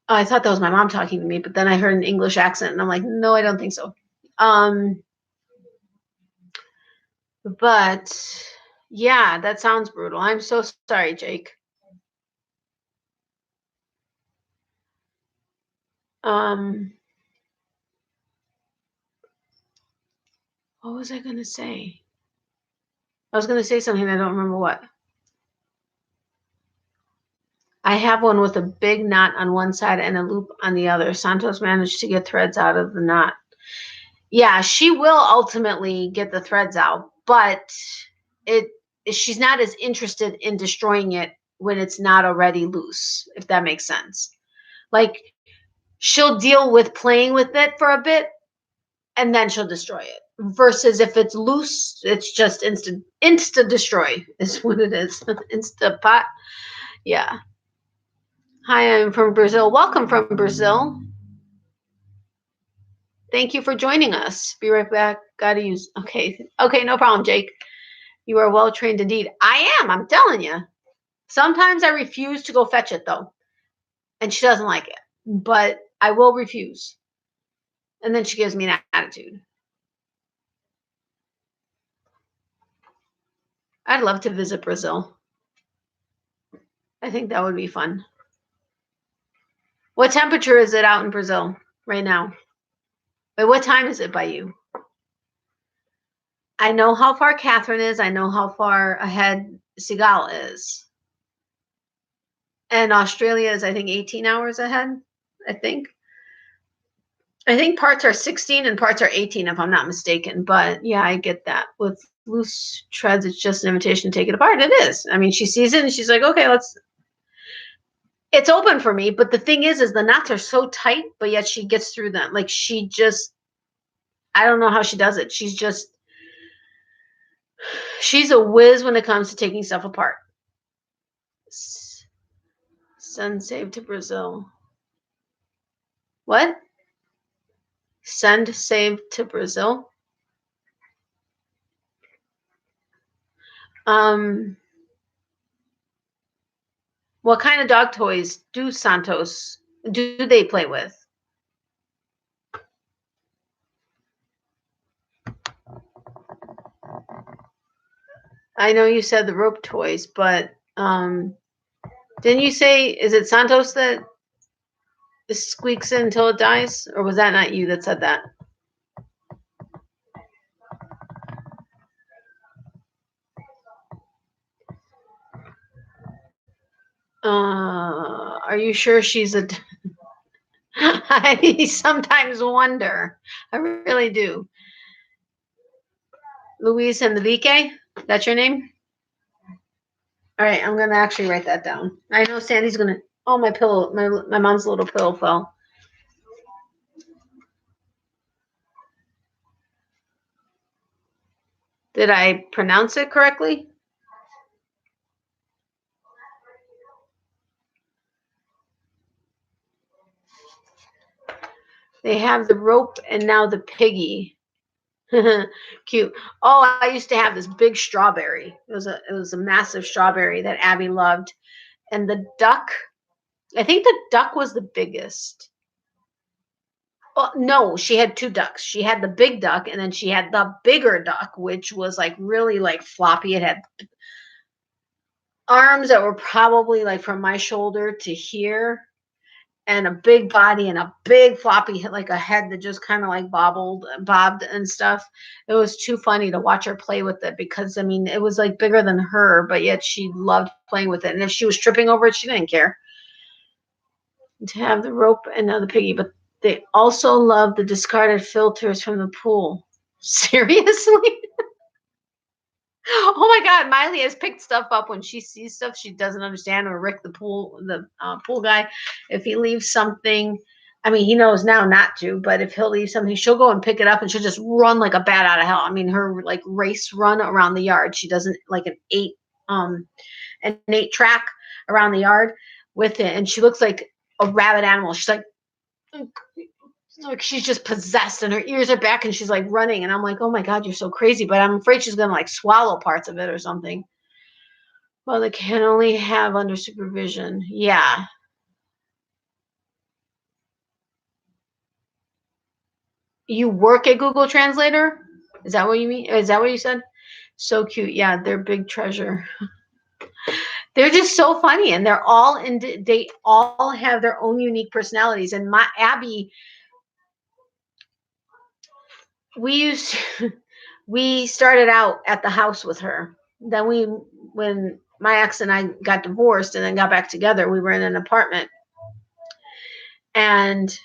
Oh, I thought that was my mom talking to me, but then I heard an English accent, and I'm like, no, I don't think so. But Yeah, that sounds brutal. I'm so sorry, Jake. What was I gonna say? I was gonna say something, I don't remember what. I have one with a big knot on one side and a loop on the other. Santos managed to get threads out of the knot. Yeah, she will ultimately get the threads out, but it she's not as interested in destroying it when it's not already loose, if that makes sense. Like, she'll deal with playing with it for a bit and then she'll destroy it. Versus if it's loose, it's just insta destroy is what it is. Insta pot. Yeah. Hi, I'm from Brazil. Welcome from Brazil. Thank you for joining us. Be right back. Gotta use. Okay. Okay, no problem, Jake. You are well trained indeed. I am. I'm telling you. Sometimes I refuse to go fetch it though, and she doesn't like it. But I will refuse, and then she gives me an attitude. I'd love to visit Brazil. I think that would be fun. What temperature is it out in Brazil right now? Wait, what time is it by you? I know how far Catherine is. I know how far ahead Seagal is. And Australia is, I think, 18 hours ahead. I think. I think parts are 16 and parts are 18, if I'm not mistaken. But yeah, I get that. With loose treads, it's just an invitation to take it apart. It is. I mean, she sees it and she's like, okay, let's. It's open for me. But the thing is the knots are so tight, but yet she gets through them. Like, she just, I don't know how she does it. She's a whiz when it comes to taking stuff apart. Send save to Brazil. What? Send save to Brazil? What kind of dog toys do they play with? I know you said the rope toys, but didn't you say, is it Santos that squeaks it until it dies? Or was that not you that said that? Are you sure she's a... I sometimes wonder. I really do. Luis Enrique? That's your name? All right, I'm gonna actually write that down. I know Sandy's gonna. Oh, my pillow, my mom's little pillow fell. Did I pronounce it correctly? They have the rope and now the piggy. Cute. Oh, I used to have this big strawberry. It was a massive strawberry that Abby loved. And the duck, I think the duck was the biggest. Oh, no, she had two ducks. She had the big duck and then she had the bigger duck, which was like really like floppy. It had arms that were probably like from my shoulder to here, and a big body and a big floppy, like a head that just kind of like bobbed and stuff. It was too funny to watch her play with it because, I mean, it was like bigger than her, but yet she loved playing with it. And if she was tripping over it, she didn't care. To have the rope and now the piggy, but they also love the discarded filters from the pool. Seriously? Oh my God, Miley has picked stuff up when she sees stuff she doesn't understand. Or Rick, the pool guy, if he leaves something, I mean, he knows now not to, but if he'll leave something, she'll go and pick it up and she'll just run like a bat out of hell. I mean, her like race run around the yard. She doesn't like an 8 track around the yard with it, and she looks like a rabid animal. She's like she's just possessed and her ears are back and she's like running, and I'm like, oh my God, you're so crazy. But I'm afraid she's gonna like swallow parts of it or something. Well, they can only have under supervision. Yeah. You work at Google Translator? Is that what you mean? Is that what you said? So cute. Yeah, they're big treasure. They're just so funny, and they're all they all have their own unique personalities. And my Abby, we started out at the house with her. Then when my ex and I got divorced and then got back together, we were in an apartment. And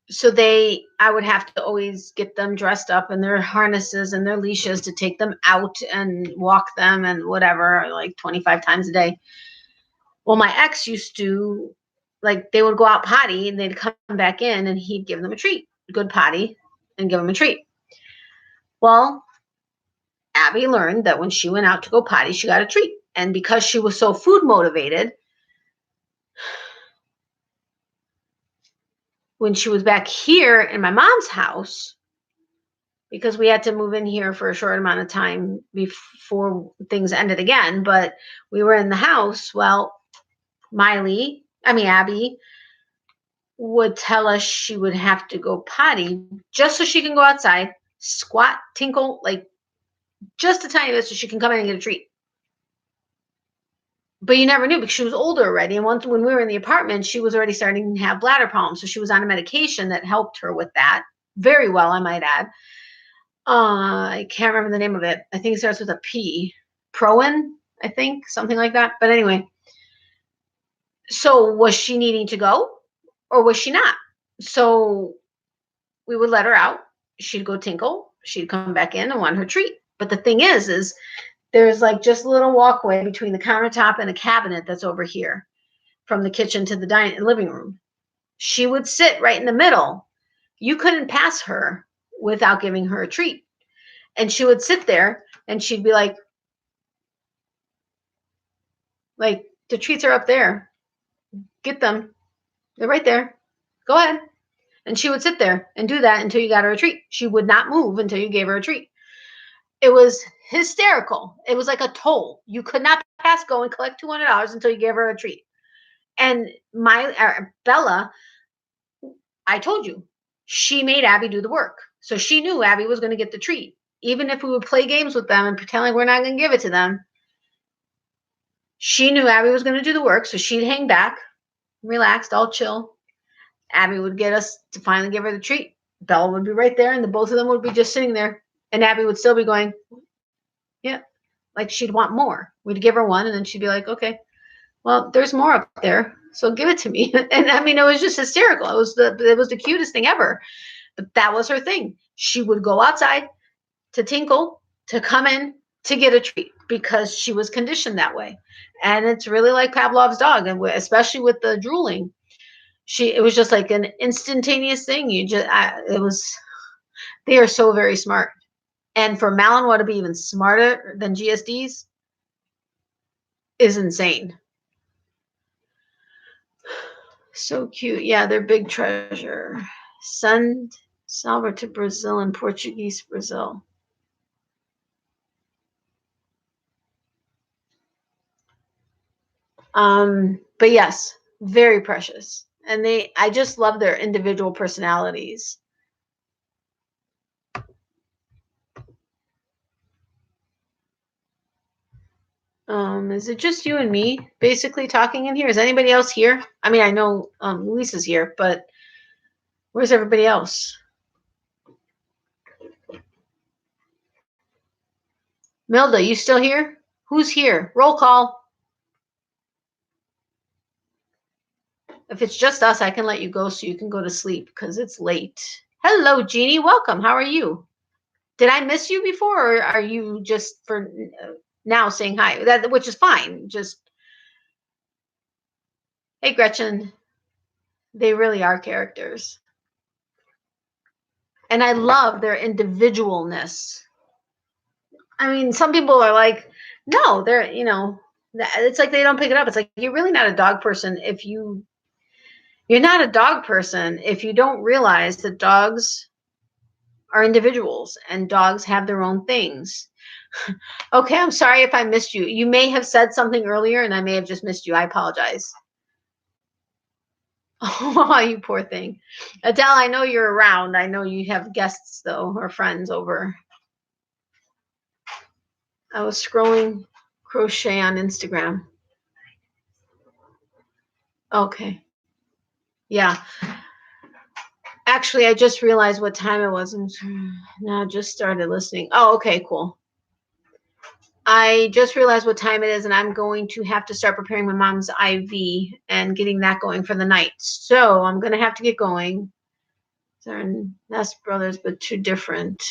so I would have to always get them dressed up in their harnesses and their leashes to take them out and walk them and whatever, like 25 times a day. Well, my ex used to, like, they would go out potty and they'd come back in and he'd give them a treat, good potty, and give them a treat. Well, Abby learned that when she went out to go potty, she got a treat. And because she was so food motivated, when she was back here in my mom's house, because we had to move in here for a short amount of time before things ended again, but we were in the house. Well, Abby would tell us she would have to go potty just so she can go outside, squat, tinkle, like just a tiny bit so she can come in and get a treat. But you never knew because she was older already. And once when we were in the apartment, she was already starting to have bladder problems. So she was on a medication that helped her with that very well, I might add. I can't remember the name of it. I think it starts with a P. Proen, I think, something like that. But anyway, so was she needing to go or was she not? So we would let her out. She'd go tinkle. She'd come back in and want her treat. But the thing is there's like just a little walkway between the countertop and a cabinet that's over here from the kitchen to the living room. She would sit right in the middle. You couldn't pass her without giving her a treat. And she would sit there and she'd be like, the treats are up there. Get them. They're right there. Go ahead. And she would sit there and do that until you got her a treat. She would not move until you gave her a treat. It was hysterical. It was like a toll. You could not pass go and collect $200 until you gave her a treat. And Bella, I told you, she made Abby do the work. So she knew Abby was going to get the treat. Even if we would play games with them and pretend like we're not going to give it to them, she knew Abby was going to do the work. So she'd hang back, relaxed, all chill. Abby would get us to finally give her the treat. Bella would be right there, and the both of them would be just sitting there. And Abby would still be going, yeah, like she'd want more. We'd give her one, and then she'd be like, okay, well, there's more up there, so give it to me. And I mean, it was just hysterical. It was the cutest thing ever. But that was her thing. She would go outside to tinkle, to come in, to get a treat because she was conditioned that way. And it's really like Pavlov's dog, and especially with the drooling. It was just like an instantaneous thing. They are so very smart. And for Malinois to be even smarter than GSDs is insane. So cute. Yeah, they're big treasure. Send Salva to Brazil and Portuguese Brazil. But yes, very precious. And I just love their individual personalities. Is it just you and me basically talking in here? Is anybody else here? I mean, I know Lisa's here, but where's everybody else? Milda, you still here? Who's here? Roll call. If it's just us, I can let you go so you can go to sleep because it's late. Hello, Jeannie. Welcome. How are you? Did I miss you before, or are you just for now saying hi? Which is fine. Just, hey, Gretchen. They really are characters. And I love their individualness. I mean, some people are like, no, they're, it's like they don't pick it up. It's like, you're really not a dog person if you're not a dog person if you don't realize that dogs are individuals and dogs have their own things. Okay, I'm sorry if I missed you. You may have said something earlier and I may have just missed you. I apologize. Oh, you poor thing. Adele, I know you're around. I know you have guests, though, or friends over. I was scrolling crochet on Instagram. Okay. Yeah. Actually, I just realized what time it was. Now I just started listening. Oh, okay, cool. I just realized what time it is, and I'm going to have to start preparing my mom's IV and getting that going for the night. So I'm going to have to get going. They're Nest brothers, but two different.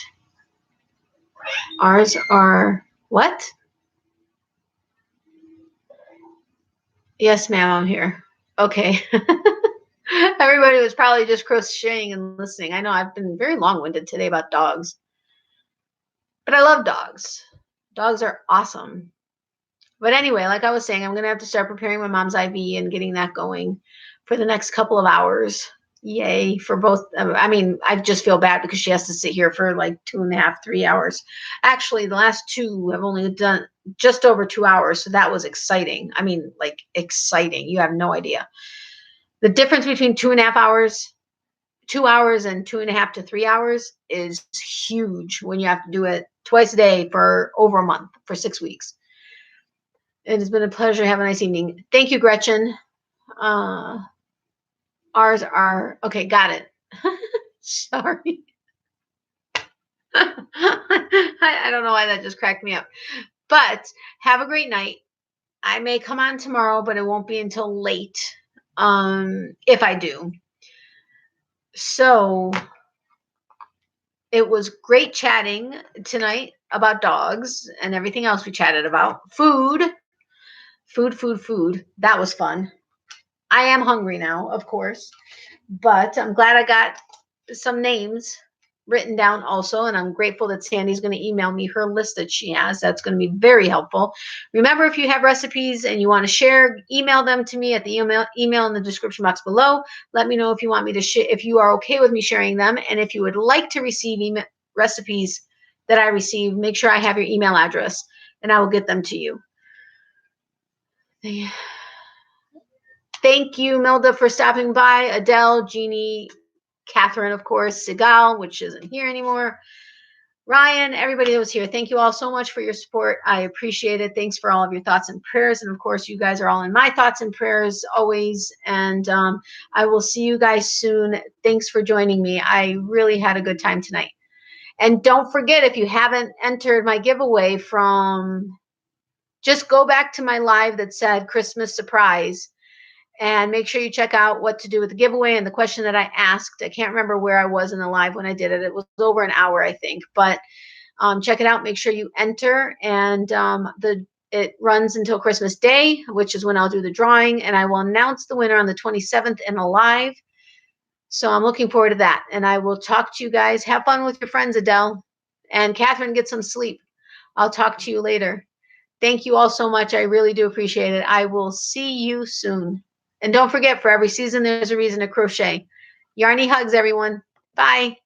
Ours are what? Yes, ma'am, I'm here. Okay. Everybody was probably just crocheting and listening. I know I've been very long-winded today about dogs. But I love dogs. Dogs are awesome. But anyway, like I was saying, I'm going to have to start preparing my mom's IV and getting that going for the next couple of hours. Yay for both. I mean, I just feel bad because she has to sit here for like 2.5, 3 hours. Actually, the last two have only done just over 2 hours. So that was exciting. I mean, like exciting. You have no idea. The difference between 2.5 hours, 2 hours and 2.5 to 3 hours is huge when you have to do it twice a day for over a month, for 6 weeks. It has been a pleasure. Have a nice evening. Thank you, Gretchen. Ours are, okay, got it. Sorry. I don't know why that just cracked me up. But have a great night. I may come on tomorrow, but it won't be until late, if I do. So it was great chatting tonight about dogs and everything else we chatted about. Food. That was fun. I am hungry now, of course, but I'm glad I got some names written down also, and I'm grateful that Sandy's going to email me her list that she has. That's going to be very helpful. Remember, if you have recipes and you want to share, email them to me at the email in the description box below. Let me know if you want me to share, if you are okay with me sharing them, and if you would like to receive recipes that I receive, make sure I have your email address, and I will get them to you. Thank you, Melda, for stopping by. Adele, Jeannie, Catherine, of course, Sigal, which isn't here anymore. Ryan, everybody that was here, thank you all so much for your support. I appreciate it. Thanks for all of your thoughts and prayers. And of course, you guys are all in my thoughts and prayers always. And I will see you guys soon. Thanks for joining me. I really had a good time tonight. And don't forget, if you haven't entered my giveaway just go back to my live that said Christmas surprise. And make sure you check out what to do with the giveaway and the question that I asked. I can't remember where I was in the live when I did it. It was over an hour, I think. But check it out. Make sure you enter. And it runs until Christmas Day, which is when I'll do the drawing. And I will announce the winner on the 27th in a live. So I'm looking forward to that. And I will talk to you guys. Have fun with your friends, Adele. And Catherine, get some sleep. I'll talk to you later. Thank you all so much. I really do appreciate it. I will see you soon. And don't forget, for every season, there's a reason to crochet. Yarny hugs, everyone. Bye.